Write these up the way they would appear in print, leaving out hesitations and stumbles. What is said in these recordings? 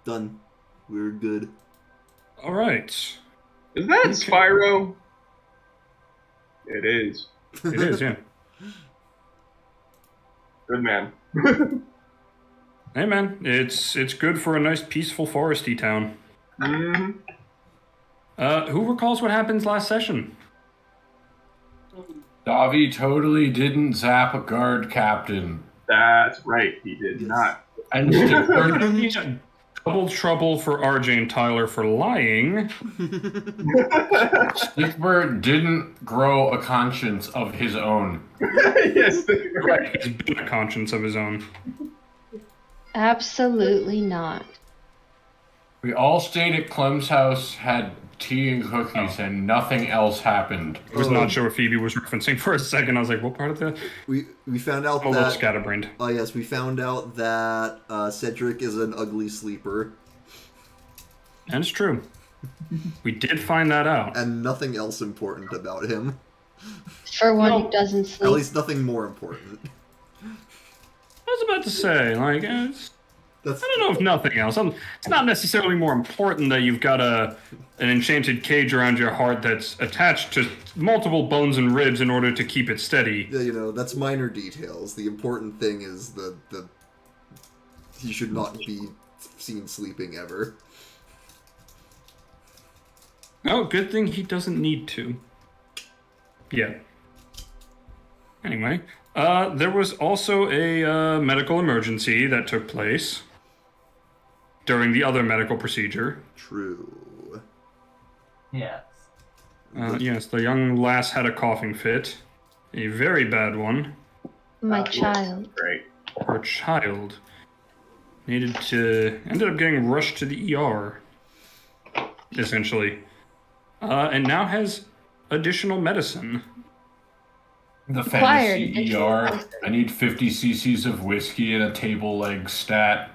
Done. We're good. All right. Is that Spyro? It is. It is, yeah. Good man. Hey, man, it's good for a nice, peaceful, foresty town. Mm-hmm. Who recalls what happened last session? Davi totally didn't zap a guard captain. That's right, he did not. And Stickbird, Double trouble for RJ and Tyler for lying. Stickbird didn't grow a conscience of his own. Yes, Right, he's been a conscience of his own. Absolutely not. We all stayed at Clem's house, had tea and cookies, and nothing else happened. I was not sure what Phoebe was referencing for a second. I was like, what part of the... We found out I'm a little scatterbrained. Oh yes, we found out that Cedric is an ugly sleeper. And it's true. We did find that out. And nothing else important about him. For one who doesn't sleep. At least nothing more important. I was about to say, like, I don't know if nothing else. It's not necessarily more important that you've got an enchanted cage around your heart that's attached to multiple bones and ribs in order to keep it steady. Yeah, that's minor details. The important thing is the he should not be seen sleeping ever. Oh, good thing he doesn't need to. Yeah. Anyway, there was also a medical emergency that took place during the other medical procedure. True. Yes. Yes, the young lass had a coughing fit. A very bad one. My child. Great. Her child ended up getting rushed to the ER, essentially. And now has additional medicine. The fantasy ER. I need 50 cc's of whiskey and a table leg stat.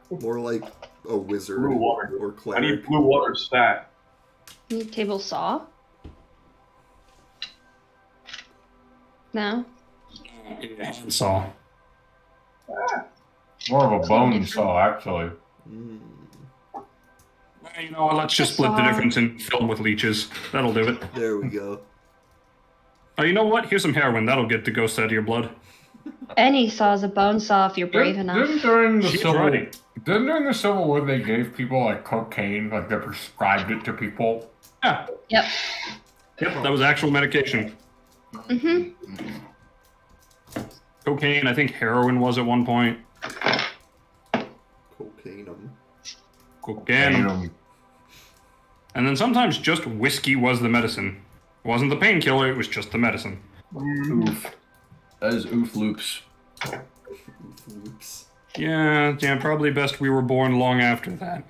More like a wizard Blue water. or I cleric. need blue water stat. Need table saw? No? Saw. More of a bone saw, actually. You know, let's just split the difference and fill them with leeches. That'll do it. There we go. Oh, you know what? Here's some heroin. That'll get the ghost out of your blood. Any saw is a bone saw if you're brave enough. Didn't during the She's Civil right. Didn't during the Civil War they gave people like cocaine, like they prescribed it to people? Yeah. Yep. Yep, that was actual medication. Mm-hmm. Cocaine, I think heroin was at one point. Cocainum. Cocaine. And then sometimes just whiskey was the medicine. It wasn't the painkiller, it was just the medicine. Oof. That is oof loops. Oops. Yeah, probably best we were born long after that.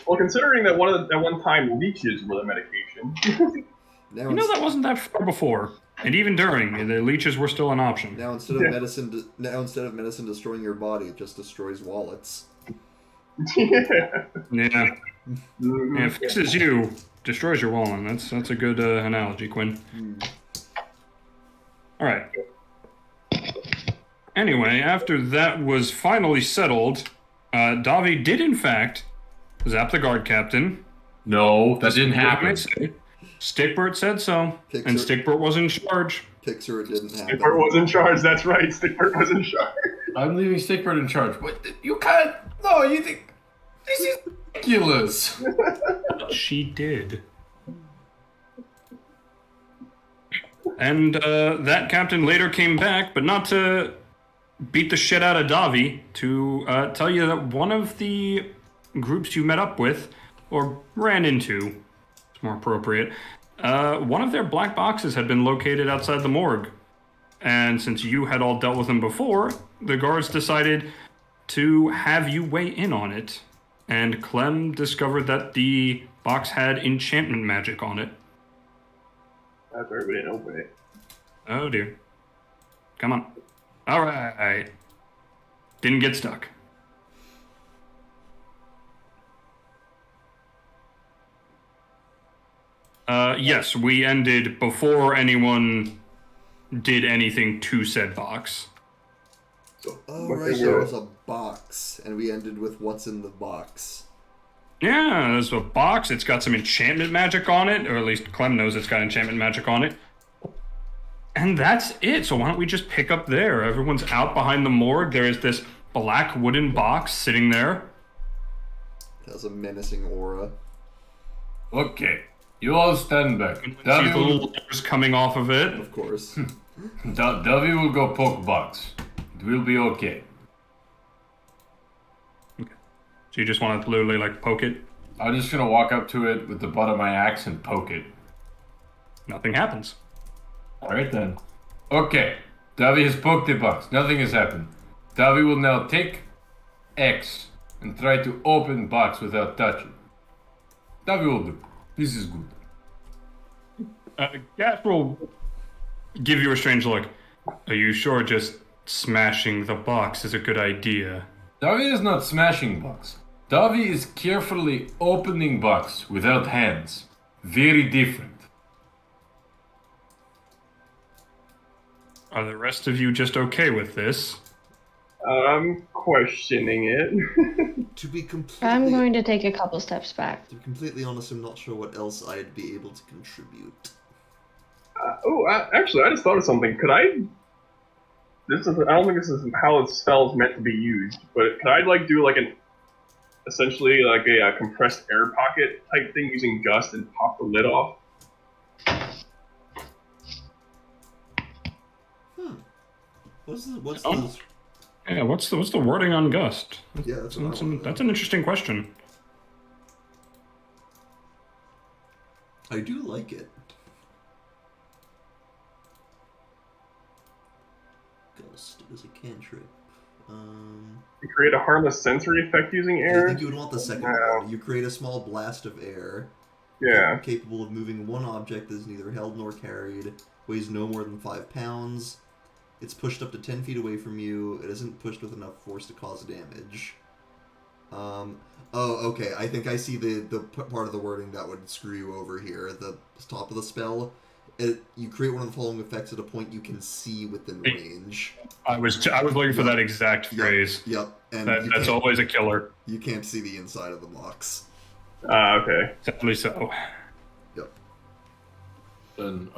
Well, considering that at one time leeches were the medication. Now You know, that wasn't that far before. And even during, the leeches were still an option. Now instead of medicine destroying your body, it just destroys wallets. Yeah. Yeah. Yeah, fixes you, destroys your wallet. That's a good analogy, Quinn. Alright. Anyway, after that was finally settled, Davi did in fact zap the guard captain. No, that didn't happen. Stickbird said so, Pixar- and Stickbird was in charge. Pixar, it didn't happen. Stickbird was in charge, that's right. Stickbird was in charge. I'm leaving Stickbird in charge. What? You can't. No, you think this is ridiculous. She did. And that captain later came back, but not to beat the shit out of Davi, to tell you that one of the groups you met up with, or ran into, it's more appropriate, one of their black boxes had been located outside the morgue. And since you had all dealt with them before, the guards decided to have you weigh in on it. And Clem discovered that the box had enchantment magic on it. That's why we didn't open it. Oh dear. Come on. Alright. Didn't get stuck. Yes, we ended before anyone did anything to said box. Oh, But right, they there were- was a box, and we ended with what's in the box. Yeah, there's a box. It's got some enchantment magic on it, or at least Clem knows it's got enchantment magic on it. And that's it. So why don't we just pick up there? Everyone's out behind the morgue. There is this black wooden box sitting there. It has a menacing aura. Okay, you all stand back. See the Davy little will, letters coming off of it. Of course. Davy will go poke box. It will be okay. So you just want to literally like poke it. I'm just gonna walk up to it with the butt of my axe and poke it. Nothing happens. Alright then. Okay, Davy has poked the box. Nothing has happened. Davy will now take X and try to open box without touching. Davy will do. This is good. Gas will give you a strange look. Are you sure just smashing the box is a good idea? Davy is not smashing box. Davy is carefully opening box without hands. Very different. Are the rest of you just okay with this? I'm questioning it. To be completely... I'm going to take a couple steps back. To be completely honest, I'm not sure what else I'd be able to contribute. Actually, I just thought of something. Could I? I don't think this is how the spell is meant to be used, but could I like do like essentially like a compressed air pocket type thing using gust and pop the lid off? What's Oh. this? Yeah, what's the wording on gust? Yeah, that's what I wanna know. That's an interesting question. I do like it. Gust is a cantrip. You create a harmless sensory effect using I air. think you would want the second Yeah. one. You create a small blast of air, Yeah. capable of moving one object that is neither held nor carried, weighs no more than 5 pounds. It's pushed up to 10 feet away from you. It isn't pushed with enough force to cause damage. Oh, okay. I think I see the part of the wording that would screw you over here. The top of the spell. You create one of the following effects at a point you can see within range. I was looking for that exact phrase. Yep. And That's always a killer. You can't see the inside of the box. Okay. Definitely so. Yep. Then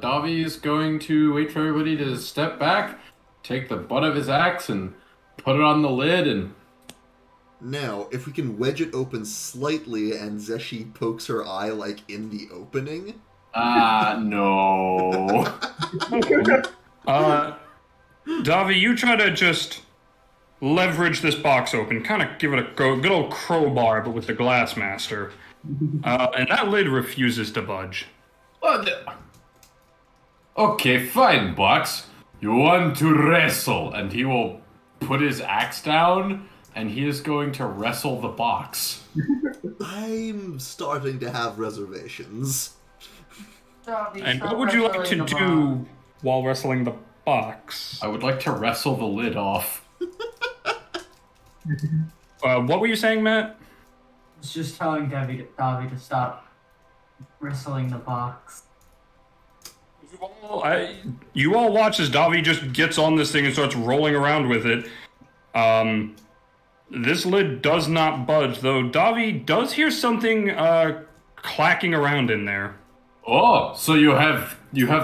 Davy is going to wait for everybody to step back, take the butt of his axe and put it on the lid and... Now, if we can wedge it open slightly and Zeshi pokes her eye, like, in the opening... no. Davi, you try to just leverage this box open, kind of give it a good old crowbar, but with the glass master. And that lid refuses to budge. Okay, fine, Box. You want to wrestle, and he will put his axe down, and he is going to wrestle the box. I'm starting to have reservations. And what would you like to do while wrestling the box? I would like to wrestle the lid off. What were you saying, Matt? It's just telling Davy to stop wrestling the box. You all watch as Davi just gets on this thing and starts rolling around with it. This lid does not budge, though Davi does hear something clacking around in there. Oh, so you have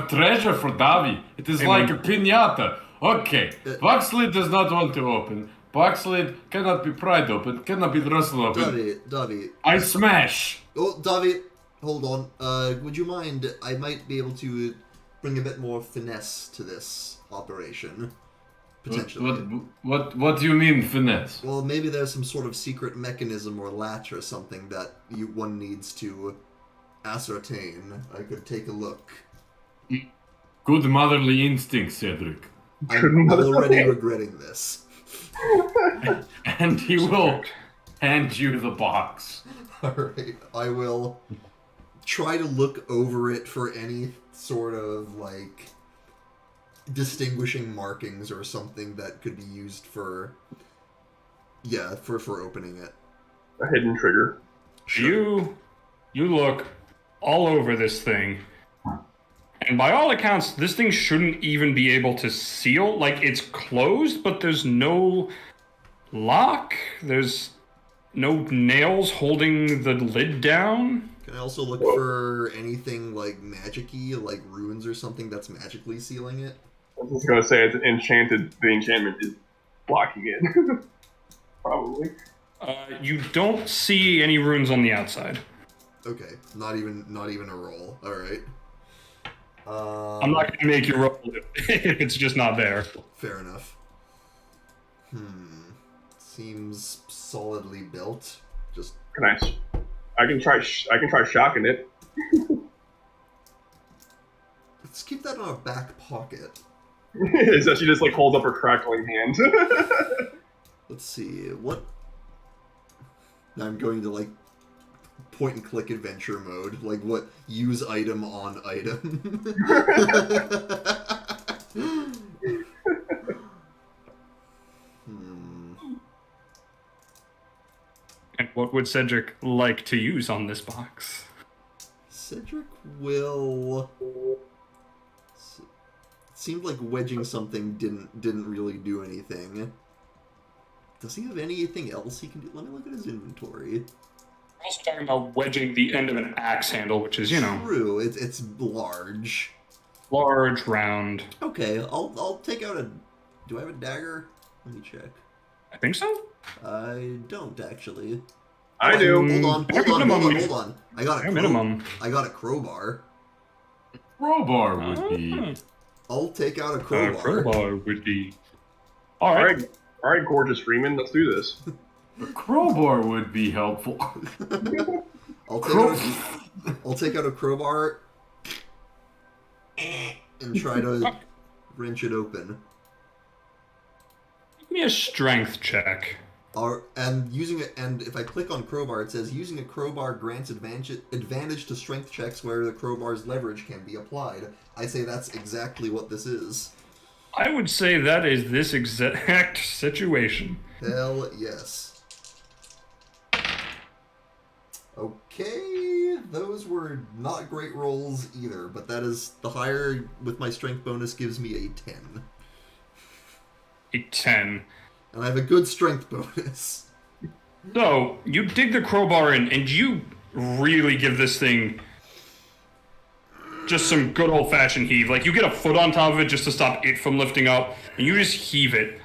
treasure for Davy. It is like a piñata. Okay, box lid does not want to open. Box lid cannot be pried open, cannot be wrestled open. Davi. I smash. Oh, Davi, hold on. Would you mind? I might be able to bring a bit more finesse to this operation. Potentially. What do you mean finesse? Well, maybe there's some sort of secret mechanism or latch or something that one needs to ascertain. I could take a look. Good motherly instinct, Cedric. I'm already regretting this. And he will hand you the box. Alright, I will try to look over it for any sort of, like, distinguishing markings or something that could be used for, for opening it. A hidden trigger. You look all over this thing, And by all accounts, this thing shouldn't even be able to seal. Like, it's closed, but there's no lock. There's no nails holding the lid down. Can I also look for anything like magic-y, like runes or something that's magically sealing it? I was just gonna say it's enchanted. The enchantment is blocking it. Probably. You don't see any runes on the outside. Okay, not even a roll. All right. I'm not going to make you roll it if it's just not there. Fair enough. Seems solidly built. Just I can try shocking it. let's keep that in our back pocket. So she just like holds up her crackling hand. Let's see what. I'm going to like point and click adventure mode. Like what? Use item on item. And what would Cedric like to use on this box? Cedric will. Seemed like wedging something didn't really do anything. Does he have anything else he can do? Let me look at his inventory. We're also talking about wedging the end of an axe handle, which is, True. It's large. large, round. Okay, I'll take out a. Do I have a dagger? Let me check. I think so. I don't actually. I do. Hold on. I got a minimum. I got a crowbar. Crowbar would be. I'll take out a crowbar. Crowbar would be. All right, gorgeous Freeman, let's do this. A crowbar would be helpful. I'll take out a crowbar and try to wrench it open. Give me a strength check. And if I click on crowbar, it says using a crowbar grants advantage to strength checks where the crowbar's leverage can be applied. I say that's exactly what this is. I would say that is this exact situation. Hell yes. Okay, those were not great rolls either, but that is the higher with my strength bonus gives me a 10. A 10. And I have a good strength bonus. So, you dig the crowbar in, and you really give this thing just some good old-fashioned heave. Like, you get a foot on top of it just to stop it from lifting up, and you just heave it.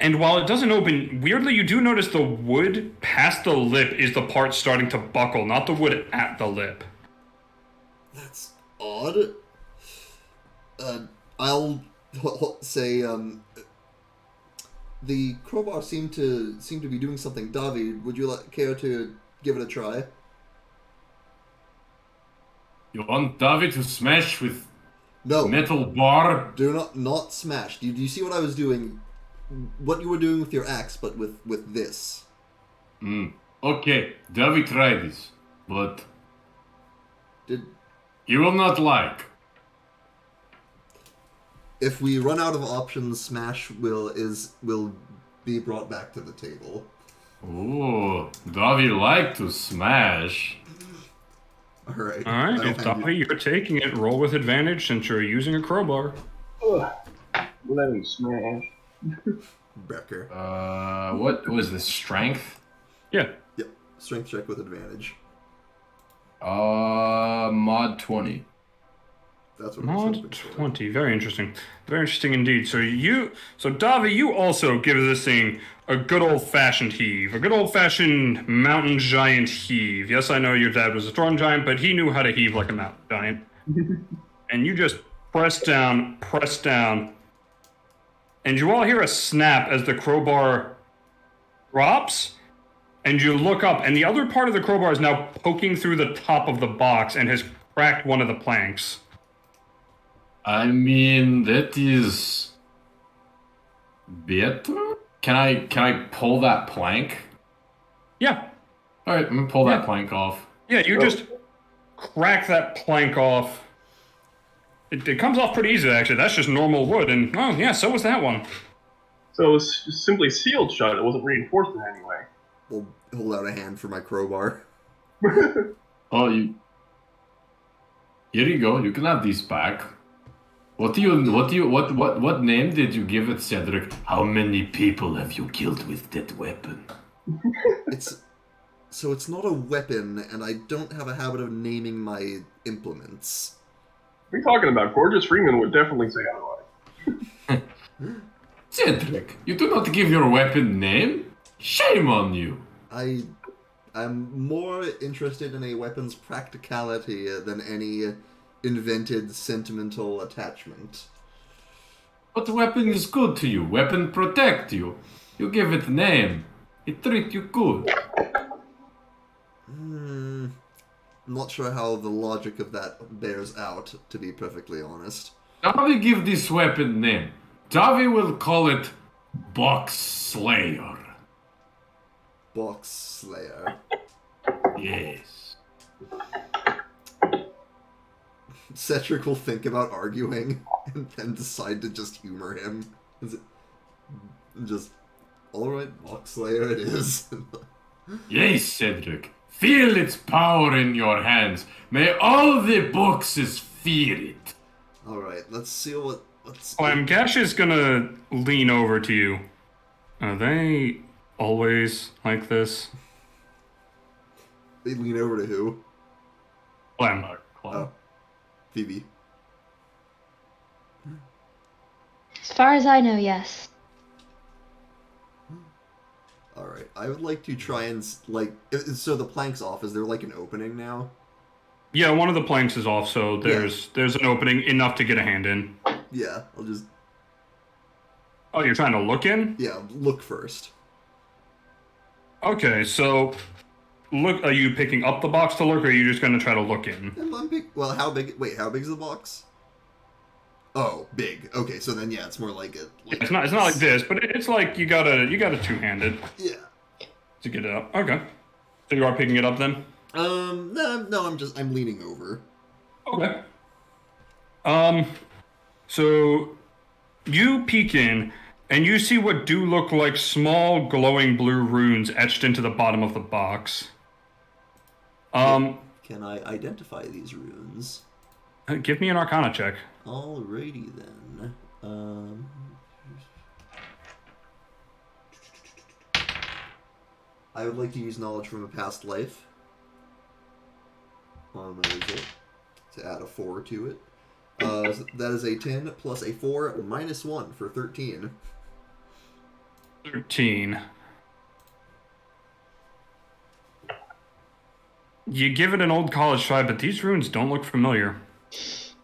And while it doesn't open, weirdly, you do notice the wood past the lip is the part starting to buckle, not the wood at the lip. That's odd. I'll say, the crowbar seemed to be doing something. Davi, would you care to give it a try? You want David to smash with No. metal bar? Do not smash. Do you see what I was doing? What you were doing with your axe, but with this. Okay, David try this, but Did you will not like. if we run out of options, smash will be brought back to the table. Ooh, David like to smash. All right. Alright, if Davi, you're taking it, roll with advantage since you're using a crowbar. Let me smash. Becker. What was this, strength? Yeah. Yep. Strength check with advantage. Mod 20. That's what I was hoping Mod for. 20, very interesting. Very interesting indeed. So Davi, you also give this thing a good old-fashioned heave. A good old-fashioned mountain giant heave. Yes, I know your dad was a throne giant, but he knew how to heave like a mountain giant. And you just press down, and you all hear a snap as the crowbar drops, and you look up, and the other part of the crowbar is now poking through the top of the box and has cracked one of the planks. I mean, that is better. Can I pull that plank? Yeah. All right, I'm gonna pull that plank off. Yeah, you just crack that plank off. It comes off pretty easily, actually. That's just normal wood, and oh yeah, so was that one. So it was just simply sealed shut. It wasn't reinforced in any way. We'll hold out a hand for my crowbar. Oh, you. Here you go. You can have these back. What name did you give it, Cedric? How many people have you killed with that weapon? It's not a weapon, and I don't have a habit of naming my implements. What are you talking about? Gorgeous Freeman would definitely say otherwise. Cedric, you do not give your weapon name? Shame on you! I'm more interested in a weapon's practicality than any invented sentimental attachment. But the weapon is good to you. Weapon protect you. You give it a name. It treat you good. I'm not sure how the logic of that bears out, to be perfectly honest. Davi give this weapon name. Davi will call it Box Slayer. Box Slayer. Yes. Cedric will think about arguing and then decide to just humor him. Just, alright, Box Slayer it is. Yes, Cedric. Feel its power in your hands. May all the boxes feel it. Alright, let's see what... Gash is gonna lean over to you. Are they always like this? They lean over to who? Clem. Oh. Phoebe. As far as I know, yes. Alright, I would like to try and, so the plank's off. Is there, an opening now? Yeah, one of the planks is off, so there's an opening enough to get a hand in. Yeah, I'll just... Oh, you're trying to look in? Yeah, look first. Okay, so... Look, are you picking up the box to look, or are you just going to try to look in? Well, how big... Wait, how big is the box? Oh, big. Okay, so then, yeah, it's more like a... It's not like this, but it's like you gotta two-handed Yeah. to get it up. Okay. So you are picking it up then? No, I'm leaning over. Okay. So you peek in, and you see what do look like small glowing blue runes etched into the bottom of the box. Can I identify these runes? Give me an Arcana check. Alrighty then. I would like to use knowledge from a past life on my result to add a 4 to it. So that is a 10 plus a 4 minus 1 for 13. 13. You give it an old college try, but these runes don't look familiar.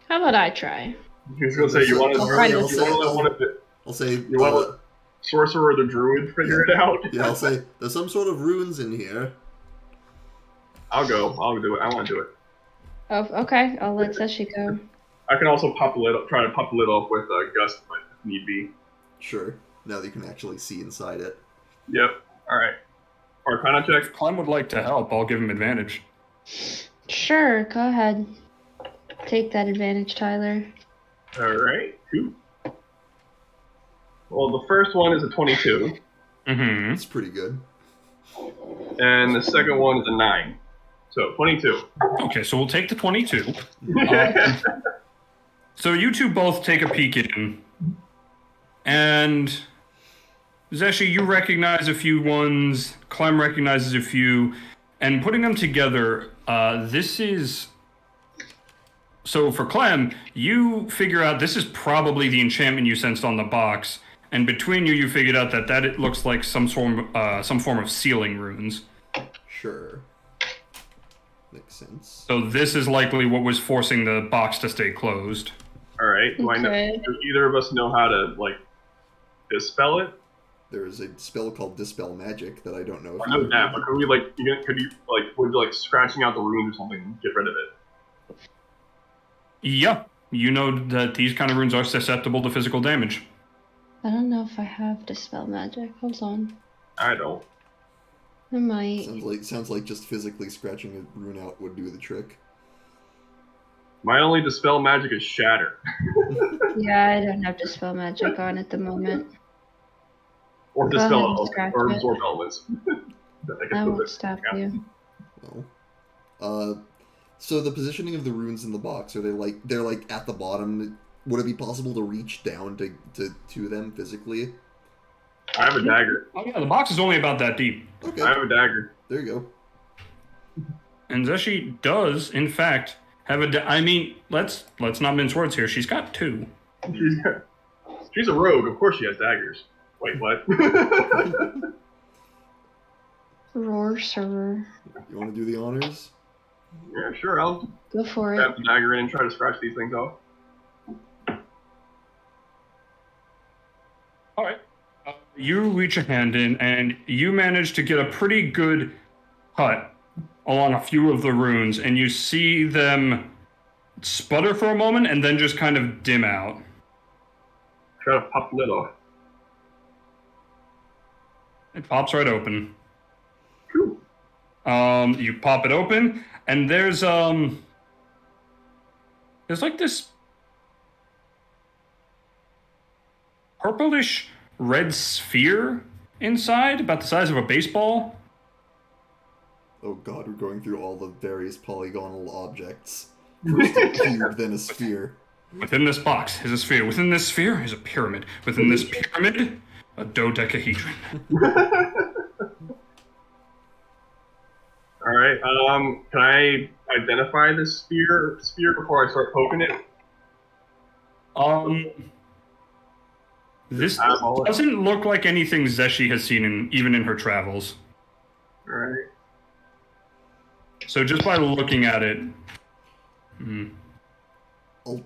How about I try? He was gonna say you want to let one of the I'll say you want to sorcerer or the druid figure it out. yeah, I'll say there's some sort of runes in here. I'll do it. I want to do it. Oh, okay. I'll let Seshi go. I can also try to pop the lid off with Gust if need be. Sure. Now that you can actually see inside it. Yep. All right. Arcana check. If Clem would like to help, I'll give him advantage. Sure, go ahead. Take that advantage, Tyler. All right. 2. Well, the first one is a 22, Mm-hmm. It's pretty good. and the second one is a 9. So 22. Okay, so we'll take the 22. So you two both take a peek in, and Zeshi, you recognize a few ones, Clem recognizes a few, and putting them together, this is... So for Clem, you figure out this is probably the enchantment you sensed on the box, and between you figured out that it looks like some form of sealing runes. Sure. Makes sense. So this is likely what was forcing the box to stay closed. All right. Do I know? Okay. Do either of us know how to dispel it? There is a spell called Dispel Magic that I don't know if I know that, but could we would scratching out the runes or something get rid of it? Yeah, you know that these kind of runes are susceptible to physical damage. I don't know if I have Dispel Magic. Hold on. I don't. I might. Sounds like just physically scratching a rune out would do the trick. My only dispel magic is shatter. Yeah, I don't have Dispel Magic on at the moment. Or Go ahead dispel and elements. scratch Or it. absorb elements. I won't stop you. Well, So the positioning of the runes in the box, are they're like at the bottom? Would it be possible to reach down to them physically? I have a dagger. Oh yeah, the box is only about that deep. Okay, I have a dagger. there you go. And Zeshi does, in fact, have I mean, let's not mince words here. She's got 2. She's a rogue. Of course she has daggers. Wait, what? Roar server. You want to do the honors? Yeah, sure. I'll Go for it. grab the dagger in and try to scratch these things off. All right. You reach a hand in, and you manage to get a pretty good cut along a few of the runes, and you see them sputter for a moment and then just kind of dim out. Try to pop the lid off. It pops right open. Phew. You pop it open, and there's like this purplish red sphere inside, about the size of a baseball. Oh god, we're going through all the various polygonal objects. First a cube, then a sphere. Within this box is a sphere. Within this sphere is a pyramid. Within this pyramid, a dodecahedron. Alright, can I identify this sphere before I start poking it? This Eyeball it. doesn't look like anything Zeshi has seen even in her travels. Alright. So just by looking at it, I'll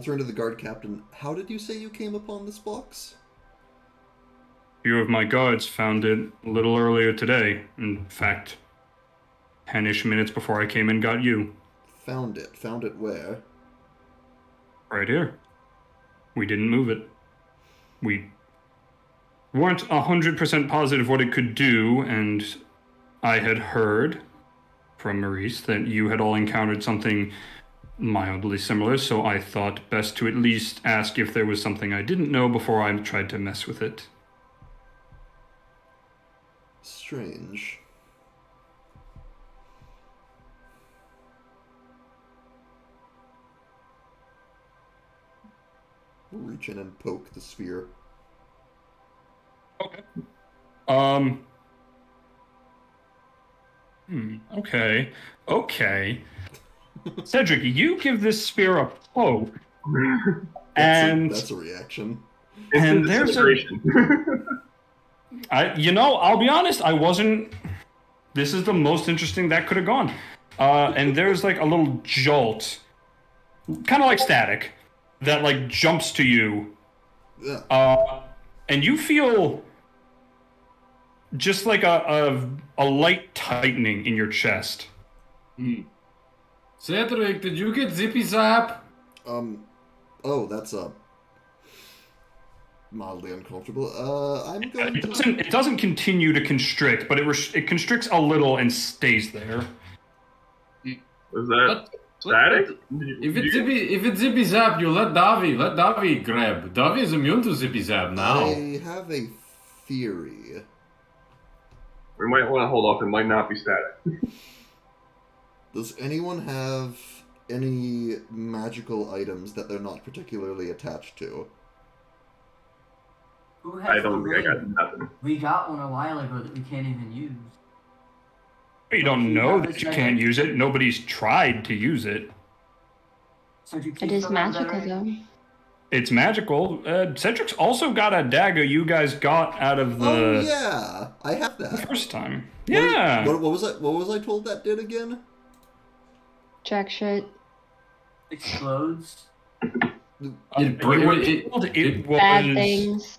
turn to the guard captain. How did you say you came upon this box? a few of my guards found it a little earlier today. In fact, 10-ish minutes before I came and got you. Found it. Found it where? Right here. We didn't move it. We weren't 100% positive what it could do, and I had heard from Maurice that you had all encountered something mildly similar, so I thought best to at least ask if there was something I didn't know before I tried to mess with it. Strange. We'll reach in and poke the sphere. Okay. Okay. Cedric, you give this sphere a poke, and That's a reaction. and there's a. I'll be honest, I wasn't. This is the most interesting that could have gone. And there's like a little jolt, kind of like static, that like jumps to you. Yeah. And you feel just like a light tightening in your chest. Cedric, did you get zippy zap? Oh, that's mildly uncomfortable. I'm going to... It doesn't continue to constrict, but it constricts a little and stays there. Was that static? If it's zippy zap, you let Davi grab. Davi is immune to zippy zap now. I have a theory. We might want to hold off. It might not be static. Does anyone have any magical items that they're not particularly attached to? Who has I don't the think I got ring? nothing. We got one a while ago that we can't even use. You don't know that you can't use it. Nobody's tried to use it. So do you It keep is some of that magical ring? though. It's magical. Cedric's also got a dagger you guys got out of the Oh yeah, I have that. first time. What- Yeah. What was I? What was I told that did again? Jack shit. Explodes. It was Bad things.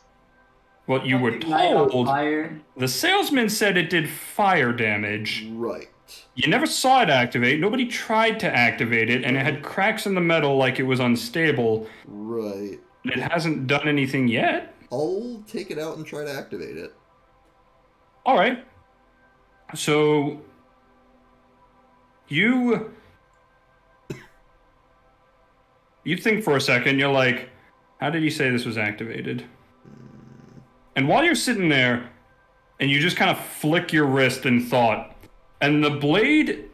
what you were Ignite on told. Fire. The salesman said it did fire damage. Right. You never saw it activate. Nobody tried to activate it, and it had cracks in the metal like it was unstable. Right. It hasn't done anything yet. I'll take it out and try to activate it. All right. So you think for a second. You're like, how did he say this was activated? And while you're sitting there, and you just kind of flick your wrist in thought, and the blade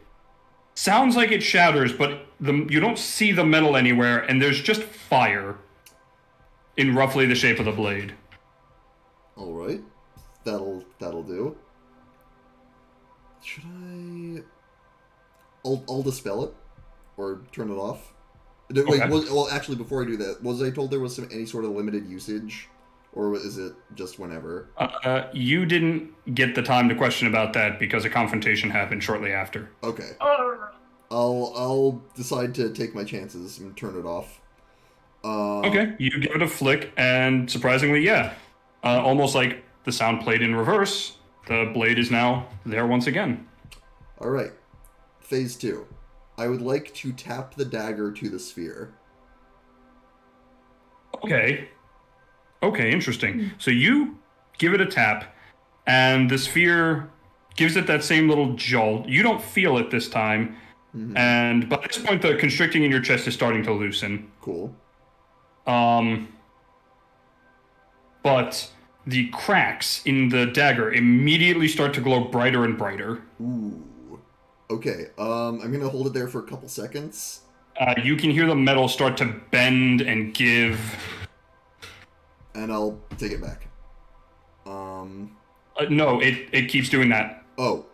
sounds like it shatters, but you don't see the metal anywhere, and there's just fire in roughly the shape of the blade. All right, that'll do. Should I? I'll dispel it, or turn it off. Wait, Okay. well, actually, before I do that, was I told there was any sort of limited usage, or is it just whenever? You didn't get the time to question about that because a confrontation happened shortly after. Okay. I'll decide to take my chances and turn it off. Okay, you give it a flick, and surprisingly, yeah. Almost like the sound played in reverse, the blade is now there once again. All right. Phase 2. I would like to tap the dagger to the sphere. Okay, interesting. So you give it a tap, and the sphere gives it that same little jolt. You don't feel it this time, and by this point, the constricting in your chest is starting to loosen. Cool. But the cracks in the dagger immediately start to glow brighter and brighter. Ooh. Okay. I'm gonna hold it there for a couple seconds. You can hear the metal start to bend and give. And I'll take it back. No, it keeps doing that. Oh.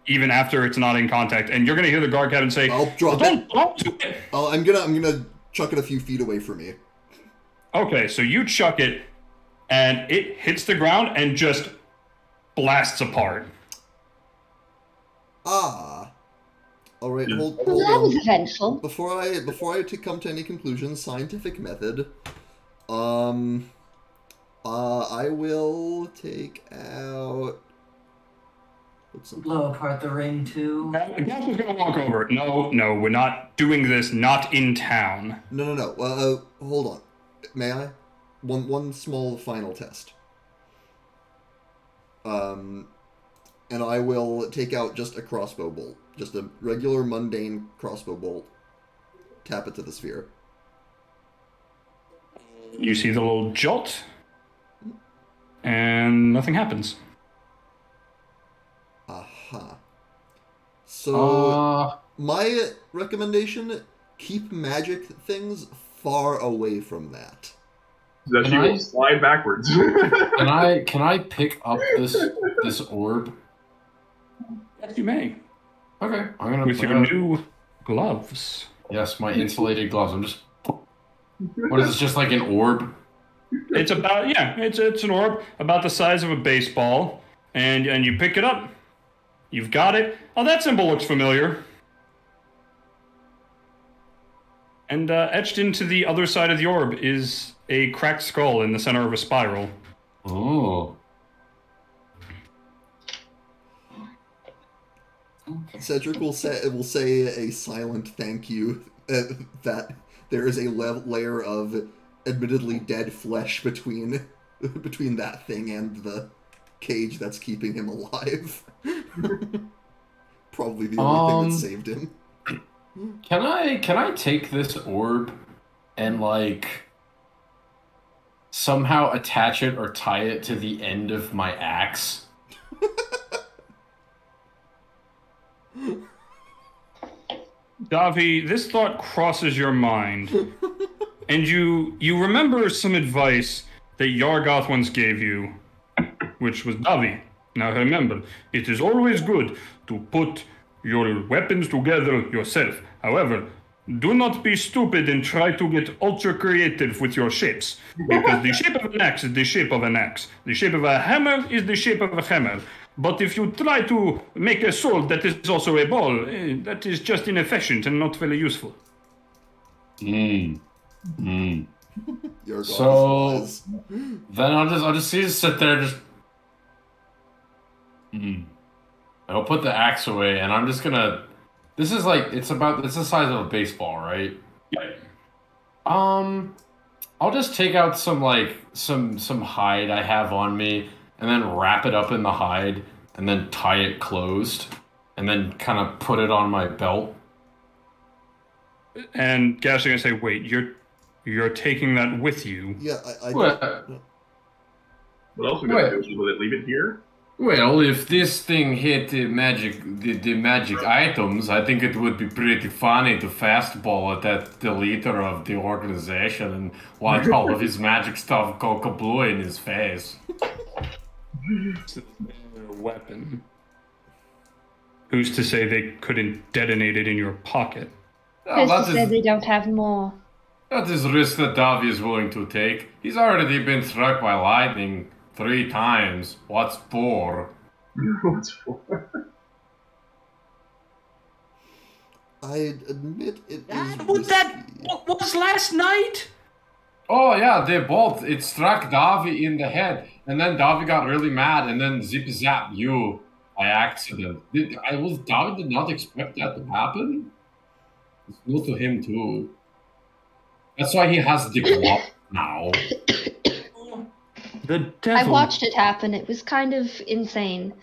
Even after it's not in contact. And you're going to hear the guard captain say, I'll drop don't do it. I'm gonna chuck it a few feet away from me. Okay, so you chuck it, and it hits the ground and just blasts apart. Ah. All right. Hold Well, that on. was eventful. Before I come to any conclusions, scientific method. I will take out. Blow apart the ring too. Gas is going to walk over. No, we're not doing this. Not in town. No. Hold on. May I? One small final test. And I will take out just a crossbow bolt, just a regular mundane crossbow bolt. Tap it to the sphere. You see the little jolt, and nothing happens. Aha. So, my recommendation, keep magic things far away from that. That she will slide backwards. Can I pick up this orb? Yes, you may. Okay, I'm gonna With your new gloves. Yes, my insulated gloves. I'm just. What is this? Just like an orb? It's about it's an orb about the size of a baseball, and you pick it up. You've got it. Oh, that symbol looks familiar. And etched into the other side of the orb is a cracked skull in the center of a spiral. Oh. Cedric will say a silent thank you that there is a layer of admittedly dead flesh between that thing and the cage that's keeping him alive. Probably the only thing that saved him. Can I take this orb and like somehow attach it or tie it to the end of my axe? Davi, this thought crosses your mind, and you remember some advice that Yargoth once gave you, which was, Davi, now remember, it is always good to put your weapons together yourself. However, do not be stupid and try to get ultra creative with your shapes, because the shape of an axe is the shape of an axe. The shape of a hammer is the shape of a hammer. But if you try to make a sword that is also a ball, that is just inefficient and not very useful. Yargoth So is wise. then I'll just sit there just. I'll put the axe away, and I'm just gonna. This is like it's the size of a baseball, right? Yeah. I'll just take out some hide I have on me, and then wrap it up in the hide, and then tie it closed, and then kind of put it on my belt. And Gash is gonna say, "Wait, you're taking that with you?" Yeah, I What? What else are we gonna do with it? Leave it here? Well, if this thing hit the magic items, I think it would be pretty funny to fastball at the leader of the organization and watch all of his magic stuff go kablooey in his face. It's their weapon. Who's to say they couldn't detonate it in your pocket? Well, Who's to say they don't have more? that is risk that Davi is willing to take. He's already been struck by lightning 3 times. What's 4? What's for? I admit it is What was last night? Oh yeah, it struck Davi in the head, and then Davi got really mad, and then zip zap you by accident. Davi did not expect that to happen? It's new to him too. That's why he has the glove now. The I devil. watched it happen. It was kind of insane.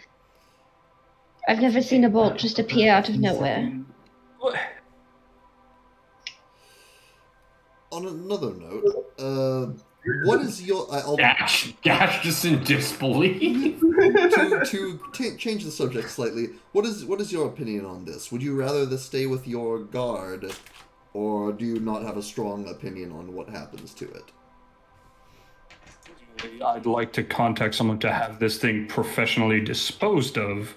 I've never seen a bolt just appear out of nowhere. On another note, what is your... Gash just in disbelief. Change the subject slightly, what is your opinion on this? Would you rather this stay with your guard, or do you not have a strong opinion on what happens to it? I'd like to contact someone to have this thing professionally disposed of,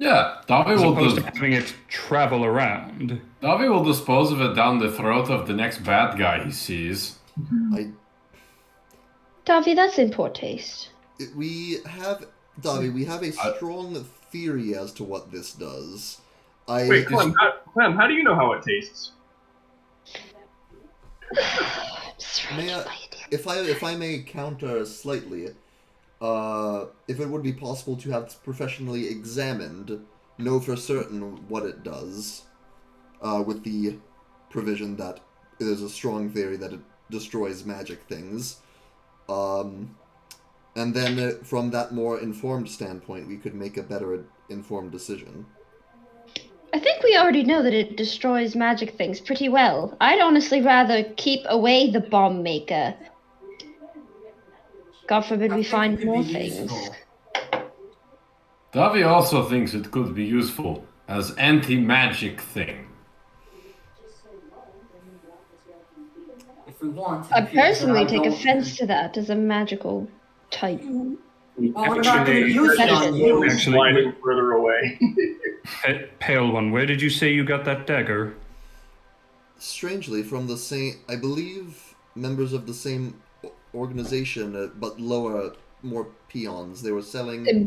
Yeah, Davi as will opposed to having it travel around. Davi will dispose of it down the throat of the next bad guy he sees. Davi, that's in poor taste. We have a strong theory as to what this does. Wait, Clem, how do you know how it tastes? If I may counter slightly, if it would be possible to have professionally examined, know for certain what it does, with the provision that there's a strong theory that it destroys magic things, and then from that more informed standpoint, we could make a better informed decision. I think we already know that it destroys magic things pretty well. I'd honestly rather keep away the bomb maker. God forbid we find more things. Davi also thinks it could be useful as anti-magic thing. If we want to. I personally take offense to that as a magical type. Well, we're not going to use it on Really you. sliding further away. Pale one, where did you say you got that dagger? Strangely, from the same, I believe, members of the same organization, but lower, more peons. They were selling.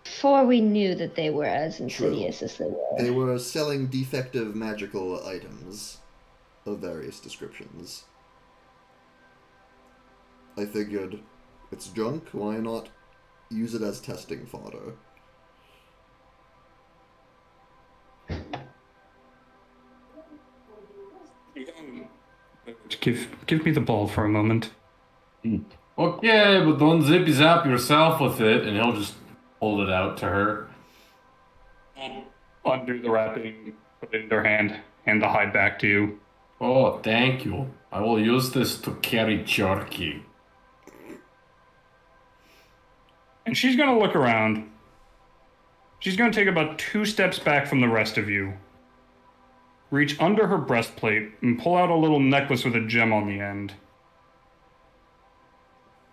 Before we knew that they were as insidious as they were. They were selling defective magical items of various descriptions. I figured, it's junk. Why not use it as testing fodder? Give me the ball for a moment. Okay, but don't zippy zap yourself with it, and he'll just hold it out to her. Undo the wrapping, put it in her hand the hide back to you. Oh, thank you. I will use this to carry jerky. And she's going to look around. She's going to take about 2 steps back from the rest of you. Reach under her breastplate and pull out a little necklace with a gem on the end.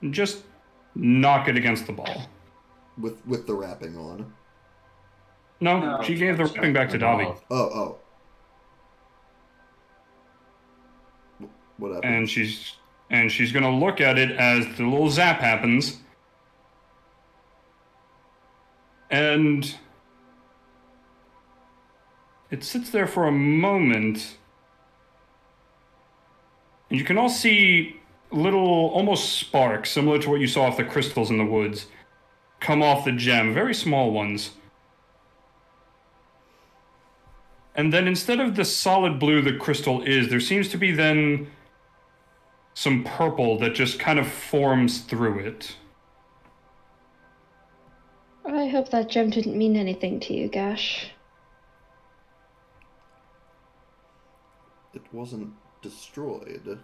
And just knock it against the ball. With the wrapping on. No, she gave the wrapping back to Davi. Oh. What happened? And she's going to look at it as the little zap happens. And it sits there for a moment. And you can all see little, almost sparks, similar to what you saw off the crystals in the woods, come off the gem, very small ones. And then instead of the solid blue the crystal is, there seems to be then some purple that just kind of forms through it. I hope that gem didn't mean anything to you, Gash. It wasn't destroyed.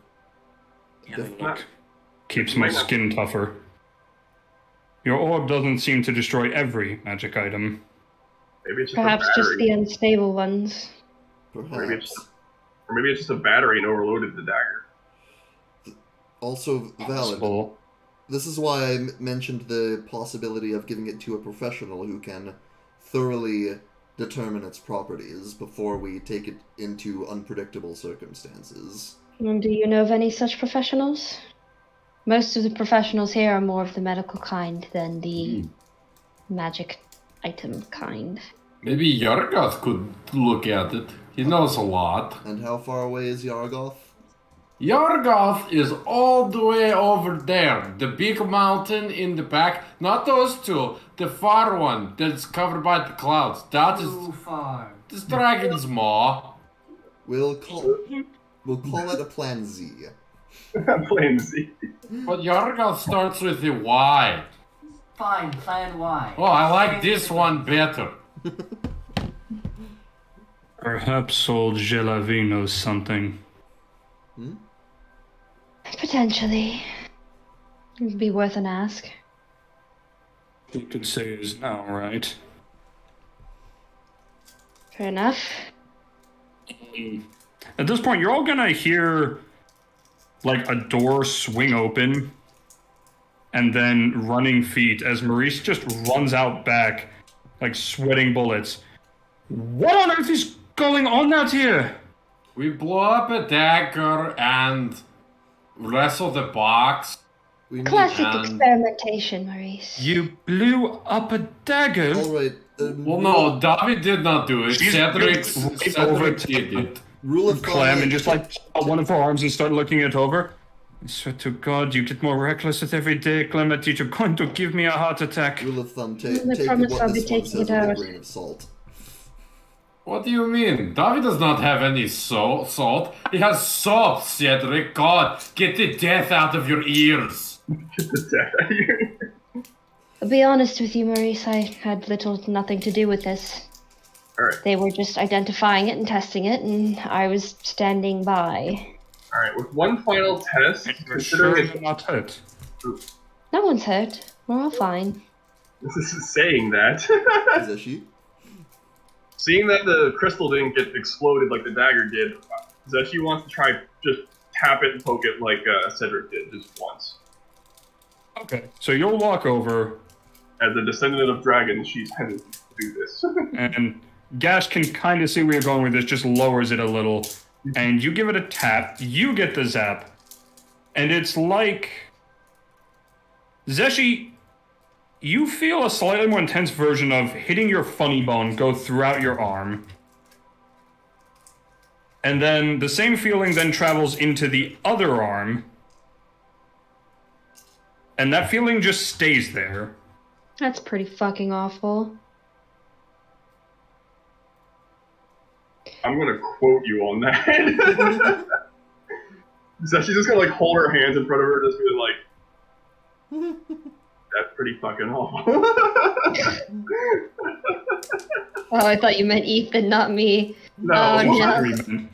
Keeps my skin tougher. Your orb doesn't seem to destroy every magic item. Maybe it's just Perhaps a battery. just the unstable ones. Or maybe Perhaps. it's just a battery and overloaded the dagger. Also valid. Possible. This is why I mentioned the possibility of giving it to a professional who can thoroughly determine its properties before we take it into unpredictable circumstances. And do you know of any such professionals? Most of the professionals here are more of the medical kind than the magic item kind. Maybe Yargoth could look at it. He knows a lot. And how far away is Yargoth? Yargoth is all the way over there. The big mountain in the back. Not those two. The far one that's covered by the clouds. That is Too far. this dragon's maw. We'll call it a Plan Z. I'm playing Z. But Yargoth starts with a Y. Fine, plan Y. Oh, I like this one better. Perhaps old Gelavi knows something. Potentially. It'd be worth an ask. You could say is now, right? Fair enough. At this point, you're all gonna hear like a door swing open and then running feet as Maurice just runs out back, like sweating bullets. What on earth is going on out here? We blow up a dagger and wrestle the box. We need... Classic And- experimentation, Maurice. You blew up a dagger? Alright, Well, no, David did not do it. She's Cedric right over to did it. rule of thumb... Clem and just like put one of her arms and start looking it over. I swear to God, you get more reckless with every day, Clement. You're going to give me a heart attack. Rule of thumb, I take promise what I'll be this one taking says it with a out. grain of salt. What do you mean? David does not have any salt. He has salt, Cedric. God, get the death out of your ears. Get the death out of here. I'll be honest with you, Maurice, I had little to nothing to do with this. Alright. They were just identifying it and testing it, and I was standing by. Alright, with one final test, You're sure considering you're not hurt? No one's hurt. We're all fine. this is saying that, Is that she? seeing that the crystal didn't get exploded like the dagger did, Zeshi wants to try just tap it and poke it like Cedric did just once. Okay. So you'll walk over, As a descendant of dragons, she's hesitant to do this. and Gash can kind of see where you're going with this, just lowers it a little, and you give it a tap, you get the zap, and it's like... Zeshi, you feel a slightly more intense version of hitting your funny bone go throughout your arm, and then the same feeling then travels into the other arm, and that feeling just stays there. That's pretty fucking awful. I'm gonna quote you on that. So she's just gonna like hold her hands in front of her, just being like, "That's pretty fucking awful." Oh, I thought you meant Ethan, not me. No, Oh, no. Agreement.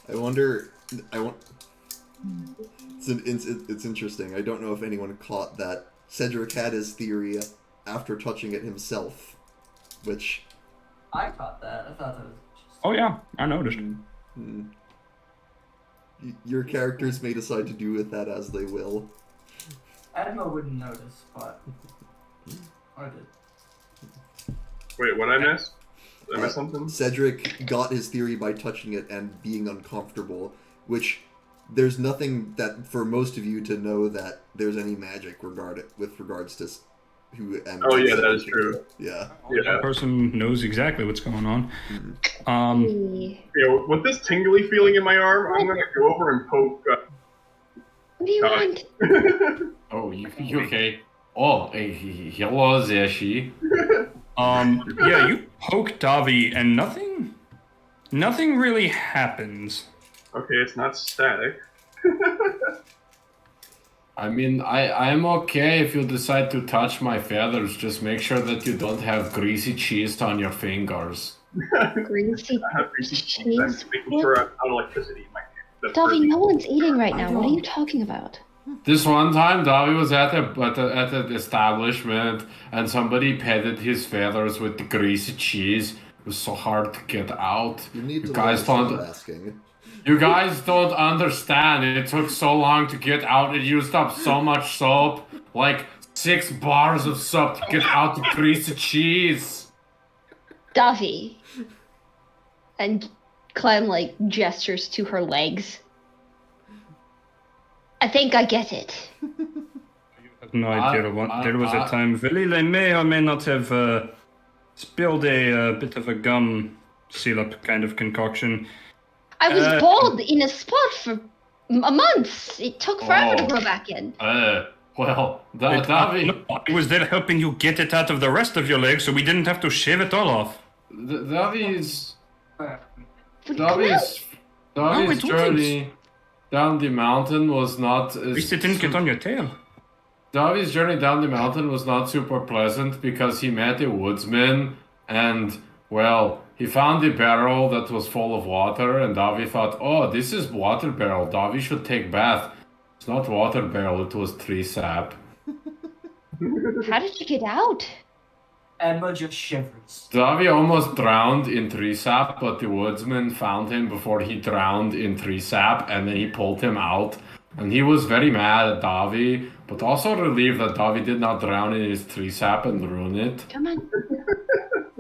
I wonder... It's interesting. I don't know if anyone caught that Cedric had his theory after touching it himself, which... I caught that. I thought that was just... Oh yeah, I noticed. Your characters may decide to do with that as they will. Edmo wouldn't notice, but... I did. Wait, what I miss? Did I miss something? Cedric got his theory by touching it and being uncomfortable, which there's nothing that for most of you to know that there's any magic with regards to who. Oh yeah, that is true. Yeah. Yeah. That person knows exactly what's going on. Yeah, with this tingly feeling in my arm, I'm gonna go over and poke. What do you want? Oh, you okay? Oh, hello, Zeshi. Yeah, you poke Davi and nothing really happens. Okay, it's not static. I mean, I'm okay if you decide to touch my feathers. Just make sure that you don't have greasy cheese on your fingers. Greasy I have greasy cheese. I'm making sure I'm out of electricity in my hand. That's Davi, really- no one's eating right now. What are you talking about? This one time, Davi was at the establishment, and somebody petted his feathers with the greasy cheese. It was so hard to get out. You need to guys stop don't. asking. You guys don't understand. It took so long to get out. It used up so much soap, like 6 bars of soap to get out the greasy cheese. Davi. And Clem, like, gestures to her legs. I think I get it. No idea what. There was a time Velile may or may not have spilled a bit of a gum syrup kind of concoction. I was bald in a spot for a month. It took forever to grow back in. Well, Davi... No, I was there helping you get it out of the rest of your leg so we didn't have to shave it all off. Davi's No, journey down the mountain was not... At least it didn't get on your tail. Davi's journey down the mountain was not super pleasant because he met a woodsman and, well, he found a barrel that was full of water and Davi thought, oh, this is water barrel. Davi should take bath. It's not water barrel, it was tree sap. How did you get out? Emma just shivers. Davi almost drowned in tree sap, but the woodsman found him before he drowned in tree sap, and then he pulled him out. And he was very mad at Davi, but also relieved that Davi did not drown in his tree sap and ruin it. Come on.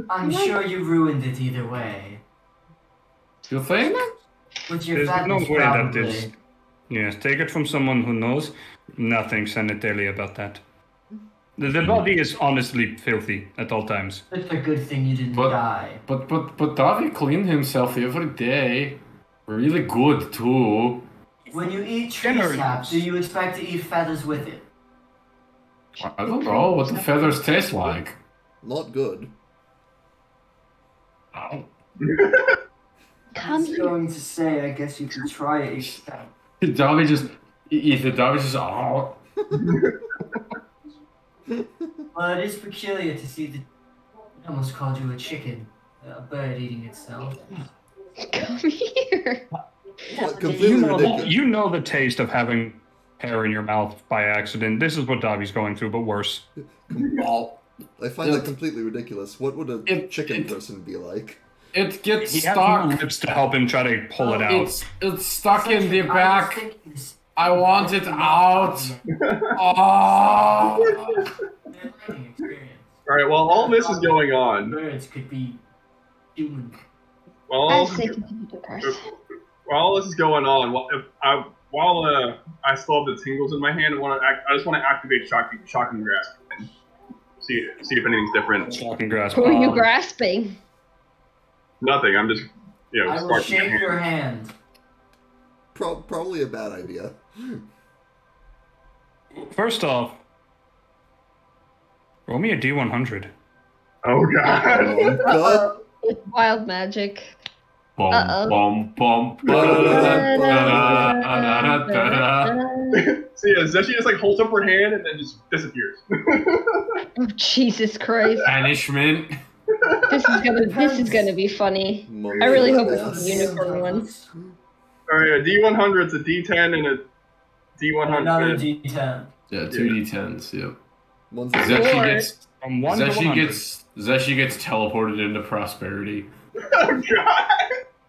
I'm sure you ruined it either way. You think? With your There's no fatness, way that probably. is... Yes, take it from someone who knows nothing sanitarily about that. The body is honestly filthy at all times. It's a good thing you didn't die. But Davi cleaned himself every day. Really good, too. When you eat tree sap, do you expect to eat feathers with it? I don't know what the feathers taste like. Not good. Oh. Come I was here. going to say, I guess you could try it each time. Davi just... Davi just... Oh. Well, it is peculiar to see the... I almost called you a chicken. A bird eating itself. Come here. Completely ridiculous. You know the taste of having hair in your mouth by accident. This is what Davi's going through, but worse. I find that completely ridiculous. What would a chicken person be like? It gets He has stuck. no lips to help him try to pull it out. It's stuck in the back. Thickness. I want it out. Oh. Alright, while all this is going on, Birds could be human. while I all, was thinking of the person. while all this is going on, while I still have the tingles in my hand, I just want to activate shocking grasp and see if anything's different. Shocking grasp. Who are you grasping? Nothing. I'm just I will sparking my shake your hand. Probably a bad idea. First off, roll me a D100. Oh god. Oh, God. With wild magic. Bum, Uh-oh. bum, bum. So yeah, Zeshi just like holds up her hand and then just disappears. Oh, Jesus Christ. Banishment. This is gonna be funny. I really hope it's a unicorn one. Alright, a D100's a D10 and a Another D100. D10. Yeah, 2d10s, yep. One's From 1 to 100. Zeshi gets teleported into prosperity. Oh god.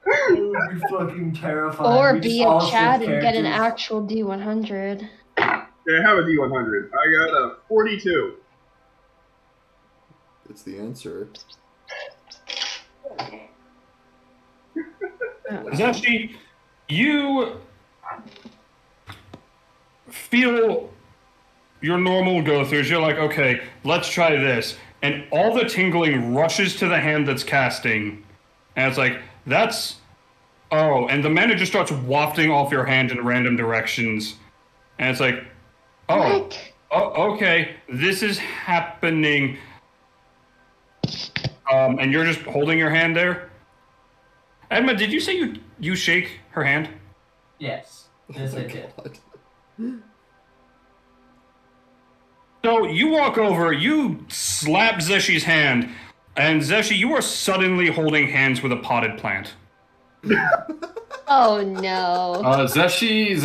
It would be fucking terrifying. Or We be just a all switch Chad and get an characters. actual D100. Yeah, I have a D100. I got a 42. It's the answer. Zeshi, you feel your normal go-throughs. You're like, okay, let's try this. And all the tingling rushes to the hand that's casting. And it's like, that's... Oh, and the mana just starts wafting off your hand in random directions. And it's like, oh, What? oh okay, this is happening. And you're just holding your hand there? Edma, did you say you shake her hand? Yes. Yes, I did. God. So you walk over, you slap Zeshi's hand, and Zeshi, you are suddenly holding hands with a potted plant. Oh no. Zeshi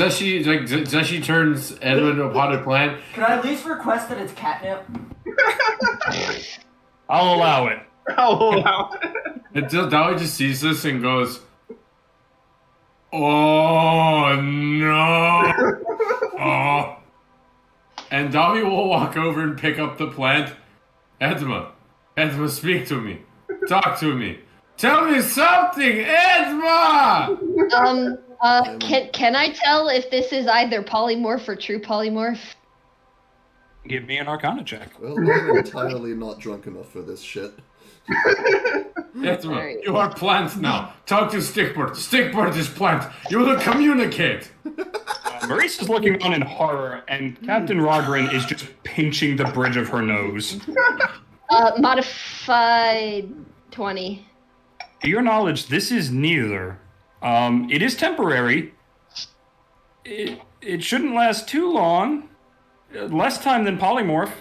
turns Edmund into a potted plant. Can I at least request that it's catnip? I'll allow it. I'll allow it. And Davi just sees this and goes, "Oh no!" Oh. And Davi will walk over and pick up the plant. Edma, speak to me. Talk to me. Tell me something, Edma! Can I tell if this is either polymorph or true polymorph? Give me an Arcana check. Well, I'm entirely not drunk enough for this shit. Edma, Alright. you are plant now. Talk to Stickbird. Stickbird is plant. You will communicate. Maurice is looking on in horror, and Captain Rogren is just pinching the bridge of her nose. Modified 20. To your knowledge, this is neither. It is temporary. It shouldn't last too long. Less time than polymorph.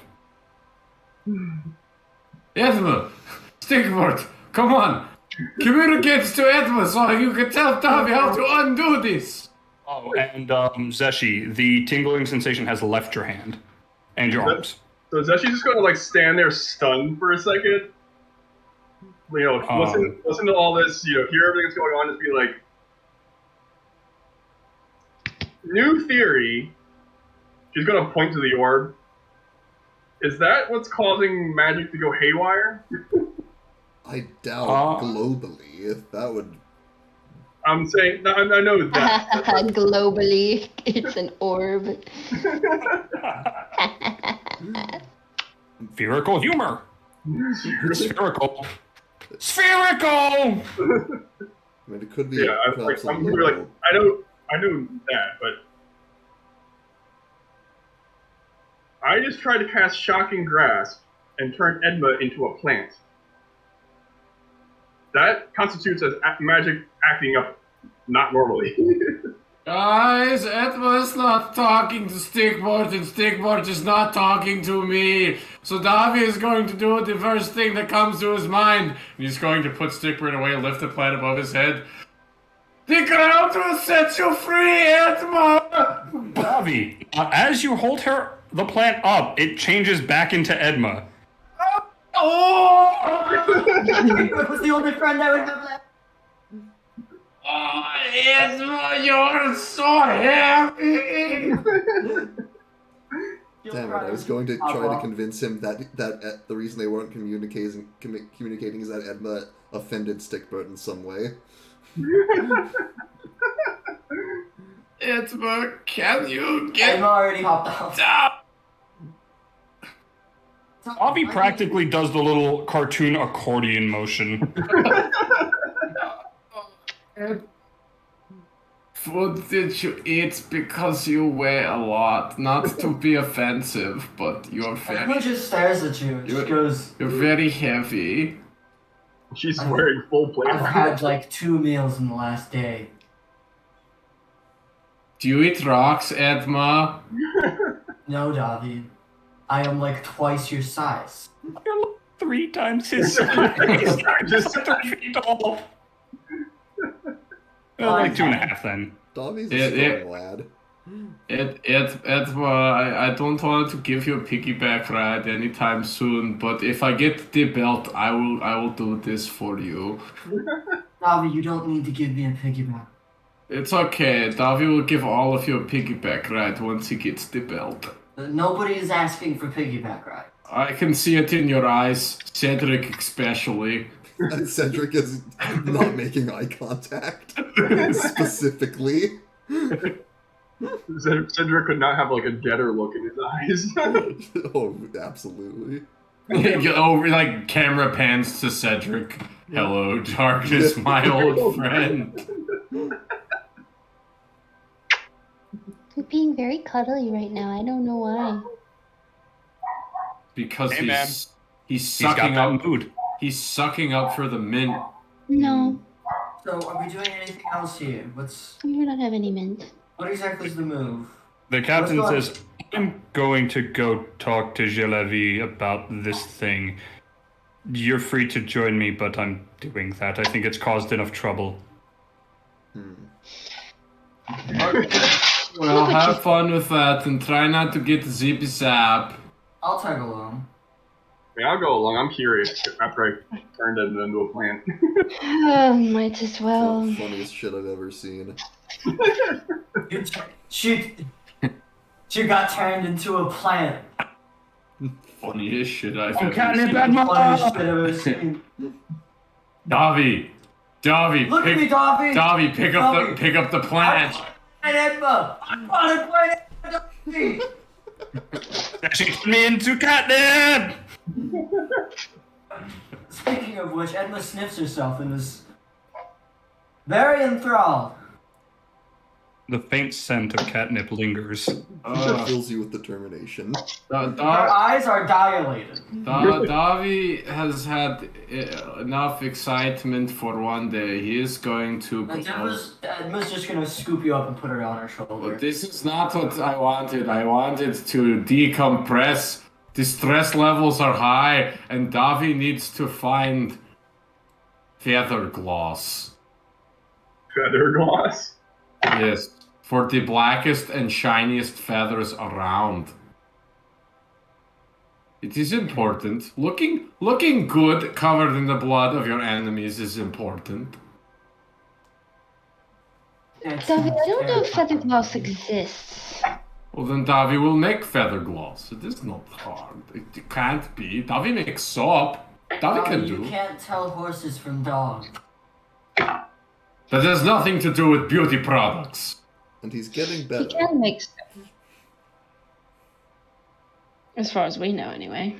Edma, Stickbird, come on. Communicate to Edma so you can tell Davi how to undo this. Oh, and Zeshi, the tingling sensation has left your hand and your arms. So is actually just going to like stand there stunned for a second? You know, listen to all this. You know, hear everything that's going on. Just be like, new theory. She's going to point to the orb. Is that what's causing magic to go haywire? I doubt globally if that would. I'm saying, I know that. Globally, it's an orb. Spherical humor. Spherical. Spherical! I mean, it could be. Yeah, I'm like, I know that, but I just tried to cast Shocking Grasp and turn Edma into a plant. That constitutes as magic acting up not normally. Guys, Edma is not talking to Stickbird, and Stickbird is not talking to me. So Davi is going to do the first thing that comes to his mind. He's going to put Stickbird away and lift the plant above his head. The ground will set you free, Edma! Davi, as you hold the plant up, it changes back into Edma. Oh! That was the only friend I would have left. Oh, Edma, you're so happy! Damn it! I was going to try to convince him that the reason they weren't communicating is that Edma offended Stickbird in some way. Edma, can you get I'm already hopped off. down? Davi practically does the little cartoon accordion motion. Food did you eat because you weigh a lot? Not to be offensive, but you're Everyone very, just stares at you and just goes, you're very heavy. She's wearing full plate. I've had like 2 meals in the last day. Do you eat rocks, Edma? No, Davi. I am like twice your size. You're like 3 times his size. Just 3 feet tall. Well, like 2.5 then. Davi's a strong lad. Edma, I don't want to give you a piggyback ride anytime soon, but if I get the belt, I will do this for you. Davi, you don't need to give me a piggyback. It's okay. Davi will give all of you a piggyback ride once he gets the belt. Nobody is asking for piggyback rides. I can see it in your eyes, Cedric especially. And Cedric is not making eye contact. Specifically. Cedric could not have like a deader look in his eyes. Oh, absolutely. Like camera pans to Cedric. Hello, darkness, my old friend. You're being very cuddly right now. I don't know why. Because Hey, man. he's He's got sucking that up. mood. He's sucking up for the mint. No, So, are we doing anything else here? we don't have any mint. What exactly is the move? The captain Let's go. says, I'm going to go talk to Gelavi about this thing. You're free to join me, but I'm doing that. I think it's caused enough trouble. Well, have fun with that and try not to get zippy zap. I'll tag along. Yeah, I'll go along. I'm curious after I turned it into a plant. Might as well. The funniest shit I've ever seen. She got turned into a plant. Funniest shit I've Oh, ever catnip seen. Funniest Edma! shit I've ever seen. Davi, Look at me, Davi! Davi, pick Davi. up the plant. I'm Edma! I'm on a plant! Davi! She turned me into catnip! Speaking of which, Edma sniffs herself and is very enthralled. The faint scent of catnip lingers. Fills you with determination. Her eyes are dilated. Davi has had enough excitement for one day. He is going to. Edma's just gonna scoop you up and put her on her shoulder. But this is not what I wanted. I wanted to decompress. The stress levels are high, and Davi needs to find feather gloss. Feather gloss. Yes, for the blackest and shiniest feathers around. It is important. Looking good covered in the blood of your enemies is important. Davi, I don't know if feather gloss exists. Well, then Davi will make feather gloss. It is not hard. It can't be. Davi makes soap. Davi can You do. can't tell horses from dogs. That has nothing to do with beauty products. And he's getting He better. can make stuff. As far as we know, anyway.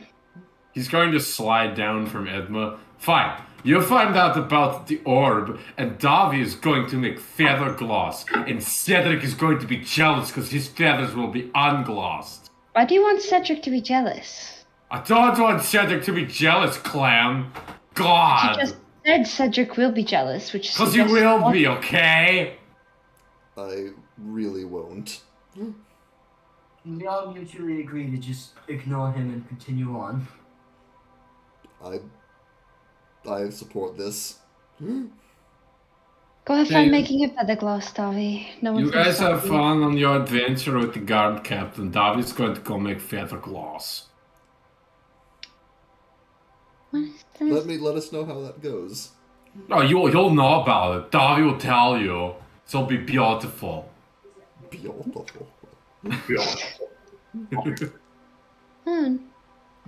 He's going to slide down from Edma. Fine. You find out about the orb, and Davi is going to make feather gloss, and Cedric is going to be jealous because his feathers will be unglossed. Why do you want Cedric to be jealous? I don't want Cedric to be jealous, Clam. She God. just said Cedric will be jealous, which Because he will be, okay? I really won't. We all mutually agree to just ignore him and continue on. I support this. Go have fun making your feather gloss, Davi. No one You can guys stop have you. fun on your adventure with the guard captain. Davi's going to go make feather gloss. What is this? Let us know how that goes. Oh, you'll know about it. Davi will tell you. It'll be beautiful. Beautiful. What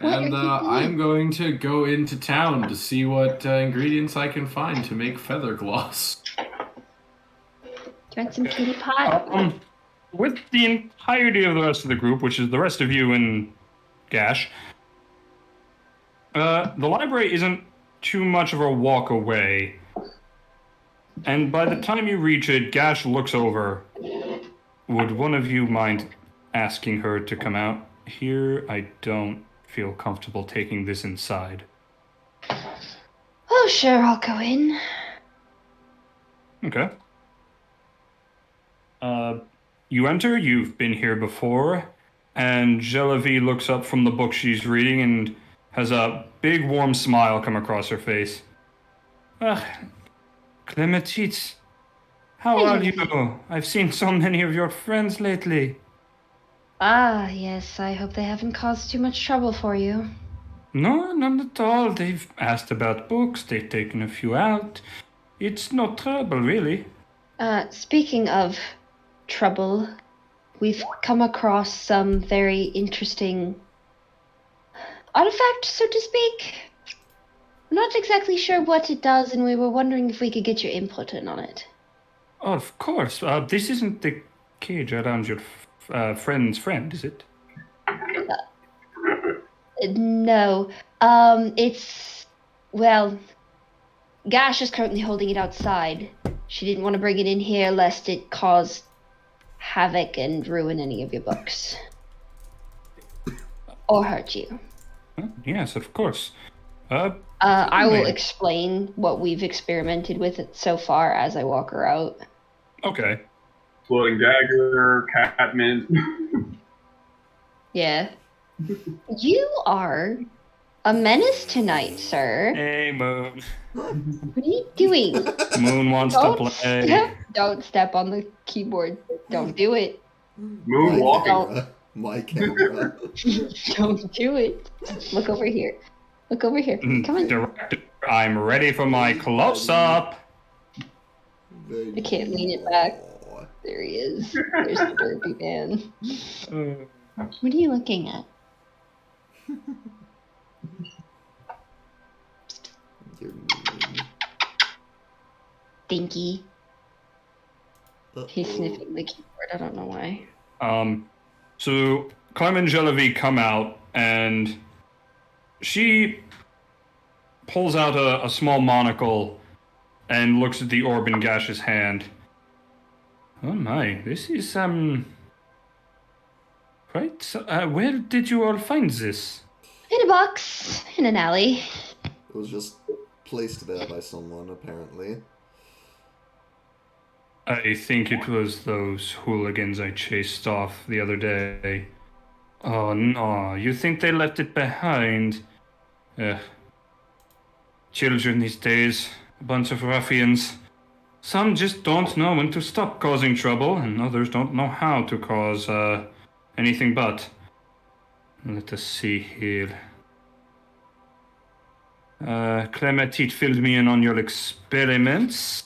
And are you I'm going to go into town to see what ingredients I can find to make feather gloss. Do you want some kitty pot? With the entirety of the rest of the group, which is the rest of you and Gash, the library isn't too much of a walk away. And by the time you reach it, Gash looks over. Would one of you mind asking her to come out here? I don't feel comfortable taking this inside. Oh, sure, I'll go in. Okay. You enter, you've been here before, and Genevieve looks up from the book she's reading and has a big warm smile come across her face. Clementine, how are you? I've seen so many of your friends lately. Ah, yes, I hope they haven't caused too much trouble for you. No, none at all. They've asked about books, they've taken a few out. It's no trouble, really. Speaking of trouble, we've come across some very interesting artifact, so to speak. I'm not exactly sure what it does, and we were wondering if we could get your input in on it. Oh, of course. This isn't the cage around your friend's friend, is it? No. It's... Well, Gash is currently holding it outside. She didn't want to bring it in here lest it cause havoc and ruin any of your books. Or hurt you. Yes, of course. I will explain what we've experimented with it so far as I walk her out. Okay. Floating dagger, catmint. Yeah. You are a menace tonight, sir. Hey, Moon. What are you doing? Moon wants to play. Don't step on the keyboard. Don't do it. Moonwalking. My camera. Don't do it. Look over here. Look over here. Come on. Director, I'm ready for my close-up. I can't lean it back. There he is. There's the derpy man. What are you looking at? Stinky. He's sniffing the keyboard. I don't know why. So Clem and Genevieve come out, and she pulls out a small monocle and looks at the orb in Gash's hand. Oh my, this is, quite, where did you all find this? In a box. In an alley. It was just placed there by someone, apparently. I think it was those hooligans I chased off the other day. Oh no, you think they left it behind? Children these days, a bunch of ruffians. Some just don't know when to stop causing trouble, and others don't know how to cause, anything but. Let us see here. Clementine filled me in on your experiments.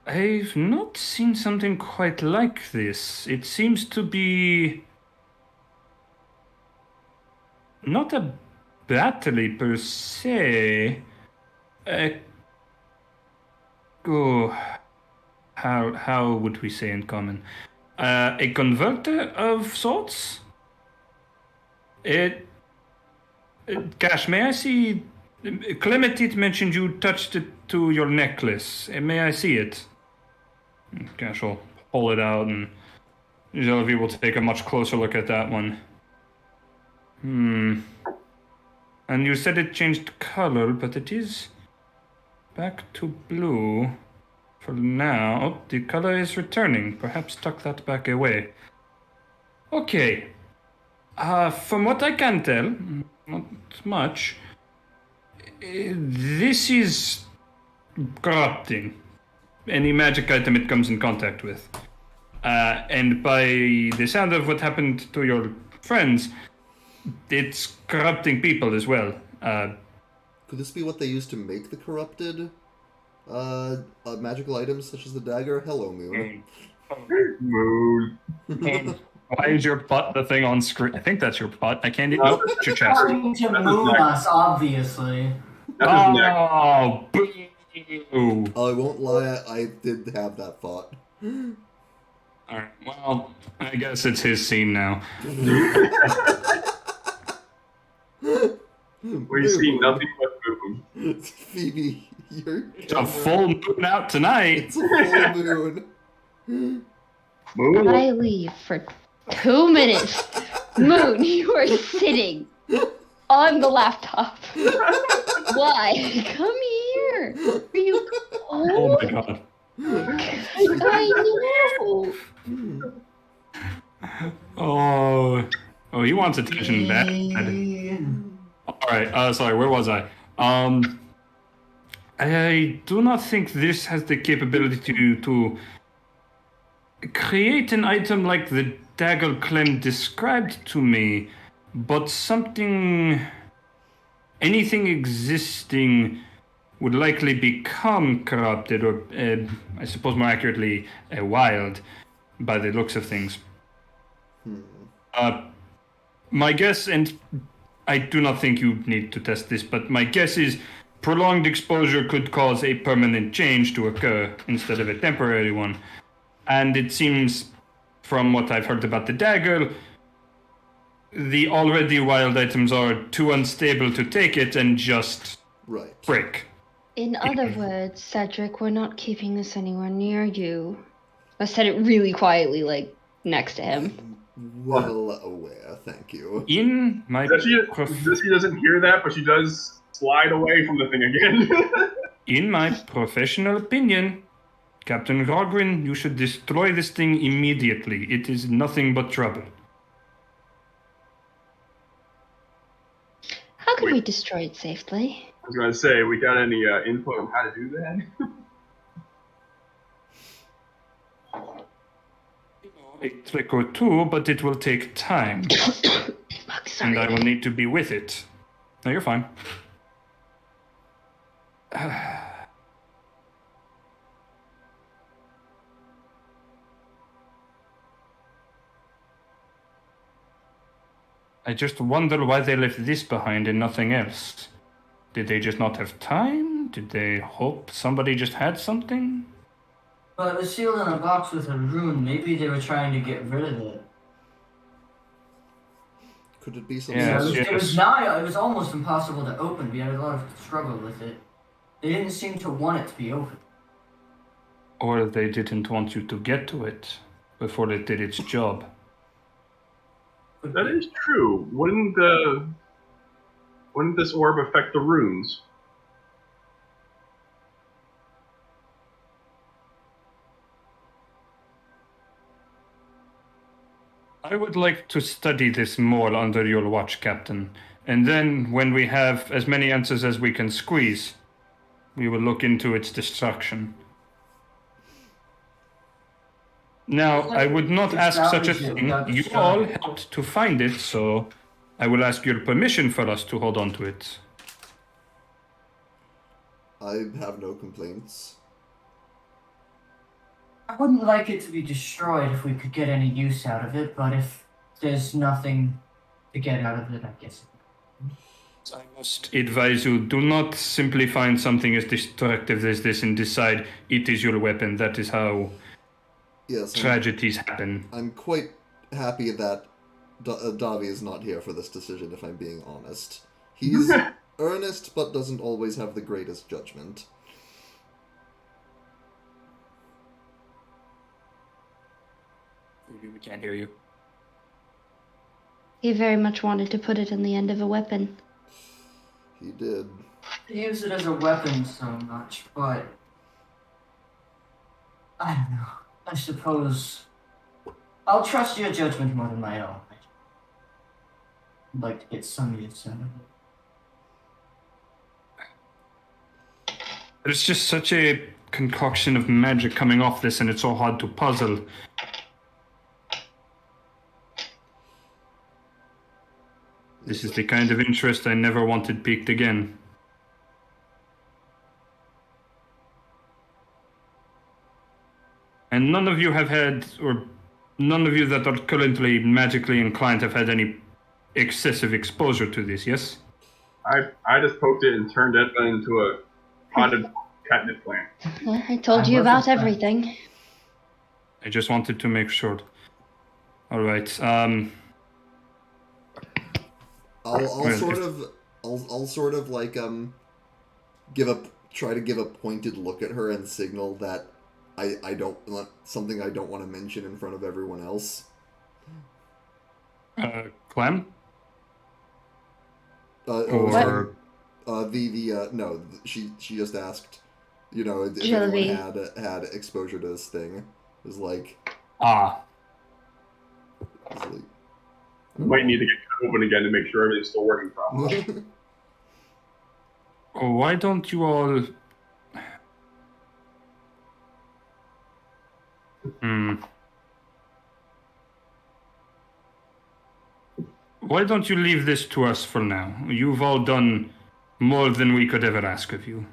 I've not seen something quite like this. It seems to be not a battery per se. How would we say in common? A converter of sorts? Gosh, may I see? Clementine mentioned you touched it to your necklace. May I see it? Gosh, I'll pull it out, and Genevieve will take a much closer look at that one. And you said it changed color, but it is back to blue for now. Oh, the color is returning. Perhaps tuck that back away. Okay. From what I can tell, not much, this is corrupting any magic item it comes in contact with. And by the sound of what happened to your friends, it's corrupting people as well. Could this be what they used to make the corrupted magical items such as the dagger? Hello, Moon. Moon. Why is your butt the thing on screen? I think that's your butt. I can't even. It's your chest. Trying to moon us, obviously. Oh, boo! I won't lie, I did have that thought. Alright, well, I guess it's his scene now. We see nothing but moon. Phoebe, you're... It's a full moon out tonight. It's a full moon. Moon? I leave for 2 minutes. Moon, you are sitting on the laptop. Why? Come here. Are you Oh cold? my god. I know. Oh, he wants attention bad. Alright, sorry, where was I? I do not think this has the capability to create an item like the dagger Clem described to me, but anything existing would likely become corrupted, or I suppose more accurately, wild, by the looks of things. My guess, and I do not think you need to test this, but my guess is prolonged exposure could cause a permanent change to occur instead of a temporary one. And it seems, from what I've heard about the dagger, the already wild items are too unstable to take it and just break. In other words, Cedric, we're not keeping this anywhere near you. I said it really quietly, like, next to him. Well aware, thank you. In my... She doesn't hear that, but she does slide away from the thing again. In my professional opinion, Captain Rogrin, you should destroy this thing immediately. It is nothing but trouble. How can Wait. we destroy it safely? I was gonna say, we got any info on how to do that? A trick or two, but it will take time, Fuck, and I sorry. will need to be with it. No, you're fine. I just wonder why they left this behind and nothing else. Did they just not have time? Did they hope somebody just had something? Well, it was sealed in a box with a rune. Maybe they were trying to get rid of it. Could it be So something? Yes, it was it was almost impossible to open. We had a lot of struggle with it. They didn't seem to want it to be open. Or they didn't want you to get to it before it did its job. That is true. Wouldn't this orb affect the runes? I would like to study this more under your watch, Captain. And then, when we have as many answers as we can squeeze, we will look into its destruction. Now, I would not ask such a thing. You all helped to find it, so I will ask your permission for us to hold on to it. I have no complaints. I wouldn't like it to be destroyed if we could get any use out of it, but if there's nothing to get out of it, I guess. I must advise you, do not simply find something as destructive as this and decide it is your weapon. That is how Yes, tragedies happen. I'm quite happy that Davi is not here for this decision, if I'm being honest. He's earnest, but doesn't always have the greatest judgment. We can't hear you. He very much wanted to put it in the end of a weapon. He did. They use it as a weapon so much, but I don't know. I suppose I'll trust your judgment more than my own. I'd like to get some use out of it. There's just such a concoction of magic coming off this, and it's so hard to puzzle. This is the kind of interest I never wanted piqued again. And none of you have had, or none of you that are currently magically inclined have had any excessive exposure to this, yes? I just poked it and turned it into a potted catnip plant. I told you about everything. I just wanted to make sure. All right. I'll sort of like try to give a pointed look at her and signal that I don't want something I don't want to mention in front of everyone else. Clem? No, she just asked, if anyone had exposure to this thing. It was like, Might need to get it open again to make sure everything's still working properly. Why don't you all... Why don't you leave this to us for now? You've all done more than we could ever ask of you.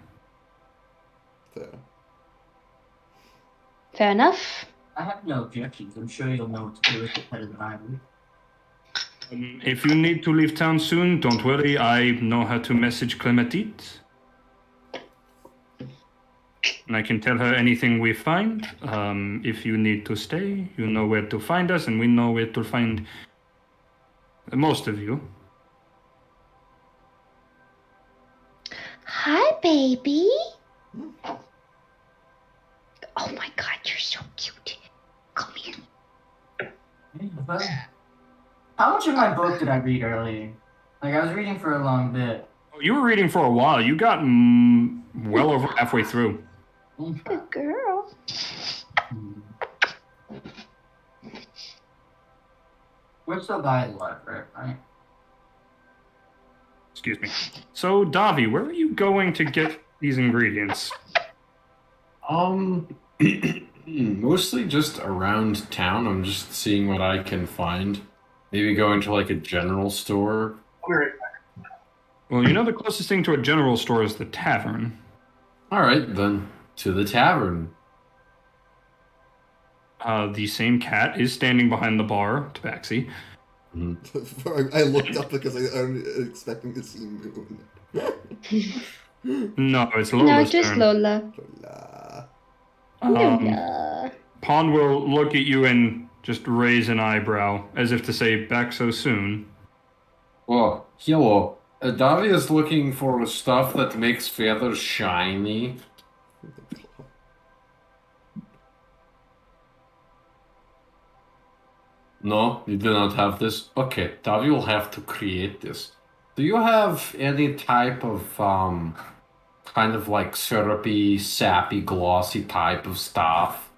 Fair enough. I have no objections. I'm sure you'll know what to do with it better than I will. If you need to leave town soon, don't worry. I know how to message Clementine. And I can tell her anything we find. If you need to stay, you know where to find us, and we know where to find most of you. Hi, baby. Oh my god, you're so cute. Come here. How much of my book did I read earlier? Like, I was reading for a long bit. You were reading for a while. You got well over halfway through. Good girl. We're still by the library, right? Excuse me. So, Davi, where are you going to get these ingredients? Mostly just around town. I'm just seeing what I can find. Maybe going to like a general store. I'll be right back. Well, you know the closest thing to a general store is the tavern. Alright, then to the tavern. The same cat is standing behind the bar, Tabaxi. I looked up because I'm expecting to see Moon. No, it's Lola's No, just turn. Lola. Lola. Lola. Pond will look at you and just raise an eyebrow, as if to say, back so soon. Oh, hello. Davi is looking for stuff that makes feathers shiny. No, you do not have this? Okay, Davi will have to create this. Do you have any type of, kind of like syrupy, sappy, glossy type of stuff?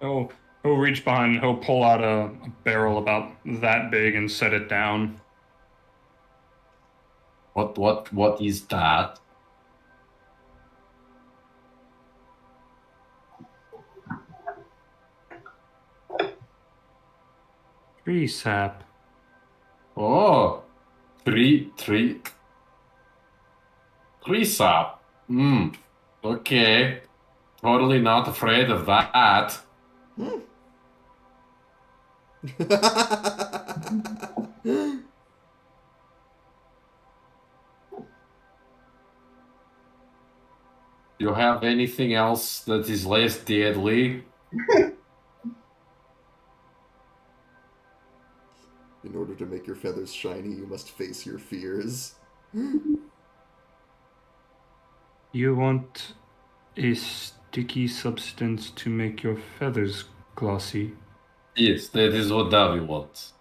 He'll reach behind, he'll pull out a barrel about that big and set it down. What is that? Tree sap. Oh, tree sap. Okay. Totally not afraid of that. You have anything else that is less deadly? In order to make your feathers shiny, you must face your fears. You want a sticky substance to make your feathers glossy. Yes, that is what Davi wants.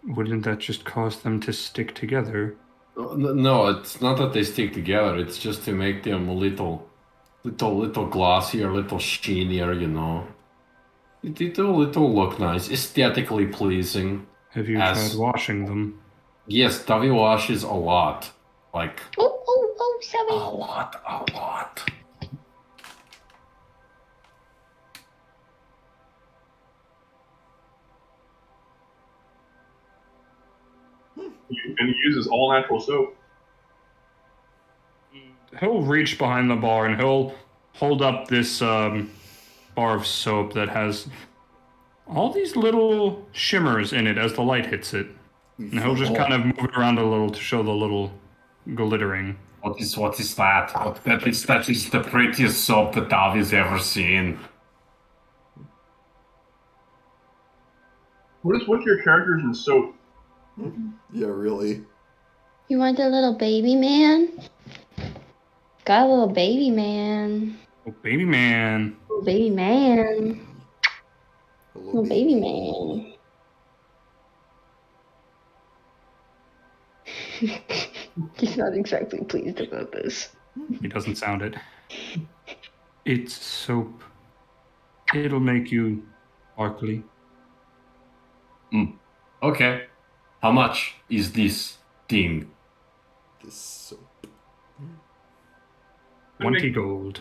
Wouldn't that just cause them to stick together? No, it's not that they stick together. It's just to make them a little glossier, a little sheenier, you know. It'll look nice, aesthetically pleasing. Have you tried washing them? Yes, Davi washes a lot. Like, Oh, sorry. a lot. And he uses all natural soap. He'll reach behind the bar and he'll hold up this bar of soap that has all these little shimmers in it as the light hits it. And he'll just kind of move it around a little to show the little glittering. What is that? That is the prettiest soap that Davi's ever seen. What's your characters in soap? Yeah, really. You want a little baby man? Got a little baby man. Oh, baby man. Little baby man. Hello, Little baby man. He's not exactly pleased about this. He doesn't sound it. It's soap. It'll make you sparkly. Okay. How much is this thing? This soap. 20 gold.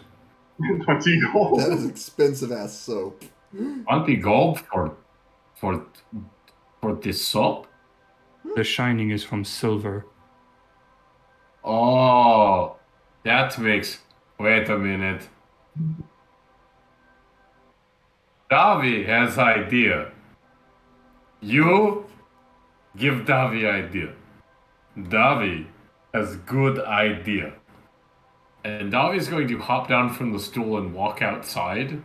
20 gold. That is expensive ass soap. 20 gold for this soap? The shining is from silver. Oh, that makes... Wait a minute. Davi has idea. You give Davi idea. Davi has good idea. And Davi is going to hop down from the stool and walk outside.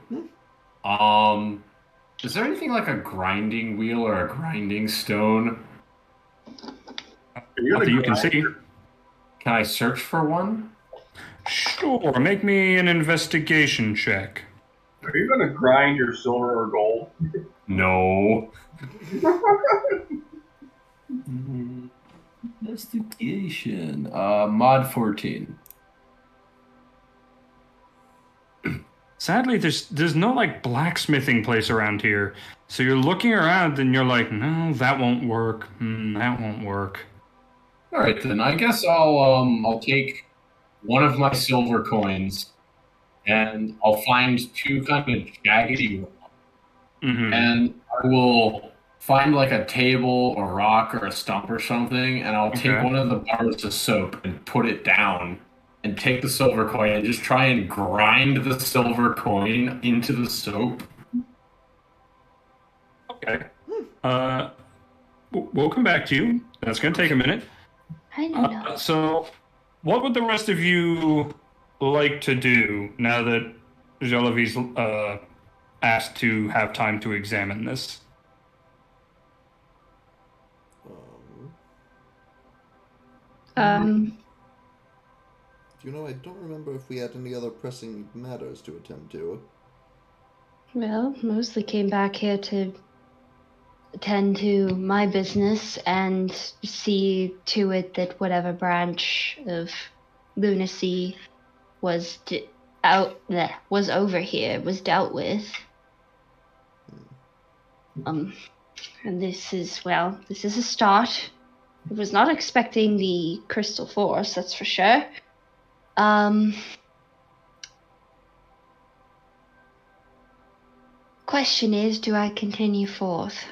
Is there anything like a grinding wheel or a grinding stone? Not that you can see. Can I search for one? Sure, make me an investigation check. Are you going to grind your silver or gold? No. Investigation. Mod 14. sadly, there's no like blacksmithing place around here. So you're looking around and you're like, no, that won't work. That won't work. All right, then. I guess I'll take one of my silver coins, and I'll find two kind of jaggedy rocks, and I will find like a table, a rock, or a stump or something, and I'll take one of the bars of soap and put it down, and take the silver coin and just try and grind the silver coin into the soap. Okay. We'll come back to you. That's going to take a minute. I don't know. So, what would the rest of you like to do now that Jelavi's asked to have time to examine this? Do you know, I don't remember if we had any other pressing matters to attend to. Well, mostly came back here to attend to my business and see to it that whatever branch of lunacy was over here was dealt with. And this is a start. I was not expecting the crystal force, that's for sure. Question is, do I continue forth?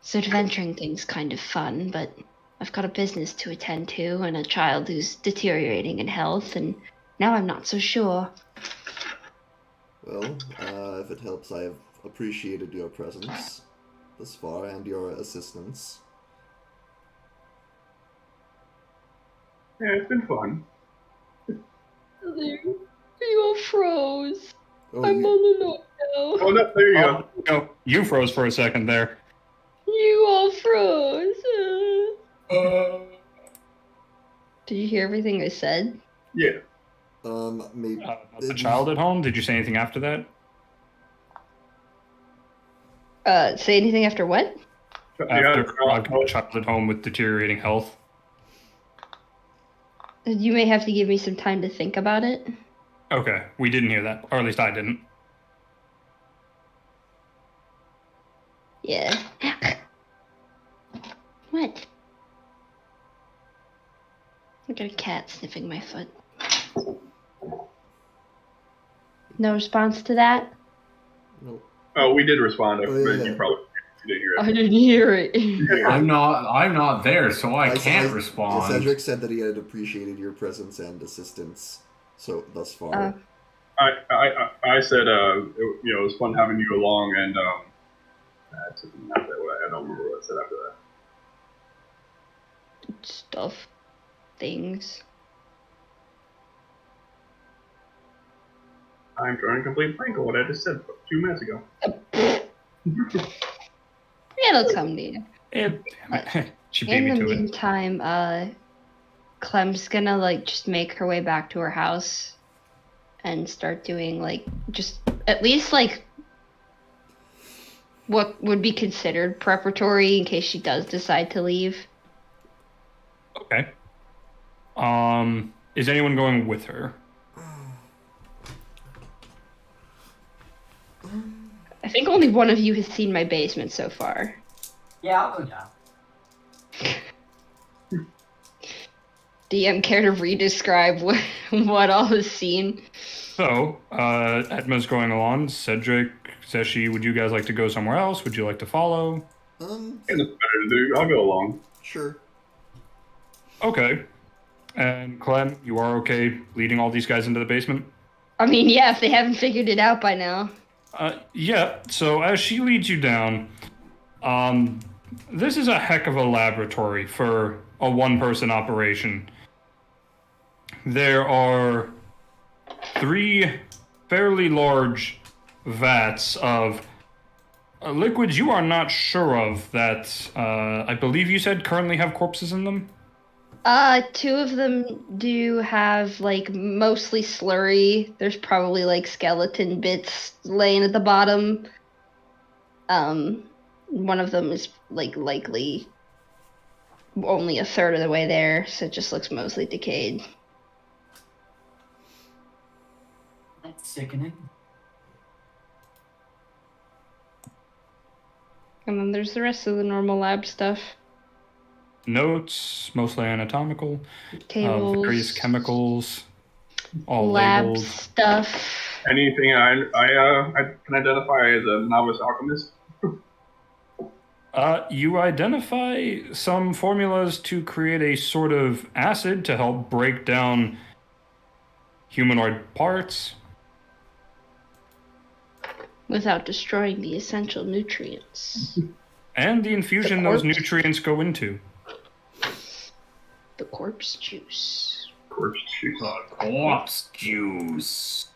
So adventuring thing's kind of fun, but I've got a business to attend to and a child who's deteriorating in health, and now I'm not so sure. Well, if it helps, I have appreciated your presence thus far and your assistance. Yeah, it's been fun. You all froze. Oh, I'm all alone Oh, now. no, there you go. Oh, you froze for a second there. You all froze. Did you hear everything I said? Yeah. Maybe... About the child at home? Did you say anything after that? Say anything after what? After I've got a child at home with deteriorating health? You may have to give me some time to think about it. Okay, we didn't hear that. Or at least I didn't. Yeah. What? I got a cat sniffing my foot. No response to that? Nope. Oh, we did respond. Oh, yeah, You yeah. probably didn't hear it. I didn't hear it. I'm not there, so I can't respond. Cedric said that he had appreciated your presence and assistance thus far. I said, it was fun having you along, and I don't remember what I said after that. Stuff. Things. I'm trying to complete blank on what I just said 2 minutes ago. It'll come to you. She beat In me the to it. meantime, Clem's gonna just make her way back to her house and start doing just at least what would be considered preparatory in case she does decide to leave. Okay. Is anyone going with her? I think only one of you has seen my basement so far. Yeah, I'll go down. DM, care to re-describe what all is seen? So, Edma's going along. Cedric, Zeshi, would you guys like to go somewhere else? Would you like to follow? And it's better to do. I'll go along. Sure. Okay. And Clem, you are okay leading all these guys into the basement? I mean, yeah, if they haven't figured it out by now. Yeah, so as she leads you down, this is a heck of a laboratory for a one-person operation. There are 3 fairly large vats of liquids you are not sure of that, I believe you said currently have corpses in them? 2 of them do have, mostly slurry. There's probably, skeleton bits laying at the bottom. One of them is, likely only a third of the way there, so it just looks mostly decayed. That's sickening. And then there's the rest of the normal lab stuff. Notes, mostly anatomical. Tables. Various chemicals. All lab labeled. stuff. Anything I can identify as a novice alchemist? You identify some formulas to create a sort of acid to help break down humanoid parts. Without destroying the essential nutrients. And the infusion The those corpse. nutrients go into. The corpse juice. Corpse juice. Corpse juice.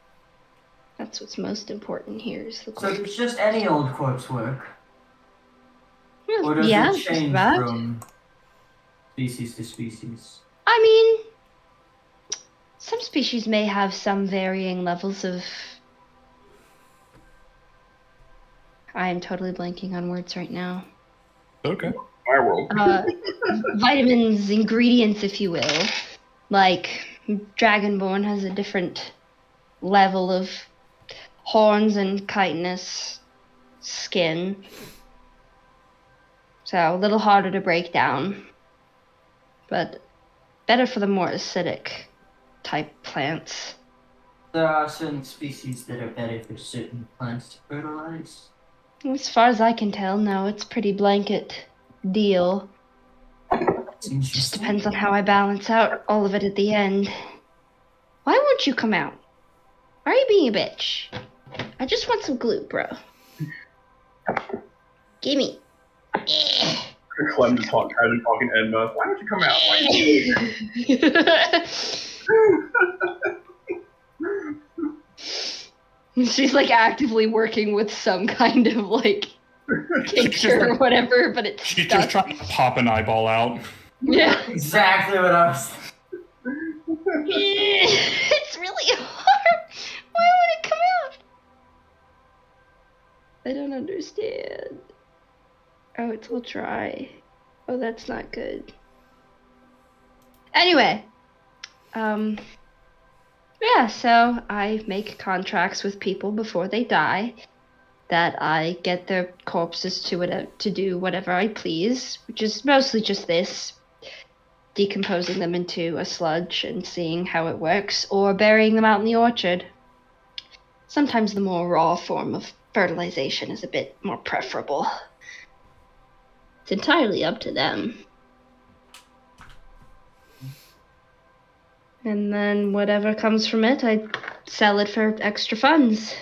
That's what's most important here is the So corpse. does just any old corpse work? Or does Yeah, it just change that. from species to species? I mean, some species may have some varying levels of... I am totally blanking on words right now. Okay. My world. Vitamins, ingredients, if you will. Like, Dragonborn has a different level of horns and chitinous skin. So, a little harder to break down. But better for the more acidic type plants. There are certain species that are better for certain plants to fertilize. As far as I can tell, no, it's pretty blanket deal. Just depends on how I balance out all of it at the end. Why won't you come out? Why are you being a bitch? I just want some glue, bro. Gimme. Clem just talking Edma. Why don't you come out? Why She's like actively working with some kind of like tincture or whatever, but it's She's stuck. just trying to pop an eyeball out. Yeah. Exactly what I was. It's really hard. Why would it come out? I don't understand. Oh, it's all dry. Oh, that's not good. Anyway, yeah, so I make contracts with people before they die that I get their corpses to do whatever I please, which is mostly just this. Decomposing them into a sludge and seeing how it works, or burying them out in the orchard. Sometimes the more raw form of fertilization is a bit more preferable. It's entirely up to them. And then whatever comes from it, I sell it for extra funds.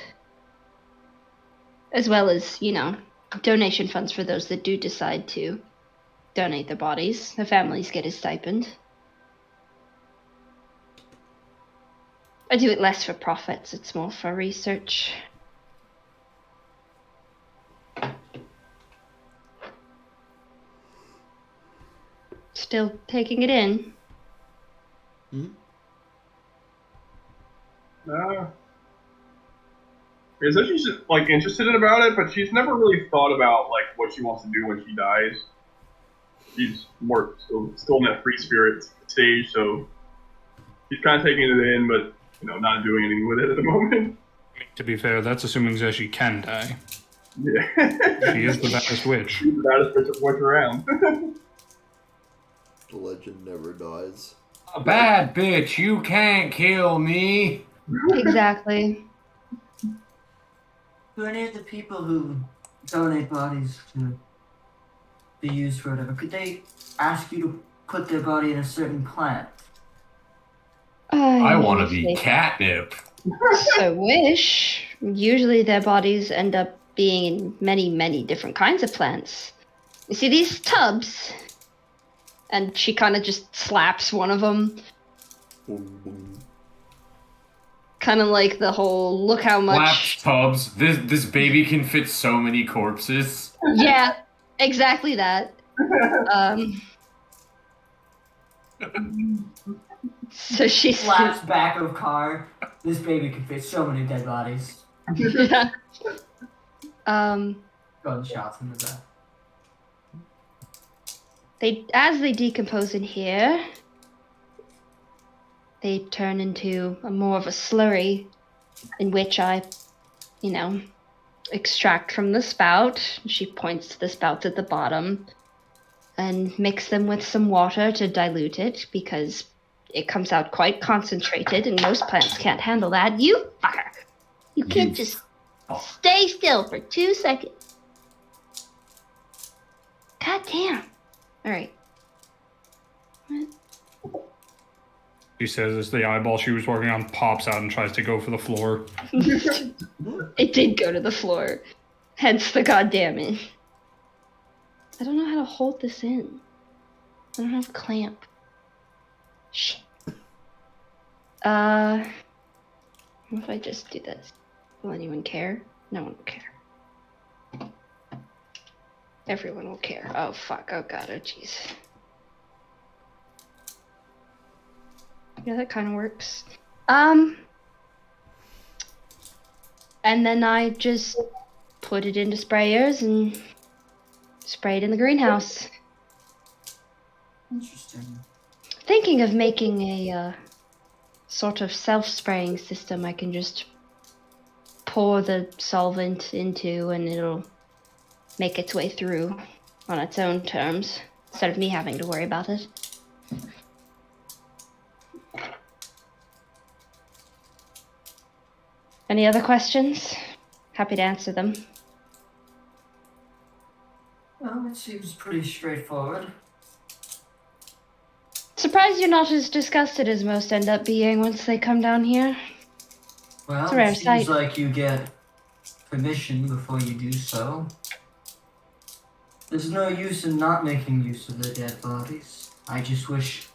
As well as, donation funds for those that do decide to donate their bodies. The families get a stipend. I do it less for profits, it's more for research. Still taking it in. Is that she's like interested about it, but she's never really thought about like what she wants to do when she dies. She's more still in that free spirit stage, so she's kind of taking it in, but not doing anything with it at the moment. To be fair, that's assuming that she can die. Yeah, She is the baddest witch. she's the baddest witch around. The legend never dies. A bad bitch, you can't kill me. Exactly. Do any of the people who donate bodies to be used for whatever, could they ask you to put their body in a certain plant? I want to be catnip. I wish. Usually their bodies end up being in many, many different kinds of plants. You see these tubs? And she kind of just slaps one of them. Boom, boom. Kind of like the whole, look how Flap much... tubs. This baby can fit so many corpses. Yeah, exactly that. So she Slaps back of car. This baby can fit so many dead bodies. Yeah. Gunshots in the back. As they decompose in here, they turn into more of a slurry in which I, extract from the spout. She points to the spouts at the bottom, and mix them with some water to dilute it, because it comes out quite concentrated, and most plants can't handle that. You fucker! You can't just stay still for 2 seconds. God damn. Alright. She says as the eyeball she was working on pops out and tries to go for the floor. It did go to the floor. Hence the goddammit. I don't know how to hold this in. I don't have a clamp. Shit. What if I just do this? Will anyone care? No one will care. Everyone will care. Oh fuck, oh god, oh jeez. Yeah, that kind of works. And then I just put it into sprayers and spray it in the greenhouse. Interesting. Thinking of making a sort of self-spraying system I can just pour the solvent into and it'll make its way through on its own terms, instead of me having to worry about it. Any other questions? Happy to answer them. Well, it seems pretty straightforward. Surprised you're not as disgusted as most end up being once they come down here. Well, It's a rare it seems sight. like you get permission before you do so. There's no use in not making use of the dead bodies. I just wish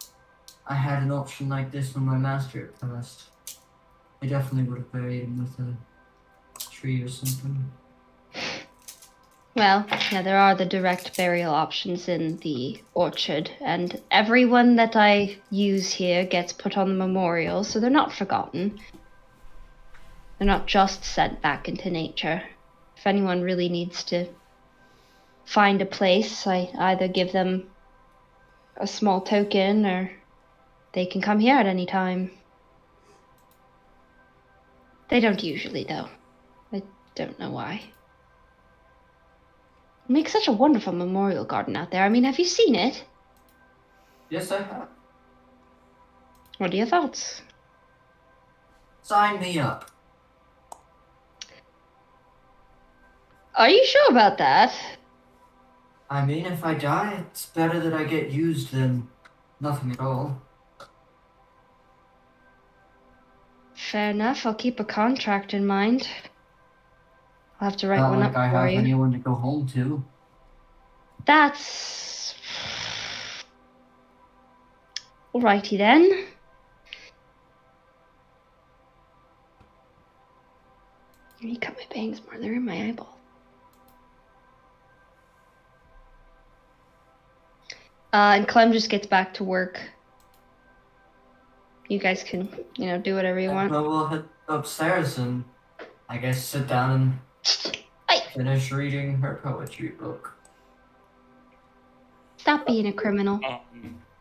I had an option like this when my master had passed. I definitely would have buried him with a tree or something. Well, yeah, there are the direct burial options in the orchard, and everyone that I use here gets put on the memorial, so they're not forgotten. They're not just sent back into nature. If anyone really needs to find a place, I either give them a small token, or they can come here at any time. They don't usually, though. I don't know why. It makes such a wonderful memorial garden out there. I mean, have you seen it? Yes, I have. What are your thoughts? Sign me up. Are you sure about that? I mean, if I die, it's better that I get used than nothing at all. Fair enough. I'll keep a contract in mind. I'll have to write Not one like up I for have you. anyone to go home to. That's... Alrighty then. Let me cut my bangs more. They're in my eyeball. And Clem just gets back to work. You guys can, do whatever you want. Well, we'll head upstairs and I guess sit down Hey. and finish reading her poetry book. Stop being a criminal.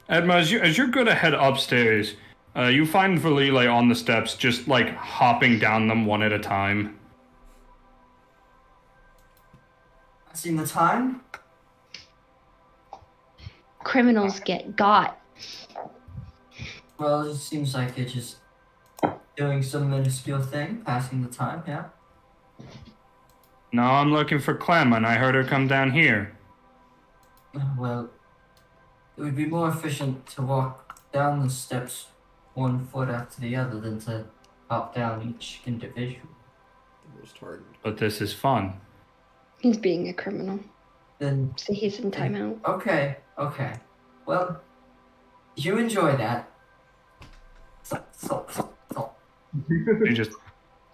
Edma, as you're good to head upstairs, you find Valile on the steps, just like hopping down them one at a time. Passing the time? Criminals get got. Well, it seems like you're just doing some minuscule thing, passing the time, yeah? No, I'm looking for Clem, and I heard her come down here. Well, it would be more efficient to walk down the steps 1 foot after the other than to hop down each individual. The most hardened. But this is fun. He's being a criminal. Then, So he's in timeout. okay. Well, you enjoy that. So. He just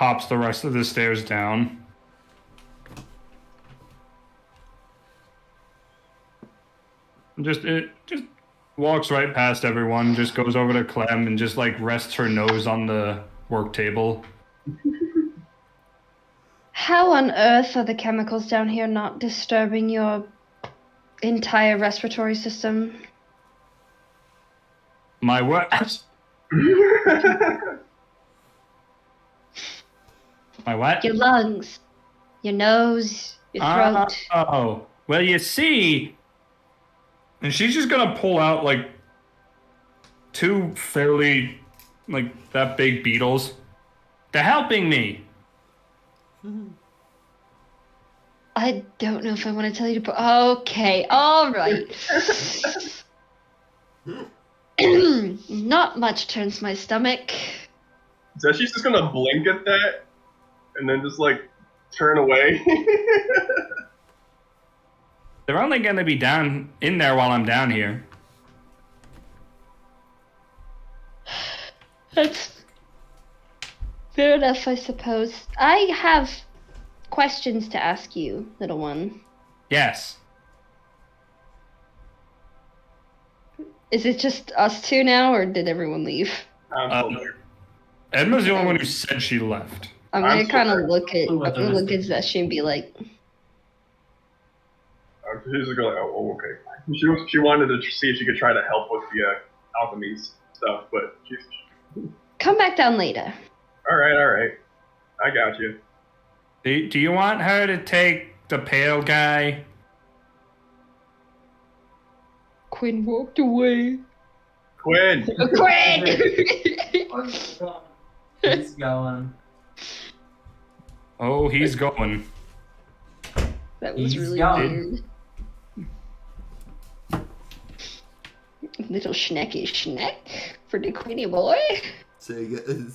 hops the rest of the stairs down. It just walks right past everyone, just goes over to Clem and just like rests her nose on the work table. How on earth are the chemicals down here not disturbing your entire respiratory system? My what? My what? Your lungs, your nose, your throat. Oh, well, you see, and she's just gonna pull out like two fairly like that big beetles. They're helping me. I don't know if I want to tell you to put. Okay, all right. Not much turns my stomach. So she's just gonna blink at that, and then just like turn away. They're only gonna be down in there while I'm down here. That's fair enough, I suppose. I have questions to ask you, little one. Yes. Is it just us two now, or did everyone leave? I'm still there. Edna's the only one who said she left. I'm I'm gonna kind sorry. of look at Zeshi and be like, She's just going like, oh, okay. She wanted to see if she could try to help with the alchemy stuff, but she's... come back down later. All right. I got you. Do you want her to take the pale guy? Quinn walked away. Quinn! Quinn! He's going. Oh, he's going. That was He's really gone. weird. Little schnecky schneck for the Queenie boy. Say again.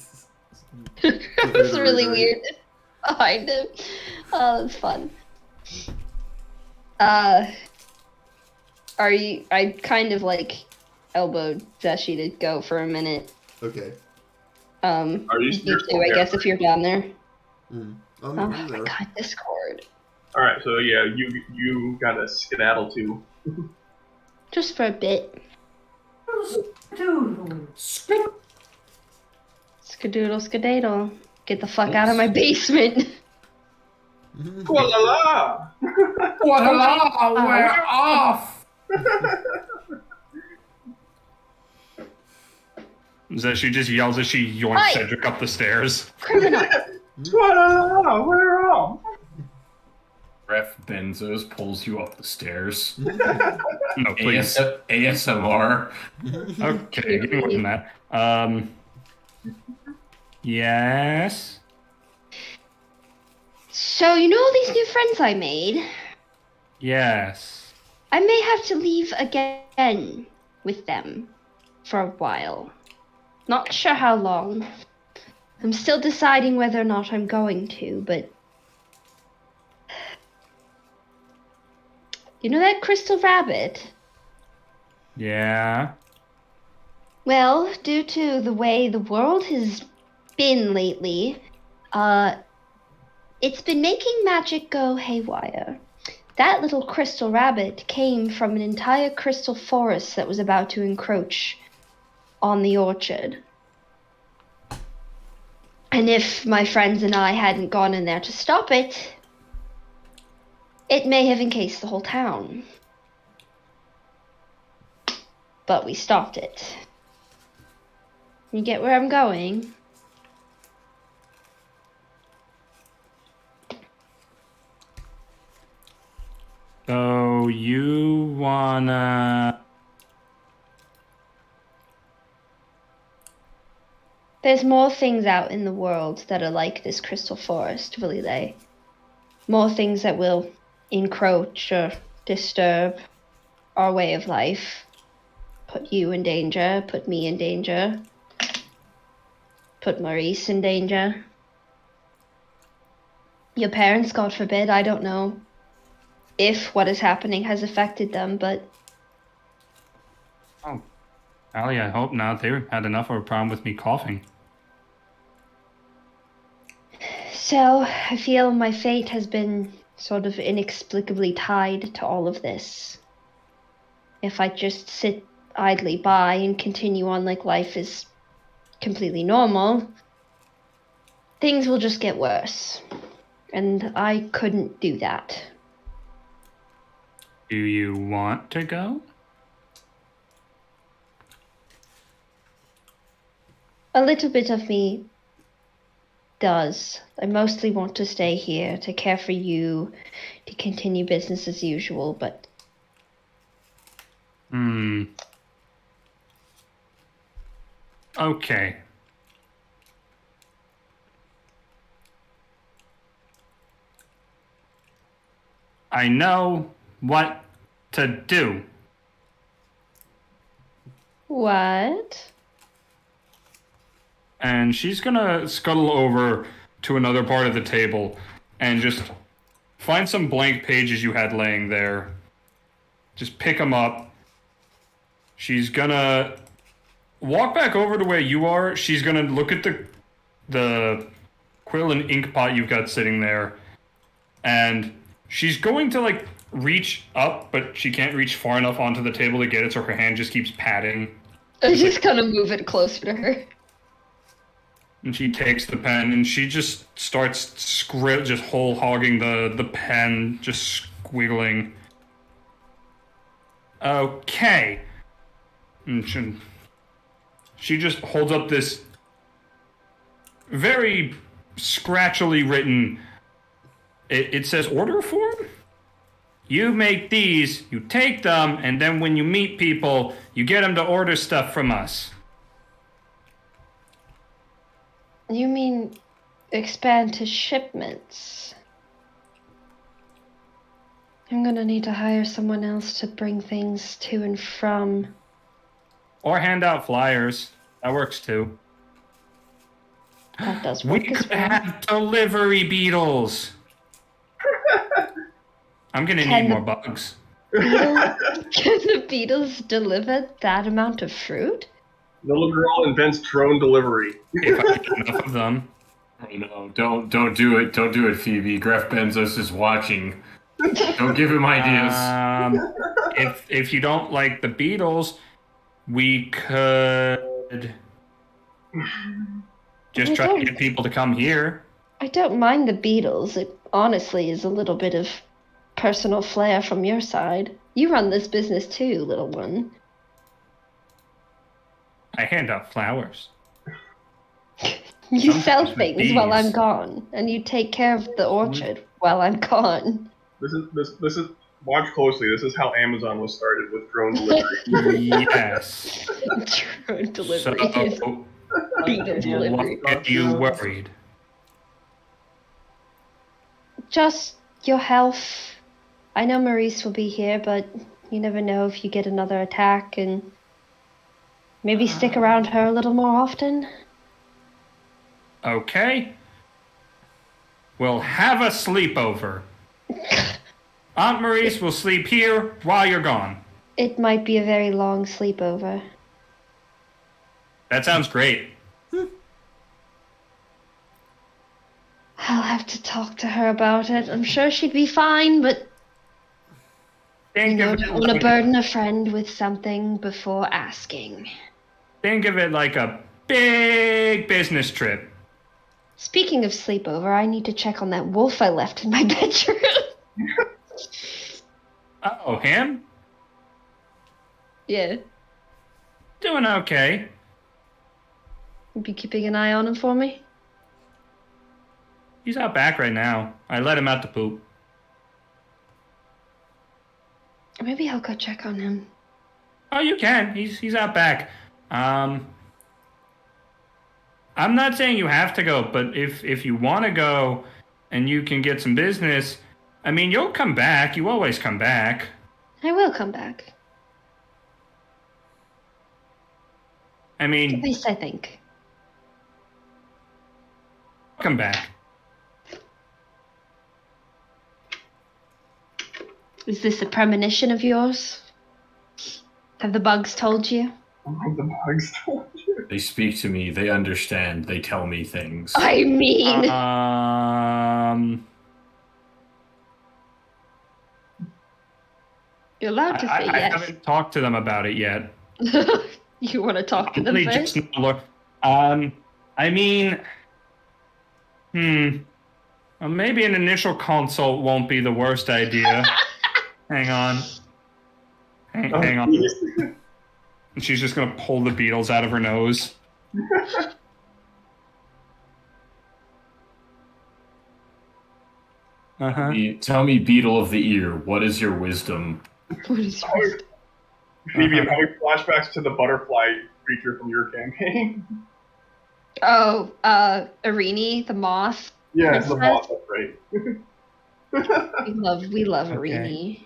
That was really weird behind him. Oh, that's fun. Are you? I kind of like elbowed Zeshi to go for a minute. Okay. Are you You too, I guess, if you're down there. I'm Oh I'm my there. god, Discord. All right, so yeah, you gotta skedaddle too. Just for a bit. Dude. Skadoodle, skadaddle. Get the fuck out of my basement. La la la! Voila, we're off! So she just yells as she yoinks Hi. Cedric up the stairs. Criminal. La la la! We're off! Ref Benzos pulls you up the stairs. No, please. ASMR. Okay, give me more than that. Yes. So, you know all these new friends I made? Yes. I may have to leave again with them for a while. Not sure how long. I'm still deciding whether or not I'm going to, but... You know that crystal rabbit? Yeah. Well, due to the way the world has been lately, it's been making magic go haywire. That little crystal rabbit came from an entire crystal forest that was about to encroach on the orchard. And if my friends and I hadn't gone in there to stop it, it may have encased the whole town. But we stopped it. You get where I'm going? So you wanna... There's more things out in the world that are like this crystal forest, really they. More things that will encroach or disturb our way of life. Put you in danger, put me in danger. Put Maurice in danger. Your parents, God forbid, I don't know if what is happening has affected them, but Oh, Allie, I hope not. They had enough of a problem with me coughing. so I feel my fate has been sort of inexplicably tied to all of this. If I just sit idly by and continue on like life is completely normal, things will just get worse. And I couldn't do that. Do you want to go? A little bit of me does. I mostly want to stay here to care for you, to continue business as usual, but Okay. I know what to do. what? And she's gonna scuttle over to another part of the table and just find some blank pages you had laying there. Just pick them up. She's gonna walk back over to where you are. She's gonna look at the quill and ink pot you've got sitting there, and she's going to like reach up, but she can't reach far enough onto the table to get it, so her hand just keeps patting. I just kind of move it closer to her. And she takes the pen and she just starts just whole hogging the pen, just squiggling. Okay. And she just holds up this very scratchily written. It says order form? You make these, you take them, and then when you meet people, you get them to order stuff from us. You mean expand to shipments? I'm gonna need to hire someone else to bring things to and from. Or hand out flyers. That works too. That does We work as could well. have delivery beetles. I'm gonna need more bugs. Can the beetles deliver that amount of fruit? The little girl invents drone delivery. If I get enough of them. Oh no, don't do it. Don't do it, Phoebe. Graf Benzos is watching. Don't give him ideas. If you don't like the beetles, we could just try to get people to come here. I don't mind the beetles. It honestly is a little bit of personal flair from your side. You run this business too, little one. I hand out flowers. You Sometimes sell with things while I'm bees. gone, and you take care of the orchard while I'm gone. This is watch closely. This is how Amazon was started with drone delivery. Yes. Drone delivery So, is beetle delivery. what get you worried? Just your health. I know Maurice will be here, but you never know if you get another attack, and maybe stick around her a little more often. Okay. We'll have a sleepover. Aunt Maurice will sleep here while you're gone. It might be a very long sleepover. That sounds great. I'll have to talk to her about it. I'm sure she'd be fine, but Think of don't it want to like, burden a friend with something before asking. think of it like a big business trip. Speaking of sleepover, I need to check on that wolf I left in my bedroom. Oh, him? Yeah. Doing okay. You be keeping an eye on him for me? He's out back right now. I let him out to poop. Maybe I'll go check on him. Oh, you can. He's out back. I'm not saying you have to go, but if you want to go and you can get some business, I mean, you'll come back. You always come back. I will come back. I At mean, least I think. come back. Is this a premonition of yours? Have the bugs told you? The bugs told you. They speak to me. They understand. They tell me things. I mean... You're allowed to say I yes. haven't talked to them about it yet. You want to talk to them Probably first? just I mean, well, maybe an initial consult won't be the worst idea. Hang on. Hang on. And she's just gonna pull the beetles out of her nose. Uh-huh. Tell me, beetle of the ear, what is your wisdom? What is yours? Phoebe, I'm having flashbacks to the butterfly creature from your campaign. Oh, Irini, the moth. Yeah, it's the Princess? boss, that's right. We love Okay. Irini.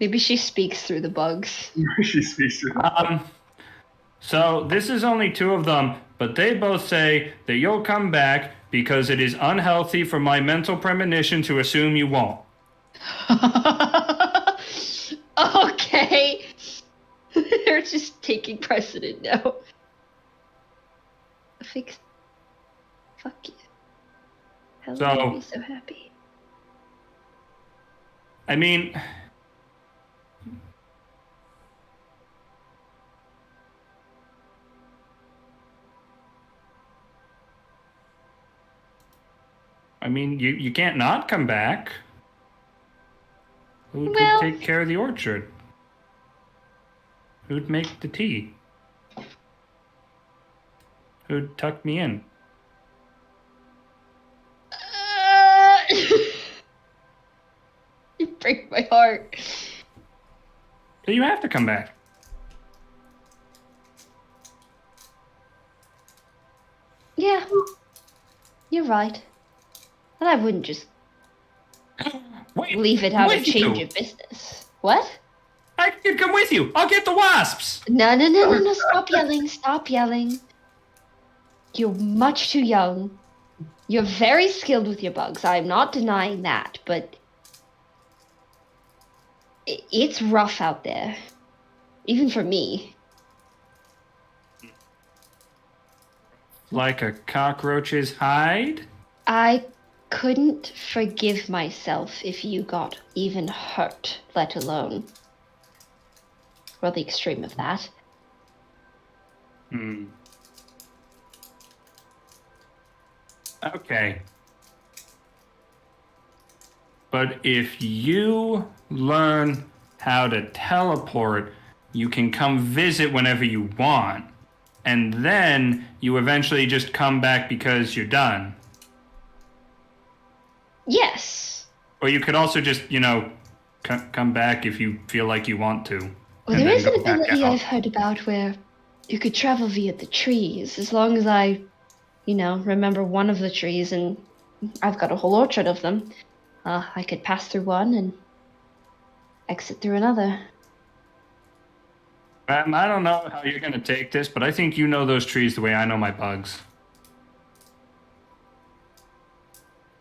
Maybe she speaks through the bugs. She speaks to So this is only 2 of them, but they both say that you'll come back because it is unhealthy for my mental premonition to assume you won't. Okay. They're just taking precedent now. Fuck you. How would I be so happy? I mean, you can't not come back. Who would Well- take care of the orchard? Who'd make the tea? Who'd tuck me in? You break my heart. So you have to come back. Yeah, you're right. And I wouldn't just Wait, leave it out of with change you. of business. What? I could come with you. I'll get the wasps. No, stop yelling. You're much too young. You're very skilled with your bugs. I'm not denying that, but it's rough out there. Even for me. Like a cockroach's hide? I couldn't forgive myself if you got even hurt, let alone. Well, the extreme of that. Okay. But if you learn how to teleport, you can come visit whenever you want. And then you eventually just come back because you're done. Yes. Or you could also just, come back if you feel like you want to. Well, and there then is an go back ability out. I've heard about where you could travel via the trees, as long as I, remember one of the trees, and I've got a whole orchard of them. I could pass through one and exit through another. I don't know how you're going to take this, but I think you know those trees the way I know my bugs.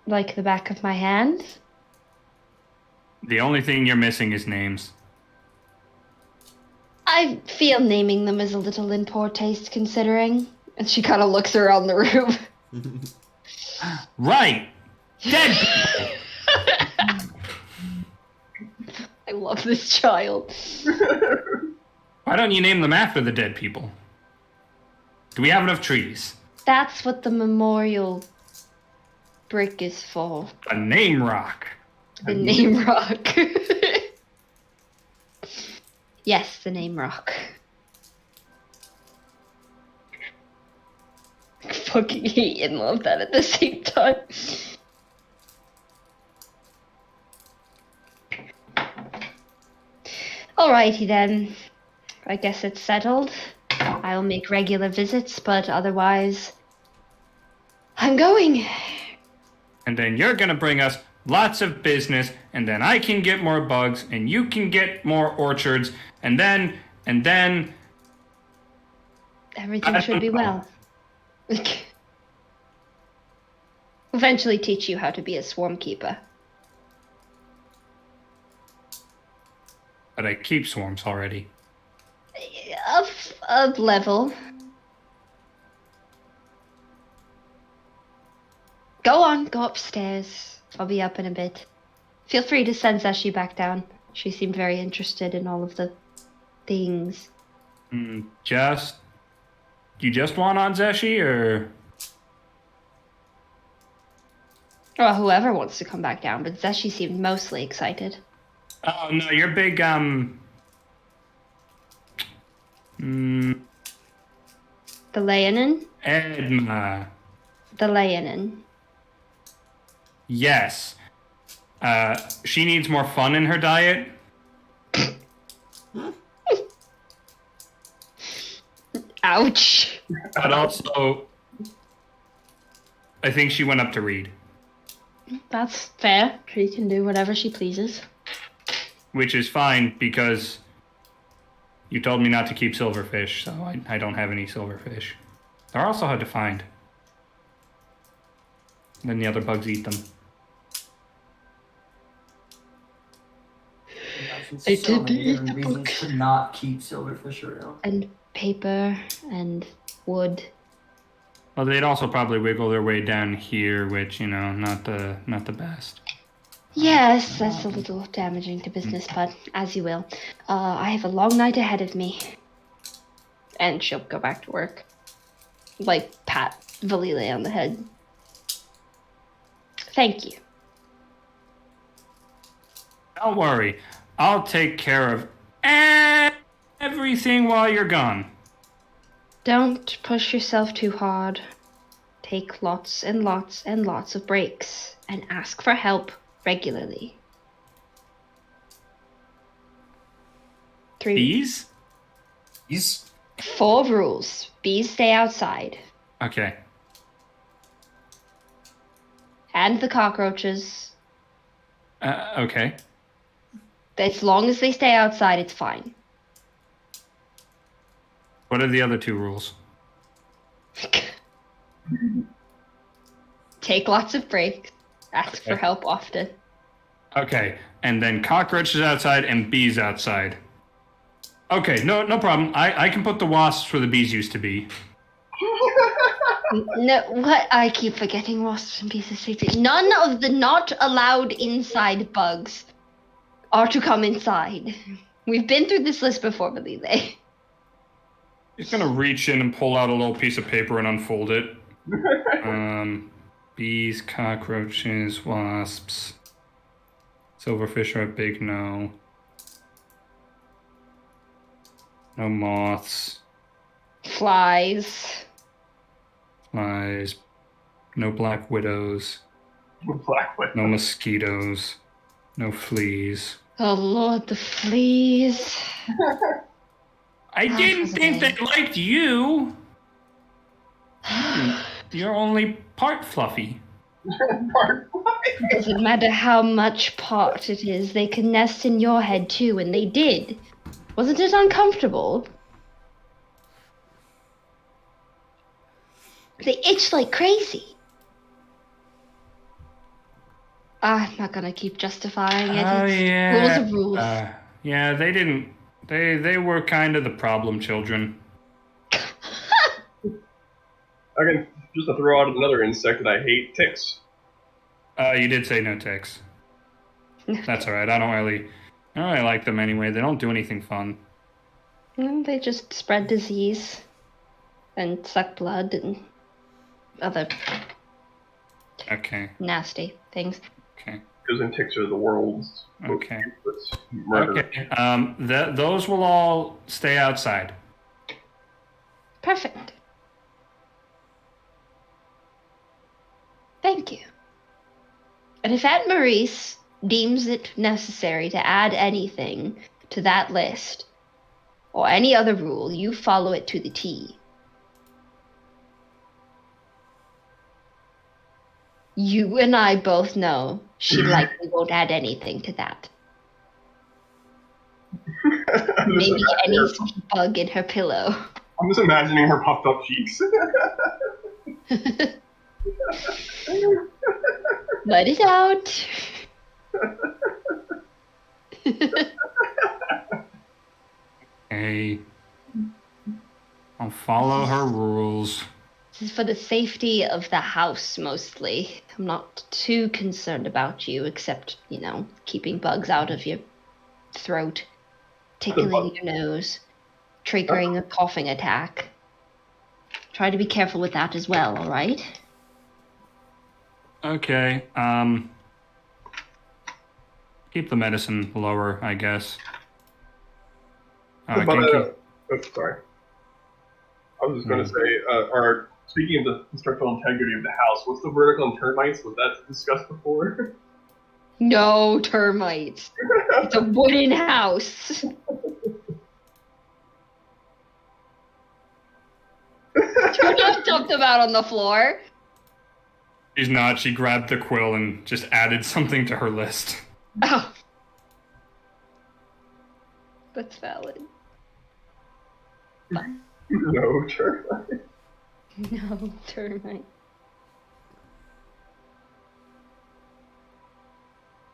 Like the back of my hand? The only thing you're missing is names. I feel naming them is a little in poor taste, considering. And she kind of looks around the room. Right! Dead people! I love this child. Why don't you name them after the dead people? Do we have enough trees? That's what the memorial brick is for. A name rock. The name rock. Yes, the name rock. I fucking hate and love that at the same time. Alrighty then. I guess it's settled. I'll make regular visits, but otherwise, I'm going. And then you're gonna bring us lots of business, and then I can get more bugs, and you can get more orchards, and then Everything I should don't be know. well. Eventually teach you how to be a swarm keeper. But I keep swarms already. Of level. Go on, go upstairs. I'll be up in a bit. Feel free to send Zeshi back down. She seemed very interested in all of the things. You just want on Zeshi, or Well, whoever wants to come back down, but Zeshi seemed mostly excited. oh no, you're big The Leonin? Edma. The Leonin. Yes. She needs more fun in her diet. Ouch. But also, I think she went up to read. That's fair. She can do whatever she pleases. Which is fine, because you told me not to keep silverfish, so I don't have any silverfish. They're also hard to find. Then the other bugs eat them. There's so many different reasons to not keep silverfish around. And paper and wood. Well, they'd also probably wiggle their way down here, which, you know, not the best. Yes, that's a little damaging to business, but as you will. I have a long night ahead of me. And she'll go back to work. Like, pat Valile on the head. Thank you. Don't worry. I'll take care of everything while you're gone. Don't push yourself too hard. Take lots and lots and lots of breaks. And ask for help regularly. 3 Bees? He's 4 rules. Bees stay outside. Okay. And the cockroaches. Okay. As long as they stay outside, it's fine. What are the other 2 rules? Take lots of breaks. Ask for help often. Okay, and then cockroaches outside and bees outside. Okay, no problem. I can put the wasps where the bees used to be. No, what? I keep forgetting wasps and bees are safety. None of the not allowed inside bugs are to come inside. We've been through this list before, Valile. He's gonna reach in and pull out a little piece of paper and unfold it. Bees, cockroaches, wasps. Silverfish are a big no. No moths. Flies. Flies. No black widows. Black Widow. No mosquitoes. No fleas. Oh Lord, the fleas. I didn't think they liked you. You're only part fluffy. Doesn't matter how much part it is, they can nest in your head too, and they did. Wasn't it uncomfortable? They itch like crazy. I'm not gonna keep justifying it. Oh, It's yeah. rules are rules. Yeah, they didn't. They were kind of the problem children. Okay, just to throw out another insect that I hate, ticks. You did say no ticks. That's alright. I don't really like them anyway. They don't do anything fun. They just spread disease and suck blood and other Okay. nasty things. Okay. Because and ticks are the world's Okay. most murder. Okay. Those will all stay outside. Perfect. Thank you. And if Aunt Maurice deems it necessary to add anything to that list, or any other rule, you follow it to the T. You and I both know she likely won't add anything to that. Maybe any bug in her pillow. I'm just imagining her puffed up cheeks. Let it out. Hey. I'll follow her rules. This is for the safety of the house, mostly. I'm not too concerned about you, except, keeping bugs out of your throat, tickling your nose, triggering a coughing attack. Try to be careful with that as well, alright? Okay. Keep the medicine lower, I guess. Thank you. Oh, sorry. I was just going to say, are speaking of the structural integrity of the house, what's the vertical and termites? Was that discussed before? No termites. It's a wooden house. You're not dumped them out on the floor. She's not. She grabbed the quill and just added something to her list. Oh. That's valid. Fine. No termites. No termite.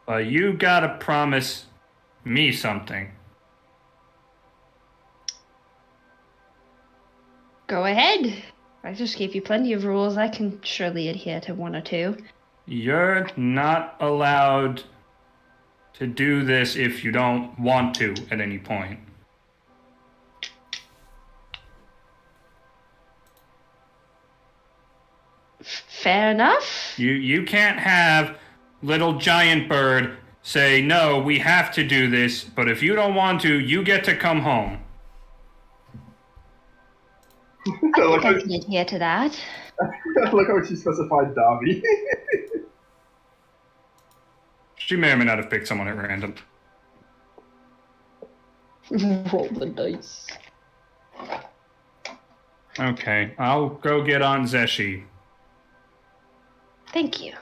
You gotta promise me something. Go ahead. I just gave you plenty of rules. I can surely adhere to one or two. You're not allowed to do this if you don't want to at any point. Fair enough. You can't have little giant bird say, no, we have to do this, but if you don't want to, you get to come home. I think I can adhere to that. I like how she specified Davi. She may or may not have picked someone at random. Roll the dice. Okay, I'll go get on Zeshi. Thank you.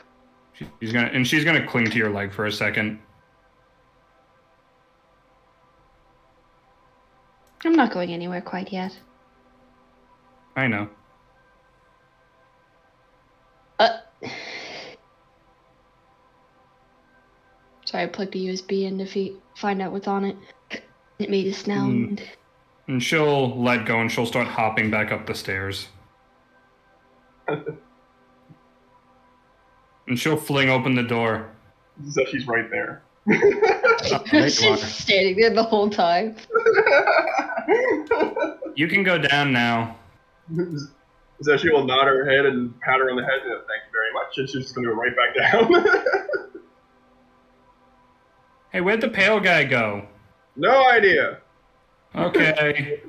She's gonna cling to your leg for a second. I'm not going anywhere quite yet. I know. Sorry, I plugged a USB in to find out what's on it. It made a sound. And she'll let go and she'll start hopping back up the stairs. And she'll fling open the door. So she's right there. There you She's are. standing there the whole time. You can go down now. So she will nod her head and pat her on the head and thank you very much, and she's just going to go right back down. Hey, where'd the pale guy go? No idea. Okay.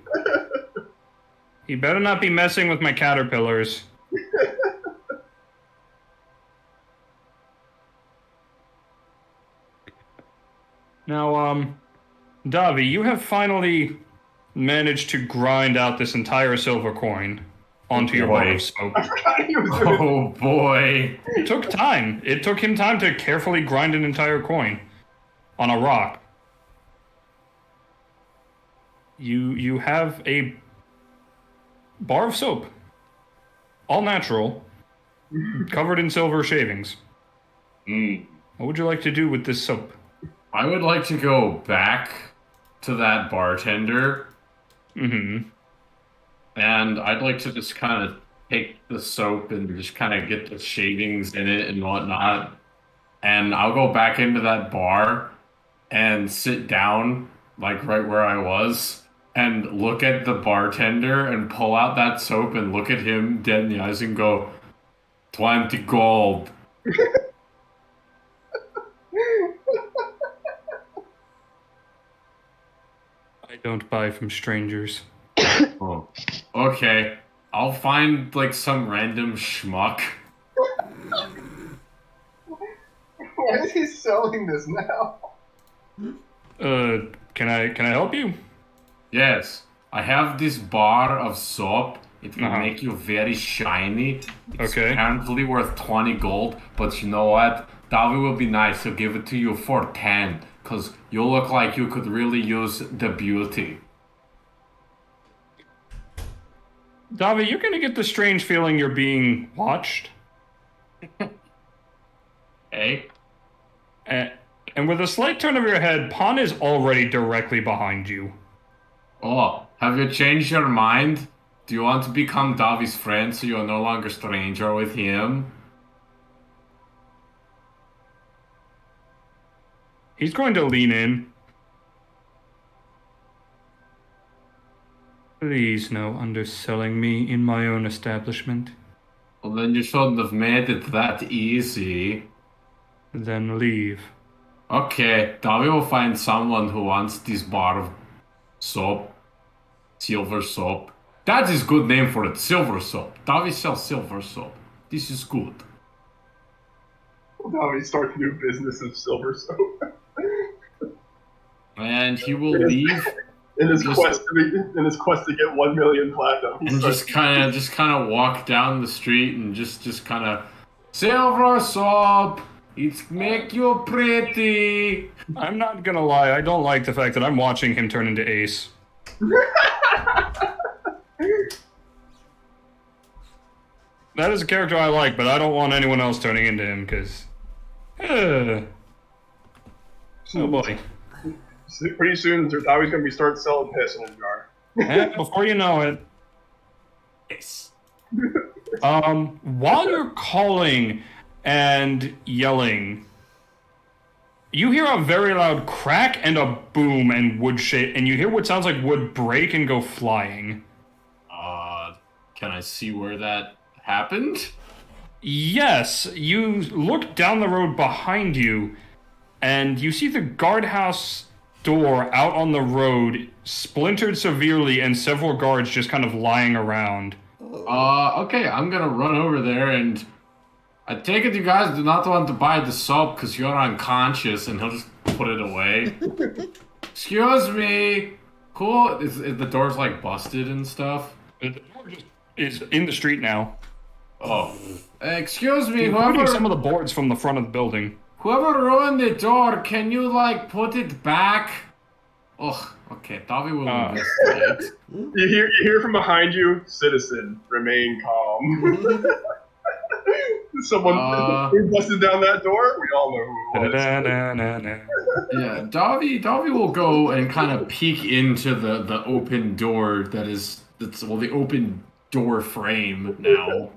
He better not be messing with my caterpillars. Now, Davi, you have finally managed to grind out this entire silver coin onto your bar of soap. Oh boy. It took time. It took him time to carefully grind an entire coin on a rock. You have a bar of soap, all natural, covered in silver shavings. What would you like to do with this soap? I would like to go back to that bartender. Mm-hmm. And I'd like to just kind of take the soap and just kind of get the shavings in it and whatnot. And I'll go back into that bar and sit down, like right where I was, and look at the bartender and pull out that soap and look at him dead in the eyes and go, 20 gold. I don't buy from strangers. Oh, okay. I'll find like some random schmuck. Why is he selling this now? Can I help you? Yes, I have this bar of soap. It will Uh-huh. make you very shiny. It's Okay. apparently worth 20 gold, but you know what? Davi will be nice. He'll give it to you for 10, because you look like you could really use the beauty. Davi, you're gonna get the strange feeling you're being watched. Hey? And with a slight turn of your head, Pon is already directly behind you. Oh, have you changed your mind? Do you want to become Davi's friend so you're no longer stranger with him? He's going to lean in. Please, no underselling me in my own establishment. Well, then you shouldn't have made it that easy. Then leave. Okay, Davi will find someone who wants this bar of soap. Silver soap. That is good name for it. Silver soap. Davi sells silver soap. This is good. Now he starts a new business of silver soap. And he will leave in his quest to get 1 million platinum. and just kind of walk down the street and just kind of silver soap. It's make you pretty. I'm not gonna lie, I don't like the fact that I'm watching him turn into Ace. That is a character I like, but I don't want anyone else turning into him, because... oh boy. Pretty soon, Zerdawi's going to be start selling piss in a jar. And before you know it... Yes. While you're calling and yelling, you hear a very loud crack and a boom and wood shake, and you hear what sounds like wood break and go flying. Can I see where that happened? Yes, you look down the road behind you, and you see the guardhouse door out on the road splintered severely and several guards just kind of lying around. Okay, I'm gonna run over there and I take it you guys do not want to buy the soap because you're unconscious, and he'll just put it away. Excuse me. Cool. Is the door's like busted and stuff? The door just is in the street now. Oh. Excuse me, Including some of the boards from the front of the building. whoever ruined the door, can you like put it back? Ugh, okay, Davi will investigate. You hear from behind you, citizen, remain calm. Someone who busted down that door? We all know who it was. Yeah, Davi will go and kind of peek into the open door that's the open door frame now.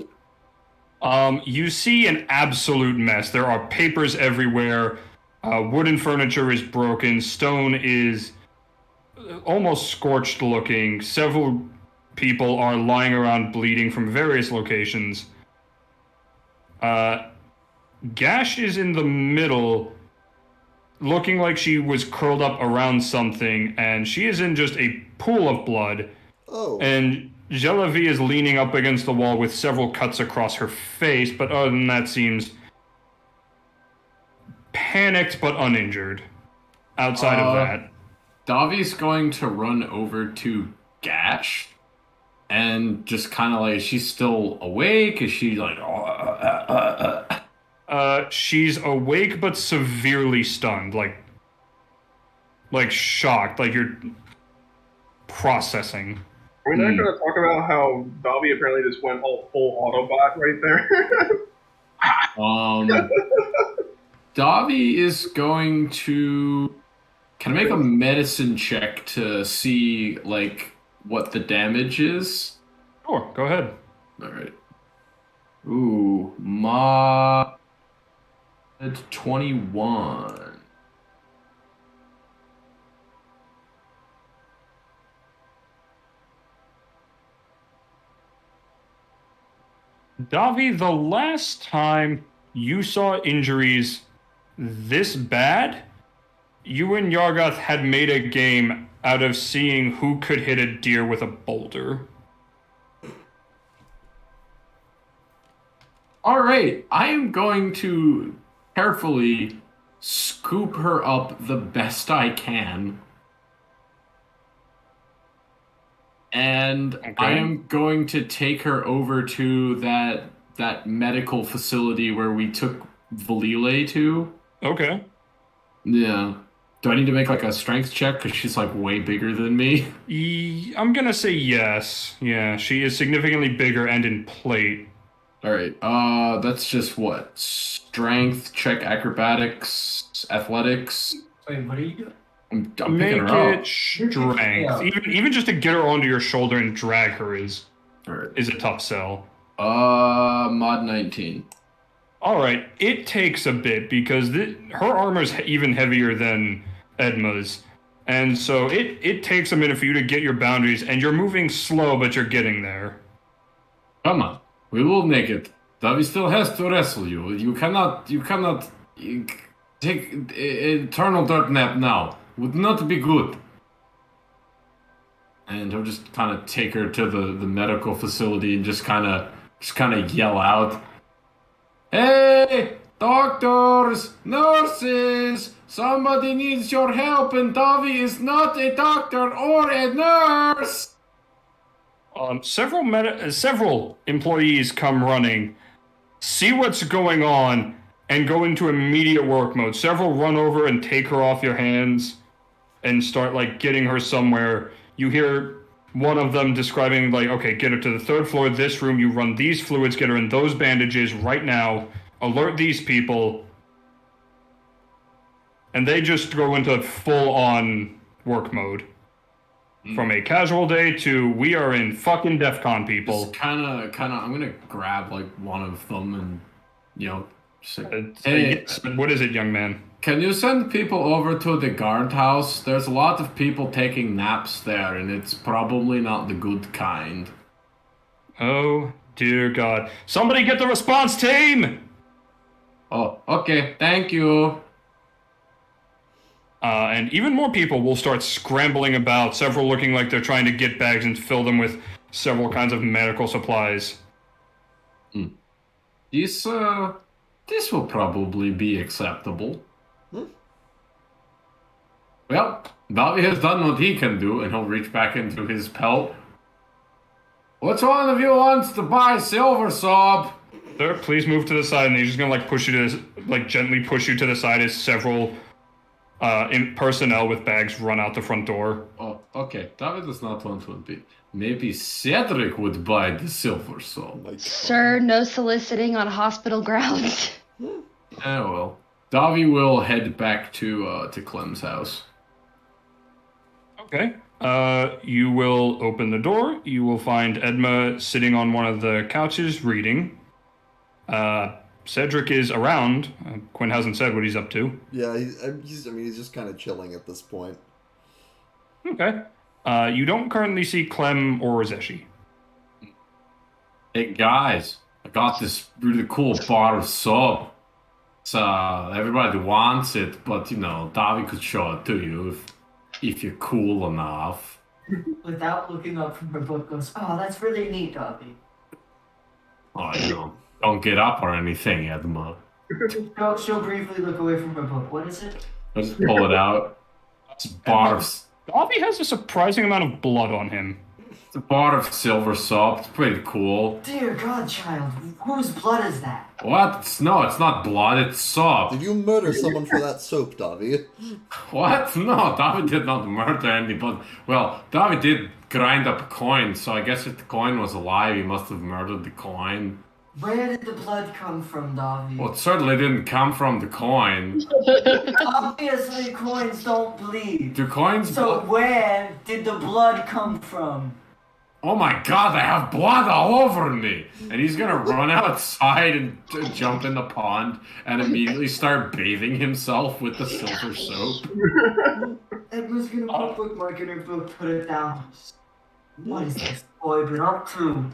You see an absolute mess. There are papers everywhere. Wooden furniture is broken. Stone is almost scorched looking. Several people are lying around bleeding from various locations. Gash is in the middle, looking like she was curled up around something, and she is in just a pool of blood. Oh. And Jelavi is leaning up against the wall with several cuts across her face, but other than that seems panicked but uninjured. Outside of that. Davi's going to run over to Gash and just kind of like, she's still awake? Is she like... She's awake but severely stunned, like shocked, like you're processing. Are we not going to talk about how Davi apparently just went all full Autobot right there? Davi is going to... Can I make a medicine check to see, like, what the damage is? Sure, go ahead. Alright. Ooh, mod 21. Davi, the last time you saw injuries this bad, you and Yargoth had made a game out of seeing who could hit a deer with a boulder. Alright, I am going to carefully scoop her up the best I can. And Okay. I am going to take her over to that medical facility where we took Valile to. Okay. Yeah. Do I need to make like a strength check because she's like way bigger than me? I'm gonna say yes. Yeah, she is significantly bigger and in plate. Alright, that's just what? Strength, check acrobatics, athletics. Wait, what are you doing? I'm picking Make her up. it strength. Even just to get her onto your shoulder and drag her is Alright. a tough sell. Mod 19. Alright, it takes a bit because her armor's even heavier than Edma's. And so it takes a minute for you to get your boundaries, and you're moving slow, but you're getting there. Come on, we will make it. Davi still has to wrestle you. You cannot take eternal dirt nap now. Would not be good. and he'll just kind of take her to the medical facility and just kind of yell out, "Hey, doctors, nurses, somebody needs your help, and Davi is not a doctor or a nurse." Several employees come running, see what's going on, and go into immediate work mode. Several run over and take her off your hands and start, like, getting her somewhere. You hear one of them describing, like, okay, get her to the 3rd floor of this room, you run these fluids, get her in those bandages right now, alert these people. And they just go into full-on work mode. From a casual day to we are in fucking DEFCON, people. Just kind of, I'm gonna grab, like, one of them and, you know, say, "Hey, yes, what is it, young man?" can you send people over to the guardhouse? There's a lot of people taking naps there, and it's probably not the good kind." Oh, dear God. Somebody get the response team! Oh, okay, thank you. And even more people will start scrambling about, several looking like they're trying to get bags and fill them with several kinds of medical supplies. This will probably be acceptable. Well, Davi has done what he can do, and he'll reach back into his pelt. Which one of you wants to buy silver soap? Sir, please move to the side, and he's just gonna, like, push you to, like, gently push you to the side as several personnel with bags run out the front door. Oh, okay. Davi does not want to be. Maybe Cedric would buy the silver soap. Sir, no soliciting on hospital grounds. Well. Davi will head back to Clem's house. Okay. You will open the door. You will find Edma sitting on one of the couches reading. Cedric is around. Quinn hasn't said what he's up to. Yeah, he's just kind of chilling at this point. Okay. You don't currently see Clem or Zeshi. Hey guys, I got this really cool bar of soap. It's, everybody wants it, but you know, Davi could show it to you if you're cool enough. Without looking up from her book, goes, "Oh, that's really neat, Dobby." Oh, you don't get up or anything, Edma. She'll briefly look away from her book. What is it? Just pull it out. It's a bar of... Dobby has a surprising amount of blood on him. It's a bar of silver soap. It's pretty cool. Dear God, child, whose blood is that? What? No, it's not blood. It's soap. Did you murder someone for that soap, Davi? What? No, Davi did not murder anybody. Well, Davi did grind up a coin, so I guess if the coin was alive, he must have murdered the coin. Where did the blood come from, Davi? Well, it certainly didn't come from the coin. Obviously, coins don't bleed. Do coins... So where did the blood come from? Oh my god, I have blood all over me! And he's gonna run outside and jump in the pond and immediately start bathing himself with the silver soap. Edma's gonna put a bookmark in her book, put it down. What is this boy been up to?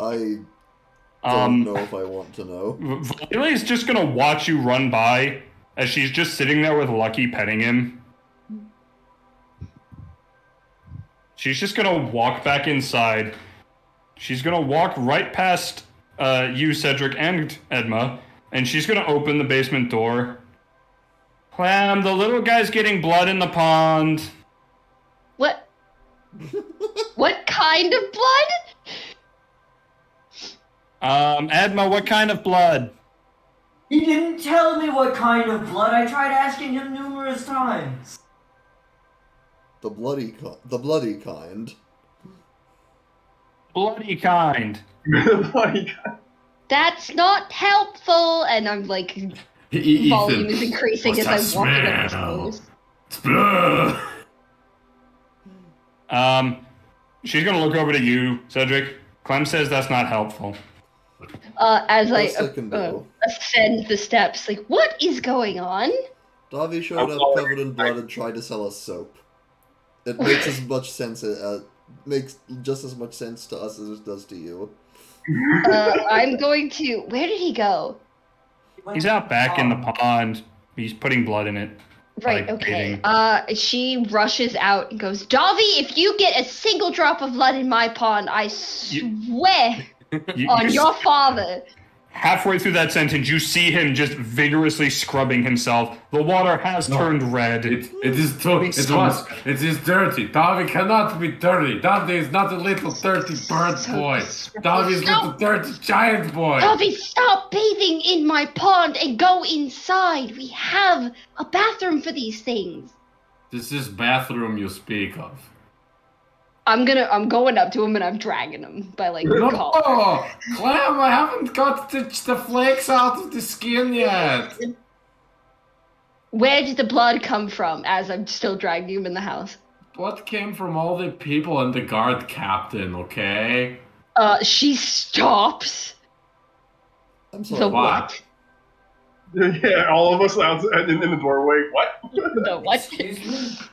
I don't know if I want to know. Valeria is just gonna watch you run by as she's just sitting there with Lucky petting him. She's just gonna walk back inside. She's gonna walk right past you, Cedric, and Edma, and she's gonna open the basement door. Clem, the little guy's getting blood in the pond. What? What kind of blood? Edma, what kind of blood? He didn't tell me what kind of blood. I tried asking him numerous times. The bloody kind. Bloody kind. The bloody kind. That's not helpful. And I'm like, volume is increasing what's as that I'm walking up the smell? stairs. It's blood! She's gonna look over to you, Cedric. Clem says that's not helpful. As I Best I can do. ascend the steps, like, what is going on? Davi showed up covered in blood and tried to sell us soap. It makes as much sense. Makes just as much sense to us as it does to you. I'm going to. Where did he go? He's out back in the pond. He's putting blood in it. Right, by okay. bathing. She rushes out and goes, Davi, if you get a single drop of blood in my pond, I swear on your father. Halfway through that sentence, you see him just vigorously scrubbing himself. The water has turned red. It is dirty. It is dirty. Davi cannot be dirty. Davi is not a little dirty bird boy. Davi is not a dirty giant boy. Davi, stop bathing in my pond and go inside. We have a bathroom for these things. This is bathroom you speak of. I'm going up to him and I'm dragging him by like the collar. Oh, Clem, I haven't got the flakes out of the skin yet. Where did the blood come from as I'm still dragging him in the house? Blood came from all the people and the guard captain, okay? She stops. I'm sorry. The what? Yeah, all of us out in the doorway. What? The what? Excuse me?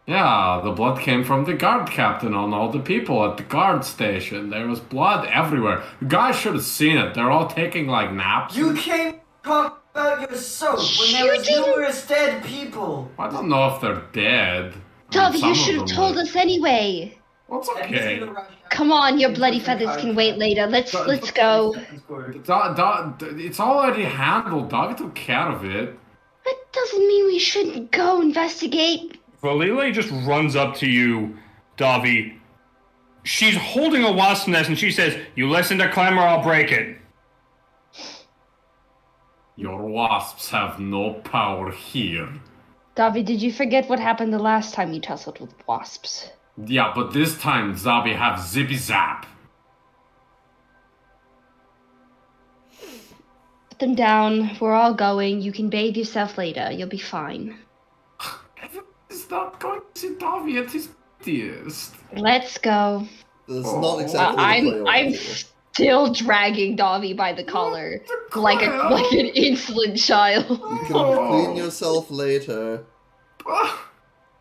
Yeah, the blood came from the guard captain on all the people at the guard station. There was blood everywhere. You guys should have seen it. They're all taking like naps. You can't talk about your soap when there was numerous dead people. I don't know if they're dead. Davi, Some you of should have them told were. us anyway. Well, it's okay. Come on, your bloody feathers can wait later. Let's go. It's already handled. David took care of it. That doesn't mean we shouldn't go investigate. Valile just runs up to you, Davi. She's holding a wasp nest and she says, "You listen to Clem or I'll break it." Your wasps have no power here. Davi, did you forget what happened the last time you tussled with wasps? Yeah, but this time Zabi have zippy zap. Put them down. We're all going. You can bathe yourself later. You'll be fine. He's not going to see Davi at his prettiest. Let's go. This is not exactly the play I'm still dragging Davi by the collar like an insolent child. You can clean yourself later.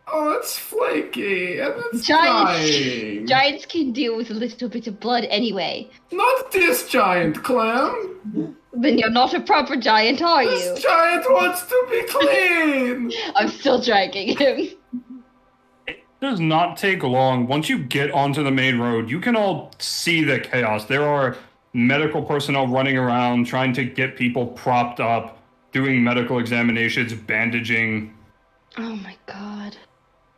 Oh, it's flaky and it's dying. Giants can deal with a little bit of blood anyway. Not this giant, Clem. Then you're not a proper giant, are you? This giant wants to be clean. I'm still dragging him. It does not take long. Once you get onto the main road, you can all see the chaos. There are medical personnel running around trying to get people propped up, doing medical examinations, bandaging. Oh my god.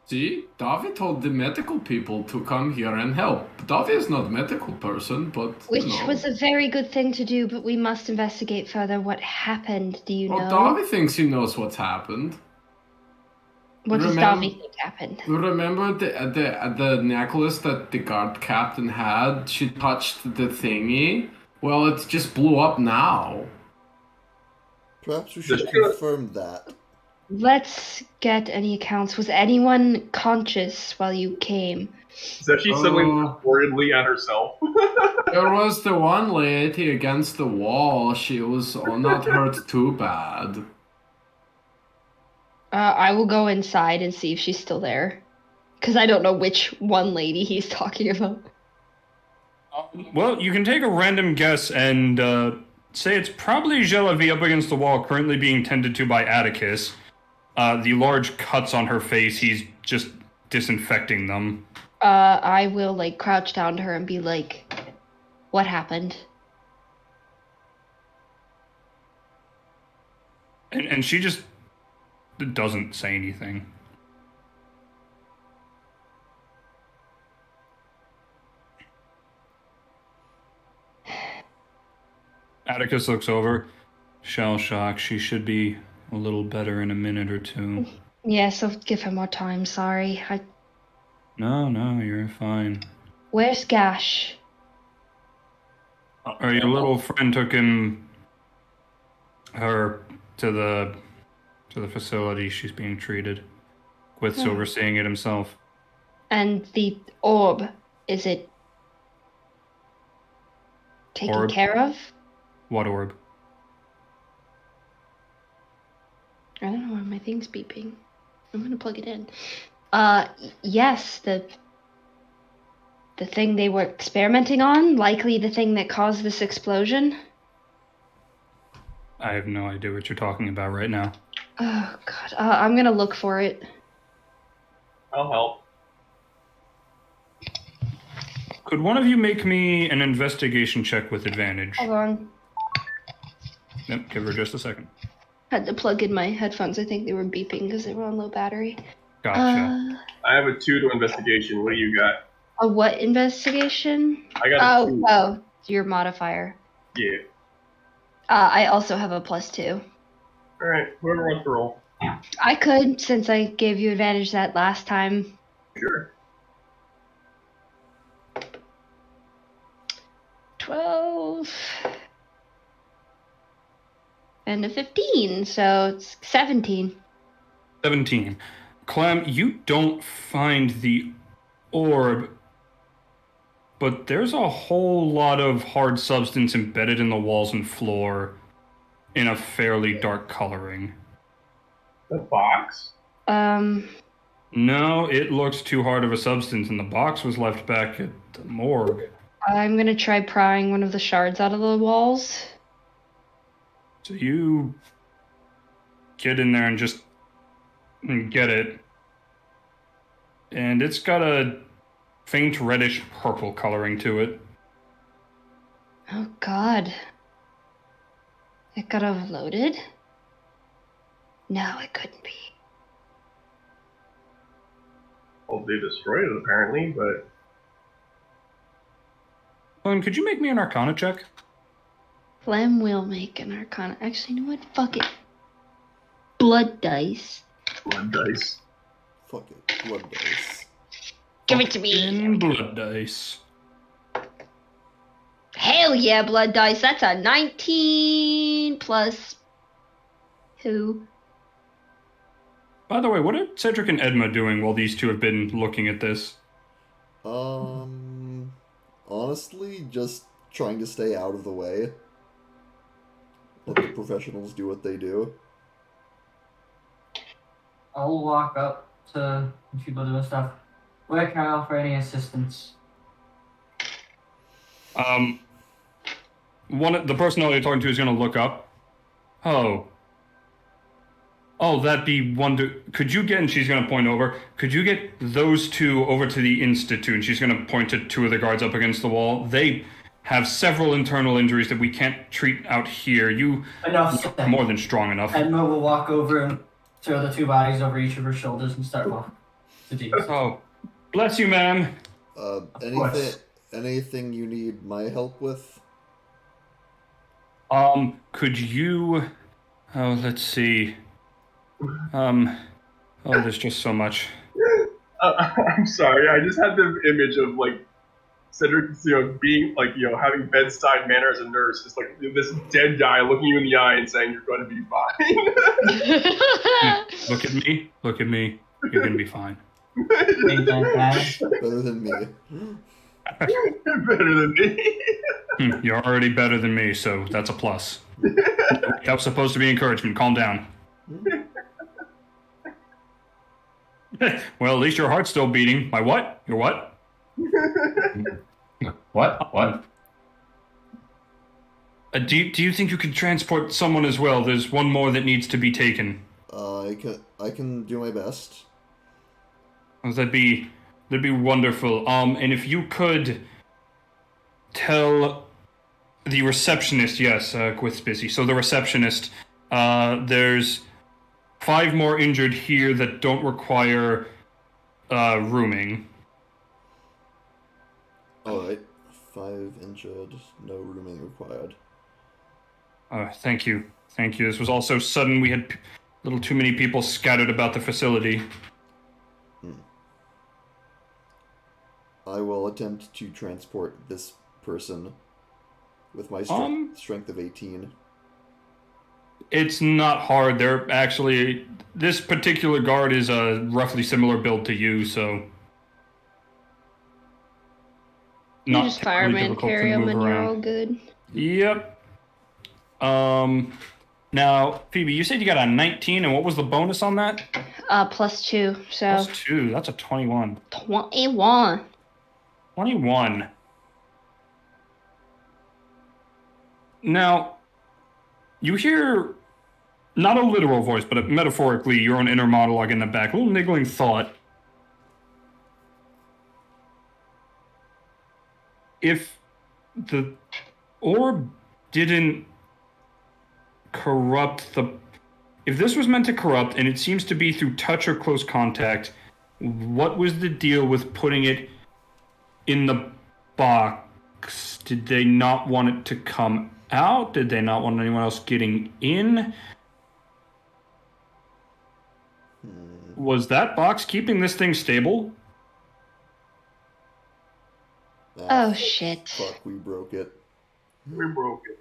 See, Davi told the medical people to come here and help. Davi is not a medical person, but Which you know. was a very good thing to do, but we must investigate further what happened. Do you Well, know? Davi thinks he knows what's happened. What does remember- Davi think happened? Remember the necklace that the guard captain had? She touched the thingy. Well, it just blew up now. Perhaps we should confirm that. Let's get any accounts. Was anyone conscious while you came? Is that she suddenly worriedly at herself? There was the one lady against the wall. She was not hurt too bad. I will go inside and see if she's still there. Because I don't know which one lady he's talking about. Well, you can take a random guess and say it's probably Gelavie up against the wall, currently being tended to by Atticus. The large cuts on her face, he's just disinfecting them. I will, like, crouch down to her and be like, what happened? And she just doesn't say anything. Atticus looks over. Shell shock. She should be a little better in a minute or two. Yes, I'll give her more time, sorry. No, you're fine. Where's Gash? Your little friend took her to the facility. She's being treated. Quith's overseeing it himself. And the orb, is it taken Orb? care of? What orb? I don't know why my thing's beeping. I'm gonna plug it in. Yes, the thing they were experimenting on, likely the thing that caused this explosion. I have no idea what you're talking about right now. Oh god, I'm gonna look for it. I'll help. Could one of you make me an investigation check with advantage? Hold on. Yep, give her just a second. Had to plug in my headphones. I think they were beeping because they were on low battery. Gotcha. I have a 2 to investigation. What do you got? A what investigation? I got a 2. Oh, your modifier. Yeah. I also have a +2. Alright, whoever wants to roll. I could, since I gave you advantage that last time. Sure. 12. And a 15, so it's 17. 17. Clem, you don't find the orb, but there's a whole lot of hard substance embedded in the walls and floor in a fairly dark coloring. The box? No, it looks too hard of a substance, and the box was left back at the morgue. I'm gonna try prying one of the shards out of the walls. So you get in there and just get it. And it's got a faint reddish purple coloring to it. Oh god. It got overloaded? No, it couldn't be. Well, they destroyed it apparently, but Could you make me an Arcana check? Clem will make an Arcana. Actually, you know what? Fuck it. Blood dice. blood dice. Fuck it. Blood dice. Give it to me. In blood dice. Hell yeah, blood dice. That's a 19 plus 2. By the way, what are Cedric and Edma doing while these two have been looking at this? Honestly, just trying to stay out of the way. Let the professionals do what they do. I'll walk up to the people doing stuff. Where can I offer any assistance? The person that you're talking to is going to look up. Oh, that'd be wonder. Could you get? And she's going to point over. Could you get those two over to the Institute? And she's going to point to two of the guards up against the wall. They have several internal injuries that we can't treat out here. You Enough. are more than strong enough. Edma will walk over and throw the two bodies over each of her shoulders and start walking to Dean. Oh, bless you, ma'am. Anything you need my help with? Could you? Oh, let's see. There's just so much. I'm sorry, I just had the image of like Cedric, being like, having bedside manner as a nurse, just like this dead guy looking you in the eye and saying you're going to be fine. Look at me. You're gonna be fine. Ain't that bad? Better than me. You're better than me. You're already better than me, so that's a plus. That was supposed to be encouragement. Calm down. Well, at least your heart's still beating. My what? Your what? What? Do you think you could transport someone as well? There's one more that needs to be taken. I can do my best. Oh, that'd be wonderful. And if you could tell the receptionist, yes, Gwith's busy. So the receptionist, there's 5 more injured here that don't require rooming. Alright. 5 injured, no rooming required. Thank you. This was all so sudden. We had a little too many people scattered about the facility. I will attempt to transport this person with my strength of 18. It's not hard. They're actually... This particular guard is a roughly similar build to you, so... You just fireman carry them and you're all good. Yep. Now, Phoebe, you said you got a 19, and what was the bonus on that? +2, so... +2, that's a 21. 21. 21. Now, you hear not a literal voice, but metaphorically, your own inner monologue in the back, a little niggling thought. If the orb didn't corrupt the... If this was meant to corrupt, and it seems to be through touch or close contact, what was the deal with putting it in the box? Did they not want it to come out? Did they not want anyone else getting in? Was that box keeping this thing stable? Oh, shit. Fuck, we broke it. We broke it.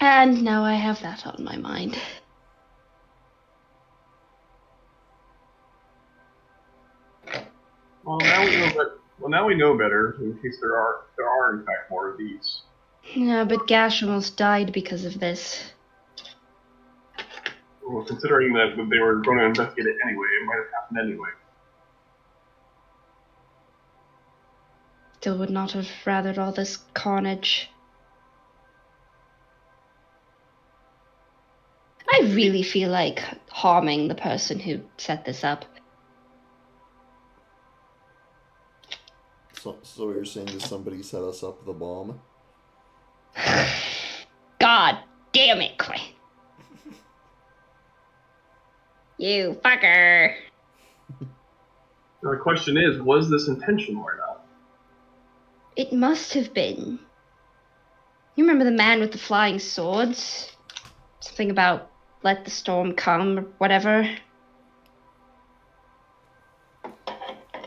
And now I have that on my mind. Well, now we know better in case there are in fact more of these. Yeah, but Gash almost died because of this. Well, considering that they were going to investigate it anyway, it might have happened anyway. Still would not have rathered all this carnage. I really feel like harming the person who set this up. So you're saying that somebody set us up the bomb? God damn it, Clay. You fucker. Now the question is, was this intentional or not? It must have been. You remember the man with the flying swords? Something about let the storm come or whatever.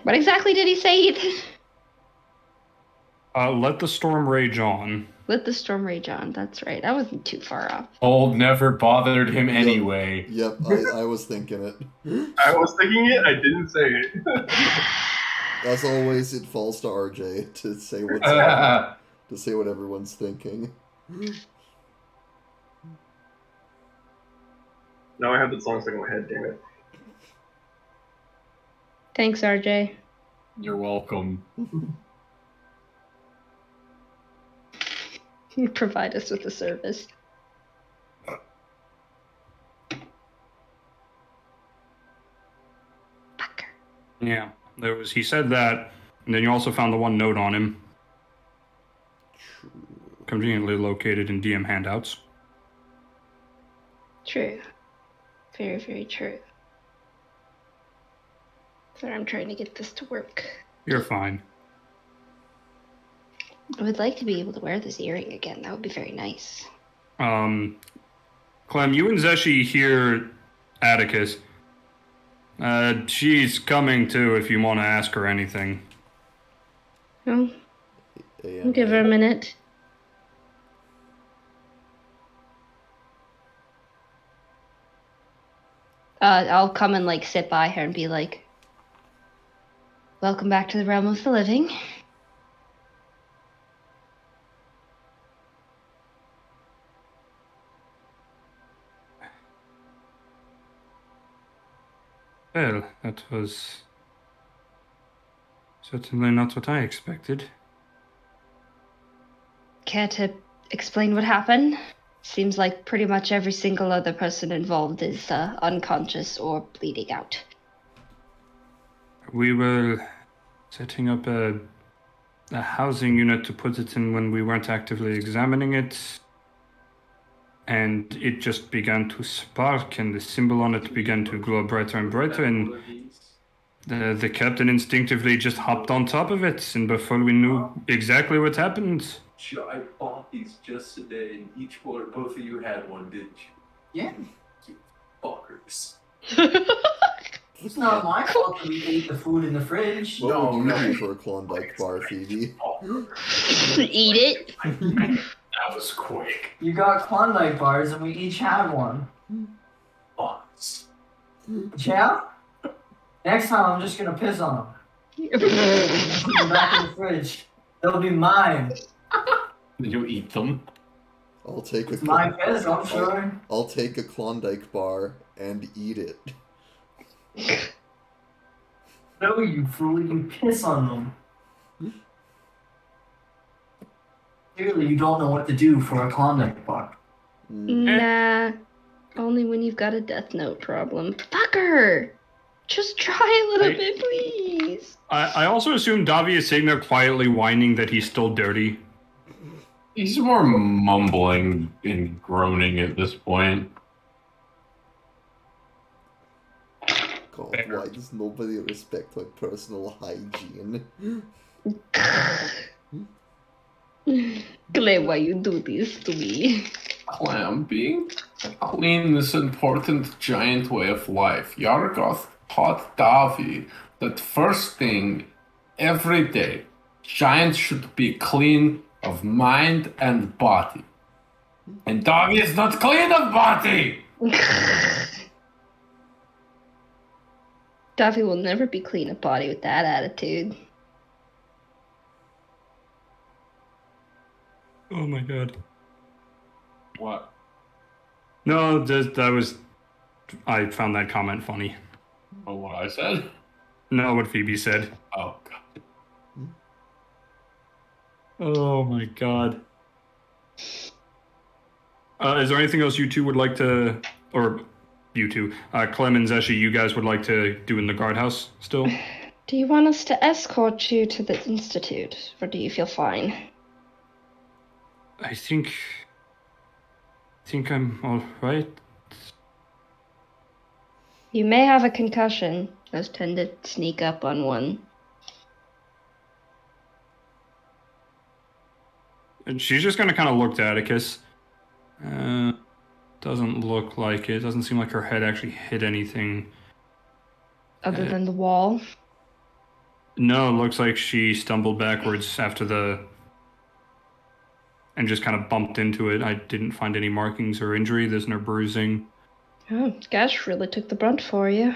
What exactly did he say, Ethan? Let the storm rage on. Let the storm rage on, that's right. That wasn't too far off. Old never bothered him anyway. Yep, I was thinking it. I was thinking it, I didn't say it. As always, it falls to RJ to say what's to say what everyone's thinking. Now I have the song stuck in my head, damn it. Thanks, RJ. You're welcome. You provide us with a service. Fucker. Yeah, he said that, and then you also found the one note on him. Conveniently located in DM handouts. True. Very, very true. Sorry, I'm trying to get this to work. You're fine. I would like to be able to wear this earring again. That would be very nice. Clem, you and Zeshi hear Atticus. She's coming too if you want to ask her anything. Well, I'll give her a minute. I'll come and sit by her and be like, welcome back to the realm of the living. Well, that was certainly not what I expected. Care to explain what happened? Seems like pretty much every single other person involved is unconscious or bleeding out. We were setting up a housing unit to put it in when we weren't actively examining it. And it just began to spark, and the symbol on it began to glow brighter and brighter, and the captain instinctively just hopped on top of it, and before we knew exactly what happened... I bought these just today, and both of you had one, didn't you? Yeah. You fuckers. It's not my fault that we ate the food in the fridge. What would you do for a Klondike bar, Phoebe? Eat it? That was quick. You got Klondike bars and we each had one. Box. Yeah? Next time I'm just gonna piss on them. Put them back in the fridge. They'll be mine. Did you eat them? I'll take a It's my bed, I'm sure. I'll take a Klondike bar and eat it. No, you fool, you piss on them. Clearly, you don't know what to do for a Klondike bar. Nah. Only when you've got a Death Note problem. Fucker! Just try a little bit, please. I also assume Davi is sitting there quietly whining that he's still dirty. He's more mumbling and groaning at this point. God, why does nobody respect my personal hygiene? Clay, why you do this to me? Clam, being clean is an important giant way of life. Yargoth taught Davi that first thing every day, giants should be clean of mind and body. And Davi is not clean of body! Davi will never be clean of body with that attitude. Oh my god. What? No, I found that comment funny. Oh, what I said? No, what Phoebe said. Oh, God. Oh my god. Is there anything else you two would like to, or you two, Clem and Zeshi, you guys would like to do in the guardhouse still? Do you want us to escort you to the Institute, or do you feel fine? I think I'm all right. You may have a concussion. Those tend to sneak up on one. And she's just gonna kind of look to Atticus. Doesn't look like it. Doesn't seem like her head actually hit anything. Other than the wall? No, it looks like she stumbled backwards and just kind of bumped into it. I didn't find any markings or injury. There's no bruising. Oh, Gash really took the brunt for you.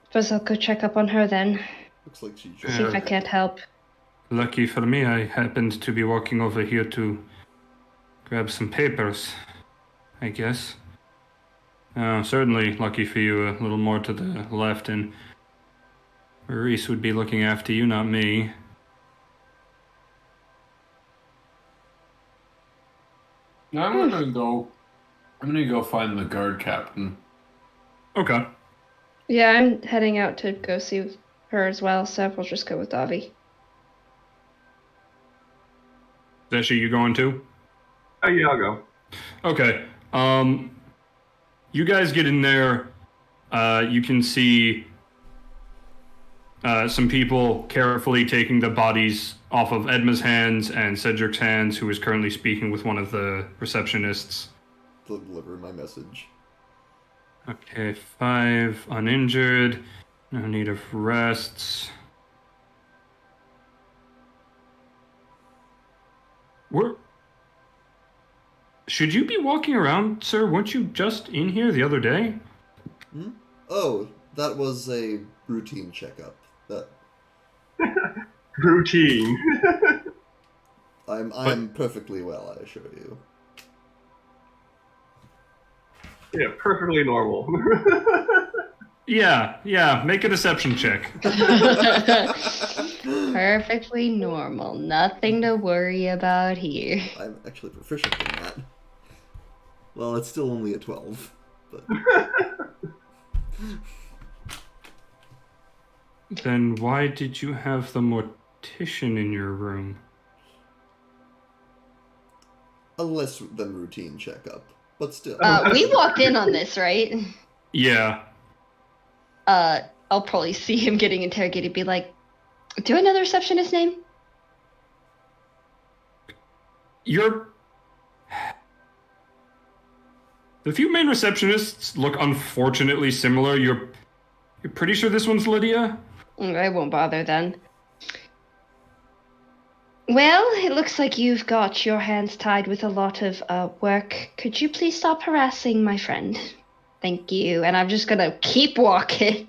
Suppose I'll go check up on her then. Looks like she just... See if I can't help. Lucky for me, I happened to be walking over here to grab some papers, I guess. Certainly lucky for you, a little more to the left, and Reese would be looking after you, not me. Now I'm gonna go find the guard captain. Okay. Yeah, I'm heading out to go see her as well, so we'll just go with Davi. Zeshi, you going too? Oh, yeah, I'll go. Okay. You guys get in there. You can see some people carefully taking the bodies off of Edma's hands and Cedric's hands, who is currently speaking with one of the receptionists. Deliver my message. Okay, 5 uninjured. No need of rests. Should you be walking around, sir? Weren't you just in here the other day? Oh, that was a routine checkup. Routine. I'm perfectly well, I assure you. Yeah, perfectly normal. Yeah, make a deception check. Perfectly normal. Nothing to worry about here. I'm actually proficient in that. Well, it's still only a 12, but... Then why did you have the mortician in your room? A less than routine checkup, but still. We walked in on this, right? Yeah. I'll probably see him getting interrogated, be like, do I know the receptionist's name? The few main receptionists look unfortunately similar. You're pretty sure this one's Lydia? I won't bother then. Well, it looks like you've got your hands tied with a lot of work. Could you please stop harassing my friend? Thank you. And I'm just gonna keep walking.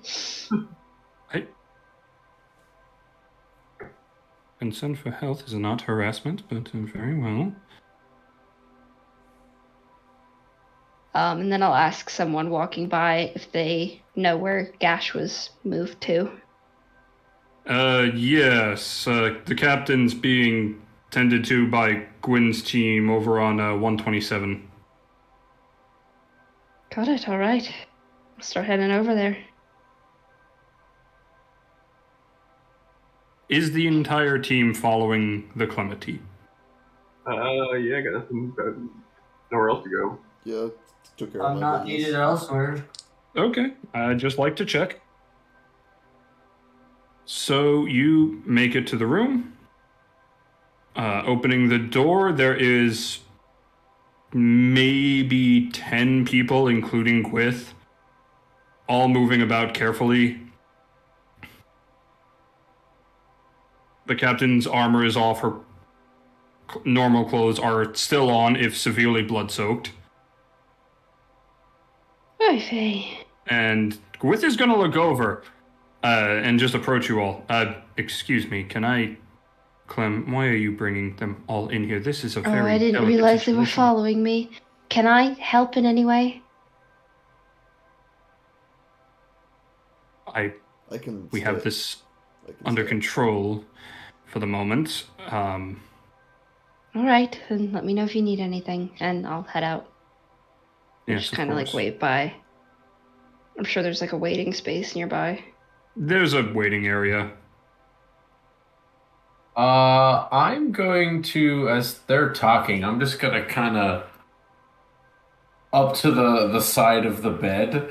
Concern for health is not harassment, but very well. And then I'll ask someone walking by if they know where Gash was moved to. Yes. The captain's being tended to by Gwyn's team over on 127. Got it, alright. I'll start heading over there. Is the entire team following the Clementi? Yeah, I got nothing, nowhere else to go. Yeah, took care of I'm my not business. needed elsewhere. Okay, I'd just like to check. So you make it to the room. Opening the door, there is maybe 10 people, including Gwith, all moving about carefully. The captain's armor is off. Her normal clothes are still on, if severely blood-soaked. Oy And Gwith is going to look over and just approach you all. Excuse me, can I... Clem, why are you bringing them all in here? This is a very I didn't delicate realize they were situation. following me. Can I help in any way? I can. We stay- have this I can under stay. control for the moment. Alright, then let me know if you need anything, and I'll head out. Yes, Just of kind of like course. wait by. I'm sure there's like a waiting space nearby. There's a waiting area. I'm going to, as they're talking, I'm just gonna kind of up to the side of the bed.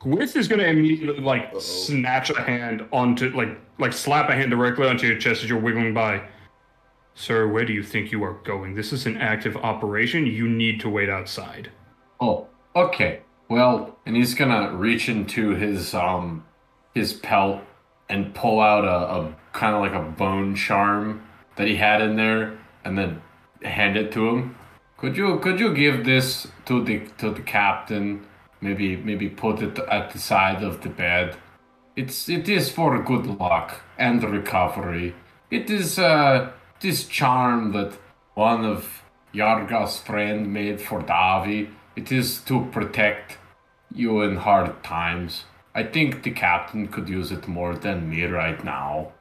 Gwith is gonna immediately Uh-oh. snatch a hand onto like slap a hand directly onto your chest as you're wiggling by. Sir, where do you think you are going? This is an active operation. You need to wait outside. Oh, okay. Well, and he's gonna reach into his pelt and pull out a kind of like a bone charm that he had in there, and then hand it to him. Could you give this to the captain? Maybe put it at the side of the bed. It is for good luck and recovery. It is this charm that one of Yarga's friend made for Davi. It is to protect you in hard times. I think the captain could use it more than me right now.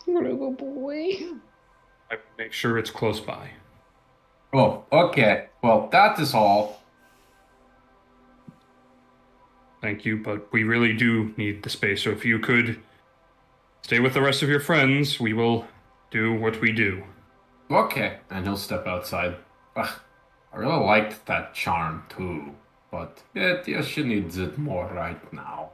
What a good boy. I make sure it's close by. Oh, okay. Well, that is all. Thank you, but we really do need the space. So if you could stay with the rest of your friends, we will do what we do. Okay. And he'll step outside. Ugh, I really liked that charm too, but yeah, she needs it more right now.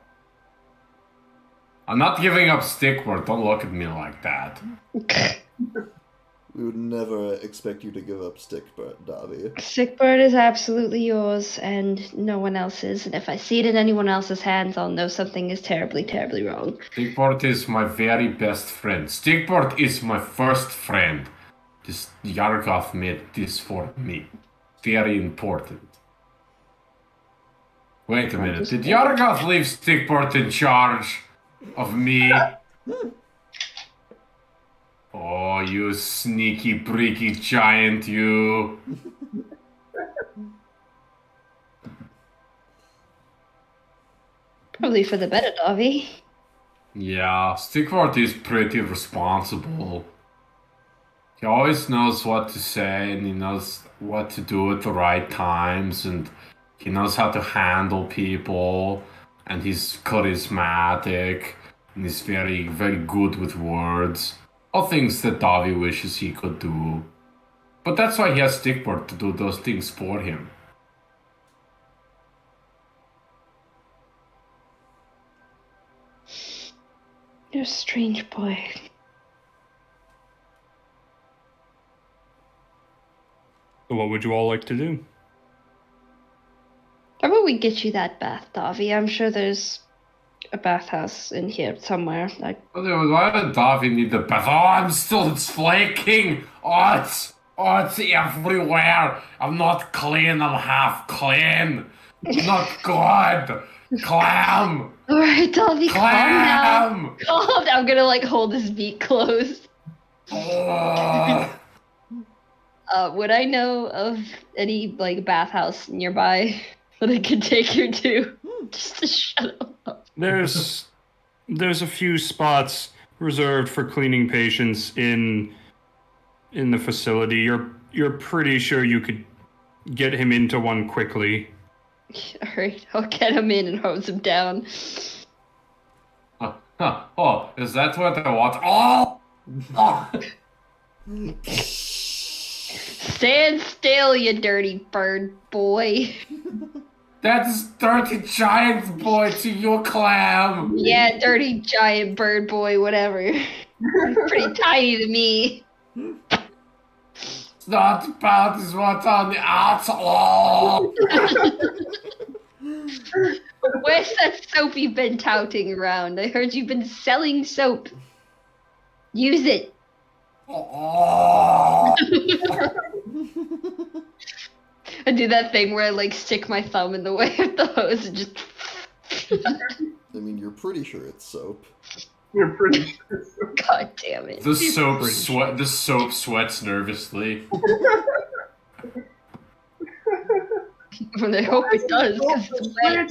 I'm not giving up Stickworth. Don't look at me like that. We would never expect you to give up Stickbird, Davi. Sickbird is absolutely yours, and no one else's. And if I see it in anyone else's hands, I'll know something is terribly, terribly wrong. Stickport is my very best friend. Stickport is my first friend. This Yargoth made this for me. Very important. Wait a minute. Did Yargoth leave Stickport in charge of me? Oh, you sneaky, breaky giant, you. Probably for the better, Davi. Yeah, Stickport is pretty responsible. He always knows what to say, and he knows what to do at the right times, and he knows how to handle people, and he's charismatic, and he's very, very good with words. All things that Davi wishes he could do. But that's why he has Stickport to do those things for him. You're a strange boy. So what would you all like to do? How about we get you that bath, Davi? I'm sure there's a bathhouse in here somewhere. Why did Davi need the bath? Oh, it's flaking! It's everywhere! I'm not clean, I'm half clean! Not good! Clam! Alright, Davi, calm down. Clam! Calm down. I'm gonna hold his beak closed. Ugh. Would I know of any like bathhouse nearby that I could take you to? Just to shut up. There's a few spots reserved for cleaning patients in the facility. You're pretty sure you could get him into one quickly. Alright, I'll get him in and hose him down. Oh, is that what I want? Oh! Oh! Stand still, you dirty bird boy. That's dirty giant boy to your clam. Yeah, dirty giant bird boy, whatever. Pretty tiny to me. It's not about is what's on the outside. Where's that soap you've been touting around? I heard you've been selling soap. Use it. Oh. I do that thing where I like stick my thumb in the way of the hose and just. I mean, you're pretty sure it's soap. You're pretty sure. God damn it. The soap sweats nervously. I hope it does, because it's wet.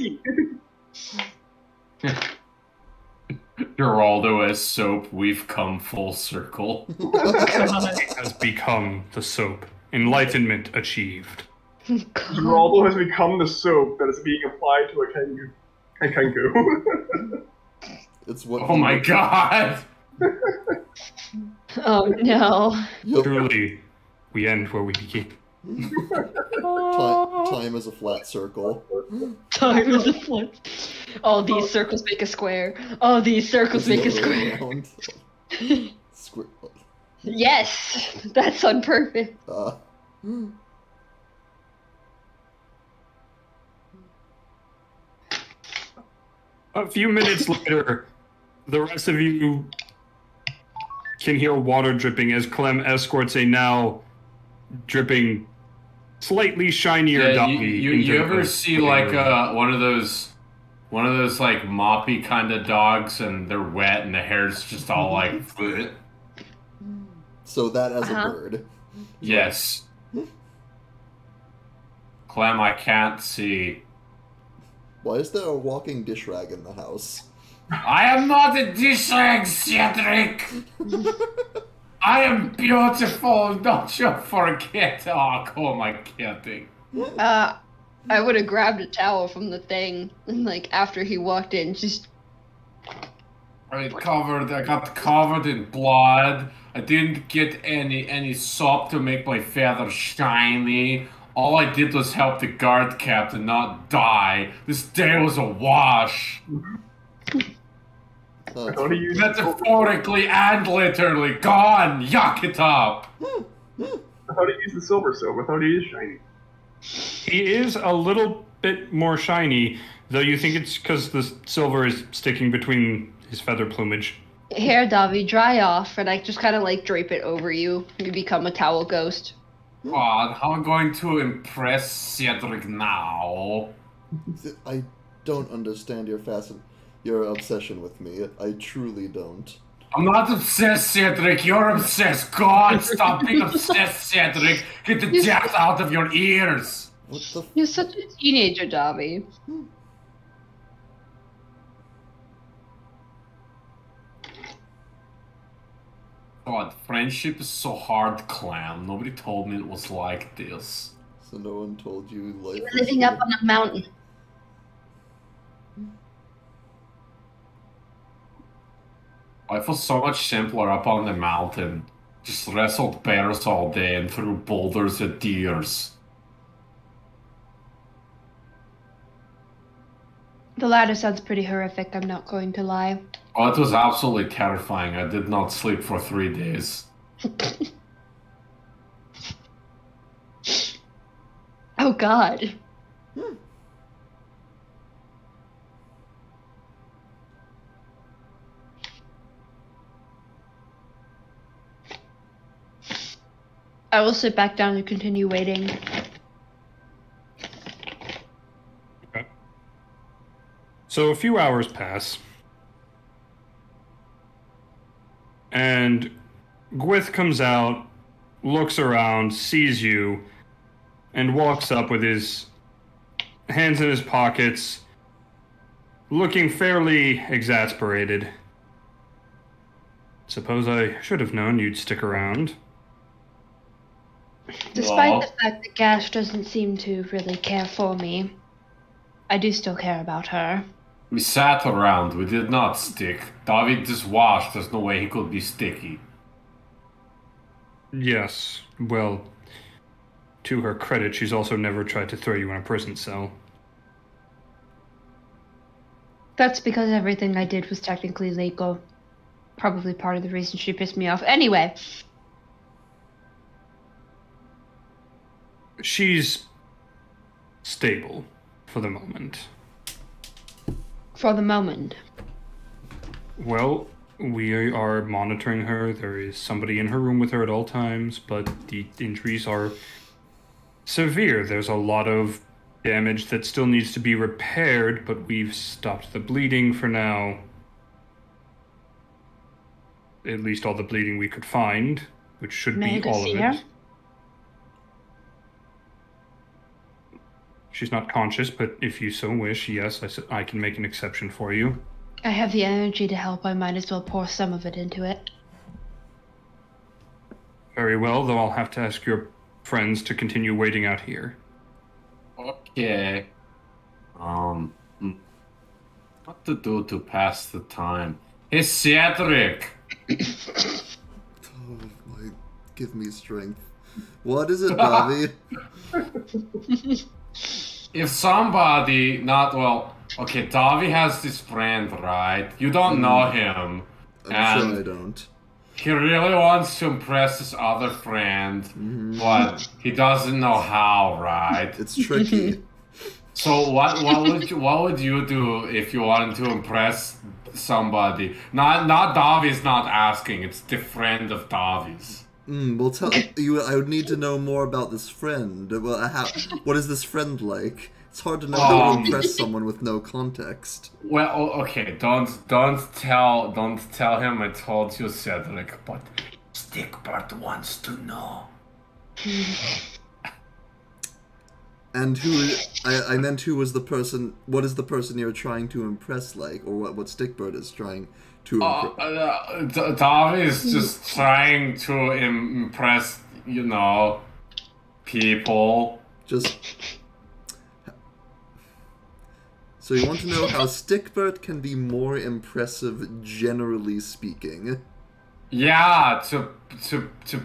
Geraldo as soap, we've come full circle. It has become the soap. Enlightenment achieved. Geraldo has become the soap that is being applied to a kangaroo. It's what. Oh my god! Oh no. Yep. Truly, we end where we begin. Time is a flat circle. Time is a flip. All these circles make a square. All these circles make a square. Round. Square. Yes, that's on purpose. A few minutes later, the rest of you can hear water dripping as Clem escorts a now dripping, slightly shinier Yeah, Dobby. you ever see like one of those like moppy kind of dogs, and they're wet and the hair's just all like. So that as a bird. Yes. Clem, I can't see. Why is there a walking dish rag in the house? I am not a dish rag, Cedric! I am beautiful, don't you forget. Oh, who am I kidding? I would have grabbed a towel from the thing, and like after he walked in, just. I got covered in blood. I didn't get any soap to make my feathers shiny. All I did was help the guard captain not die. This day was a wash. How do you Metaphorically and literally. Gone! Yuck it up! How do you use the silver soap? I thought he is shiny. He is a little bit more shiny, though you think it's because the silver is sticking between his feather plumage. Here, Davi, dry off, and I just kind of like drape it over you. You become a towel ghost. God, how am I going to impress Cedric now? I don't understand your obsession with me. I truly don't. I'm not obsessed, Cedric. You're obsessed. God, stop being obsessed, Cedric. Get the death out of your ears. What the You're such a teenager, Davi. God, friendship is so hard, Clam. Nobody told me it was like this. So no one told you life You were is living good? up on a mountain. Life was so much simpler up on the mountain. Just wrestled bears all day and threw boulders at deers. The latter sounds pretty horrific, I'm not going to lie. Oh, it was absolutely terrifying. I did not sleep for 3 days. Oh god. I will sit back down and continue waiting. Okay. So a few hours pass, and Gwith comes out looks around, sees you, and walks up with his hands in his pockets, looking fairly exasperated. Suppose I should have known you'd stick around. Despite the fact that Gash doesn't seem to really care for me, I do still care about her. We sat around, we did not stick. David just washed, there's no way he could be sticky. Yes, well, to her credit, she's also never tried to throw you in a prison cell. That's because everything I did was technically legal. Probably part of the reason she pissed me off. Anyway. She's stable for the moment. For the moment. Well, we are monitoring her. There is somebody in her room with her at all times, but the injuries are severe. There's a lot of damage that still needs to be repaired, but we've stopped the bleeding for now. At least all the bleeding we could find, which should May I be go all see of her? it. She's not conscious, but if you so wish, yes, I can make an exception for you. I have the energy to help. I might as well pour some of it into it. Very well, though I'll have to ask your friends to continue waiting out here. Okay. What to do to pass the time? Hey, Cedric! Oh my, give me strength. What is it, Bobby? If somebody, okay, Davi has this friend, right? You don't know him. I'm sure I don't. He really wants to impress his other friend, but he doesn't know how, right? It's tricky. So what would you do if you wanted to impress somebody? Not Davi's not asking, it's the friend of Davi's. Well, tell you. I would need to know more about this friend. Well, what is this friend like? It's hard to know how to impress someone with no context. Well, okay, don't tell him I told you, Cedric, but Stickbird wants to know. And who? I meant who was the person? What is the person you're trying to impress like, or what Stickbird is trying to impress? Davi is just trying to impress, people. Just. So you want to know how Stickbird can be more impressive, generally speaking? Yeah, to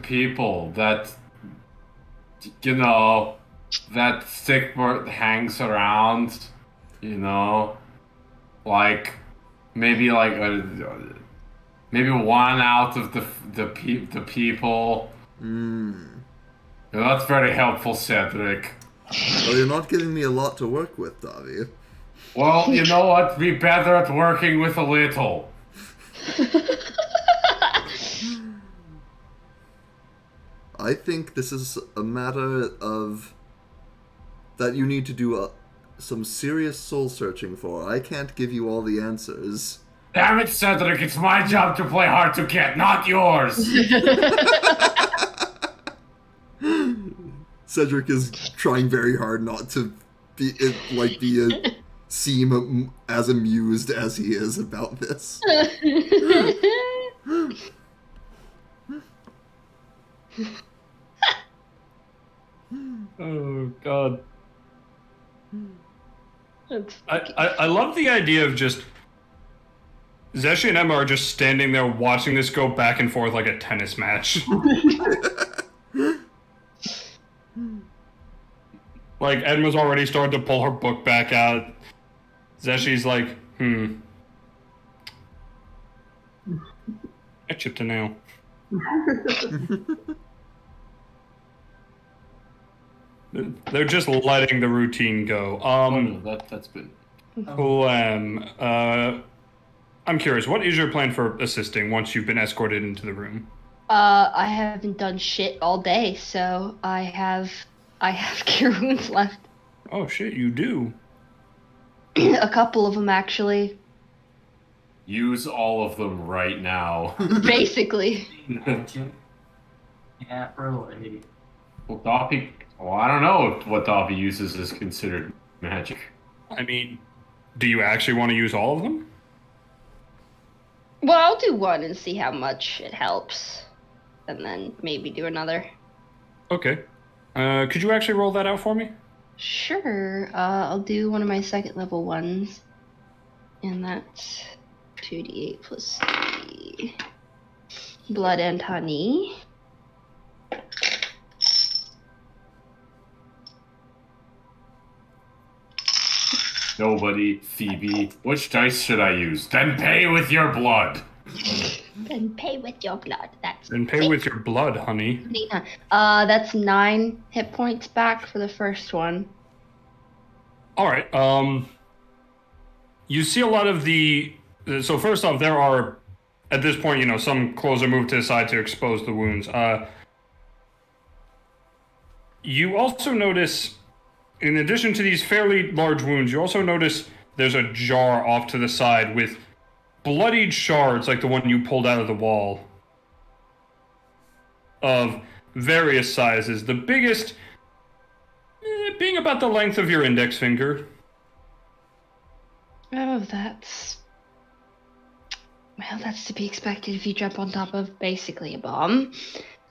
people that, that Stickbird hangs around, like maybe maybe one out of the people. That's very helpful, Cedric. Well, you're not giving me a lot to work with, Davi. Well, you know what? Be better at working with a little. I think this is a matter of that you need to do some serious soul searching for. I can't give you all the answers. Damn it, Cedric, it's my job to play hard to get, not yours! Cedric is trying very hard not to seem as amused as he is about this. Oh, God. I love the idea of just... Zeshi and Emma are just standing there watching this go back and forth like a tennis match. Like, Emma's already started to pull her book back out. Zeshi's like, I chipped a nail. They're just letting the routine go. That's been... Clem, I'm curious, what is your plan for assisting once you've been escorted into the room? I haven't done shit all day, so I have cure wounds left. Oh shit, you do. A couple of them, actually. Use all of them right now. Basically. Yeah, really. Well, Dobby. Well, I don't know what Dobby uses is considered magic. I mean, do you actually want to use all of them? Well, I'll do one and see how much it helps. And then maybe do another. Okay. Could you actually roll that out for me? Sure. I'll do one of my second level ones. And that's 2d8 plus 3. Blood and honey. Nobody, Phoebe. Which dice should I use? Then pay with your blood. Then pay with your blood. Then pay with your blood, honey. That's 9 hit points back for the first one. All right. You see a lot of the. So first off, there are, at this point, some clothes are moved to the side to expose the wounds. You also notice, in addition to these fairly large wounds, you also notice there's a jar off to the side with bloodied shards, like the one you pulled out of the wall, of various sizes. The biggest being about the length of your index finger. Oh, that's to be expected if you jump on top of basically a bomb.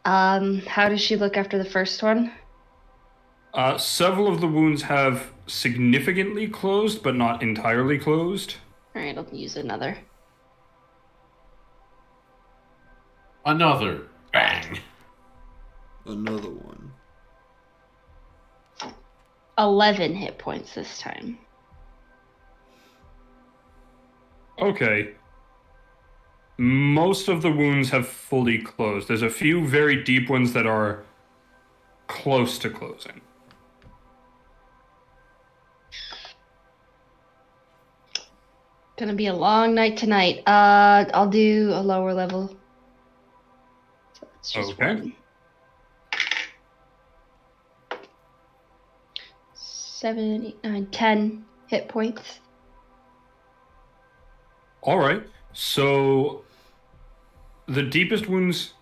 How does she look after the first one? Several of the wounds have significantly closed, but not entirely closed. Alright, I'll use another. Another. Bang. Another one. 11 hit points this time. Okay. Most of the wounds have fully closed. There's a few very deep ones that are close to closing. Gonna be a long night tonight. I'll do a lower level. So it's just Okay. one. 7, 8, 9, 10 hit points. All right. So the deepest wounds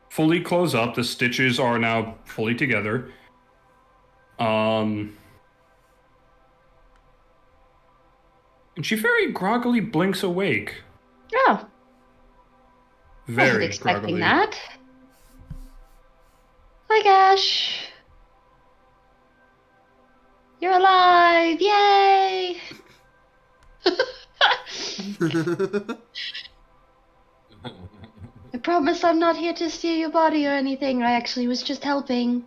fully close up. The stitches are now fully together. And she very groggily blinks awake. Oh, Very wasn't expecting groggily. that. Hi, Gash. You're alive! Yay! I promise I'm not here to steal your body or anything. I actually was just helping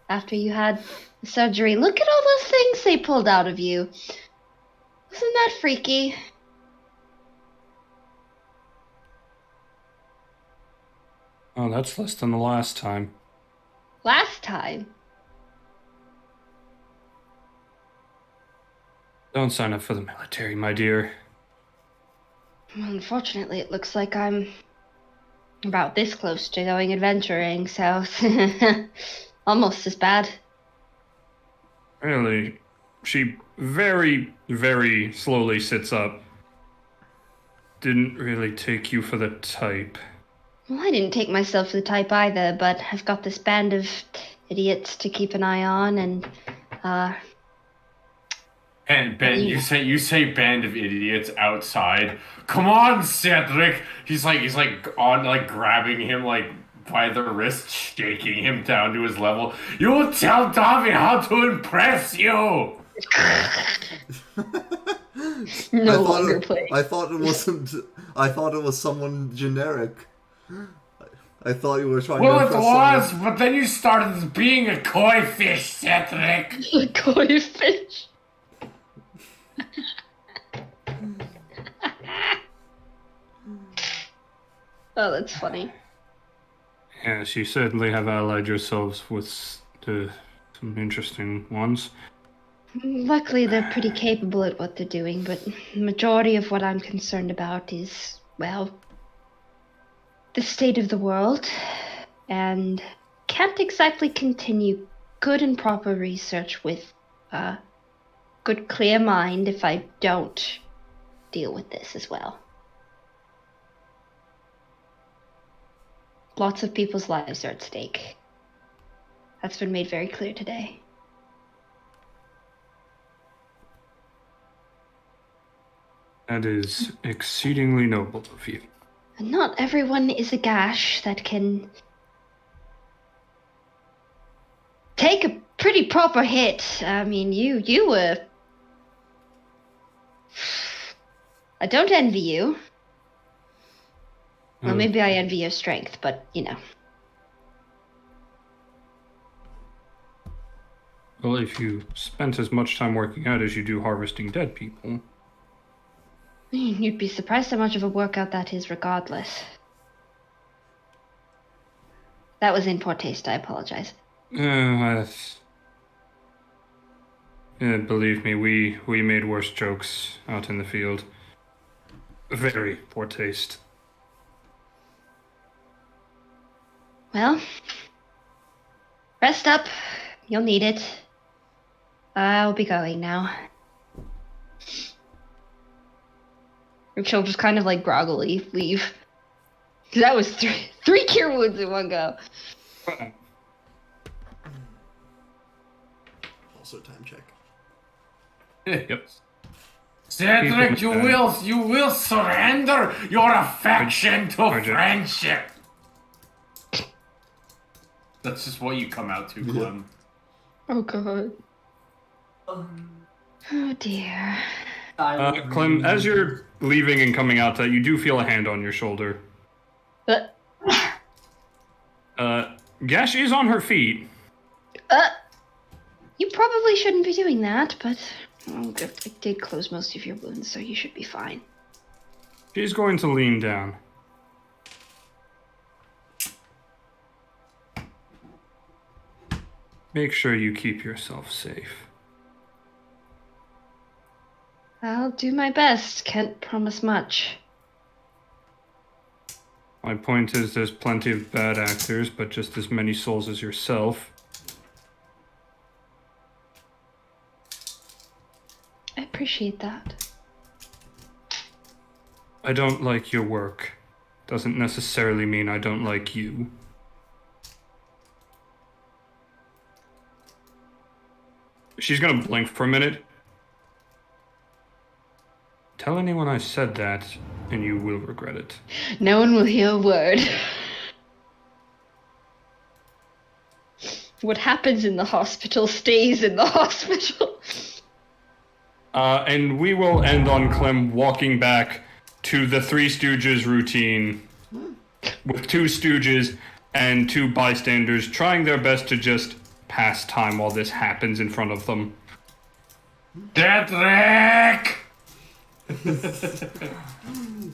after you had the surgery. Look at all those things they pulled out of you. Wasn't that freaky? Oh, that's less than the last time. Last time? Don't sign up for the military, my dear. Well, unfortunately, it looks like I'm about this close to going adventuring, so almost as bad. Really, she very, very slowly sits up. Didn't really take you for the type. Well, I didn't take myself for the type either, but I've got this band of idiots to keep an eye on, and And Ben, you say band of idiots outside. Come on, Cedric. He's grabbing him by the wrist, shaking him down to his level. You will tell Dobby how to impress you. no longer play. I thought it wasn't. I thought it was someone generic. I thought you were trying to Well, it impress was, someone. but then you started being a koi fish, Cedric. Koi fish. Oh, that's funny. Yes, you certainly have allied yourselves with some interesting ones. Luckily, they're pretty capable at what they're doing, but the majority of what I'm concerned about is, well, the state of the world, and can't exactly continue good and proper research with a good, clear mind if I don't deal with this as well. Lots of people's lives are at stake. That's been made very clear today. That is exceedingly noble of you. And not everyone is a gash that can take a pretty proper hit. I mean, you were... I don't envy you. Well, maybe I envy your strength, but, you know. Well, if you spent as much time working out as you do harvesting dead people... You'd be surprised how much of a workout that is regardless. That was in poor taste, I apologize. Believe me, we made worse jokes out in the field. Very poor taste. Well, rest up. You'll need it. I'll be going now. And she'll just kind of like groggily leave. Because that was three cure wounds in one go. Also, time check. Yep. Cedric, you will surrender your affection to friendship. That's just what you come out to, Clem. Oh god. Oh dear. Clem, as you're leaving and coming out, you do feel a hand on your shoulder. Gash is on her feet. You probably shouldn't be doing that, but I did close most of your wounds, so you should be fine. She's going to lean down. Make sure you keep yourself safe. I'll do my best. Can't promise much. My point is there's plenty of bad actors, but just as many souls as yourself. I appreciate that. I don't like your work. Doesn't necessarily mean I don't like you. She's gonna blink for a minute. Tell anyone I said that, and you will regret it. No one will hear a word. What happens in the hospital stays in the hospital. And we will end on Clem walking back to the Three Stooges routine with two Stooges and two bystanders trying their best to just pass time while this happens in front of them. Cedric!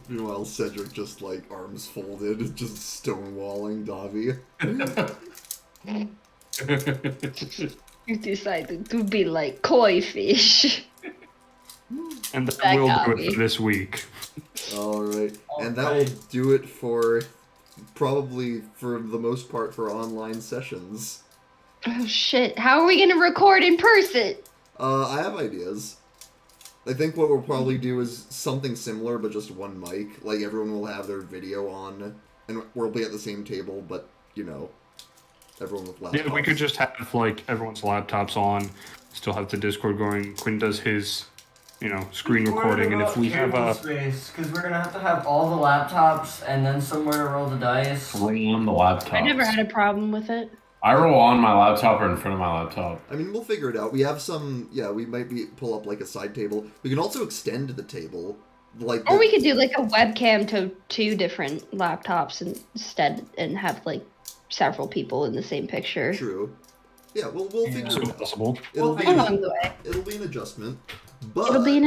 Meanwhile, Cedric just like arms folded, just stonewalling Davi. You decided to be like koi fish. And that will do it for this week. Alright, and that will do it for, probably for the most part, for online sessions. Oh shit, how are we gonna record in person? I have ideas. I think what we'll probably do is something similar, but just one mic. Like, everyone will have their video on, and we'll be at the same table, but, you know, everyone with laptops. Yeah, we could just have, like, everyone's laptops on, still have the Discord going. Quinn does his, you know, screen recording, and if we have a... space, because we're gonna have to have all the laptops, and then somewhere to roll the dice. Roll on the laptop. I never had a problem with it. I roll on my laptop or in front of my laptop. I mean, we'll figure it out. We have some, yeah, we might pull up, like, a side table. We can also extend the table. Like, Or we could do, like, a webcam to two different laptops instead and have, like, several people in the same picture. True. Yeah, we'll figure it out. Possible. It'll be Along the way. It'll be an adjustment. But It'll be an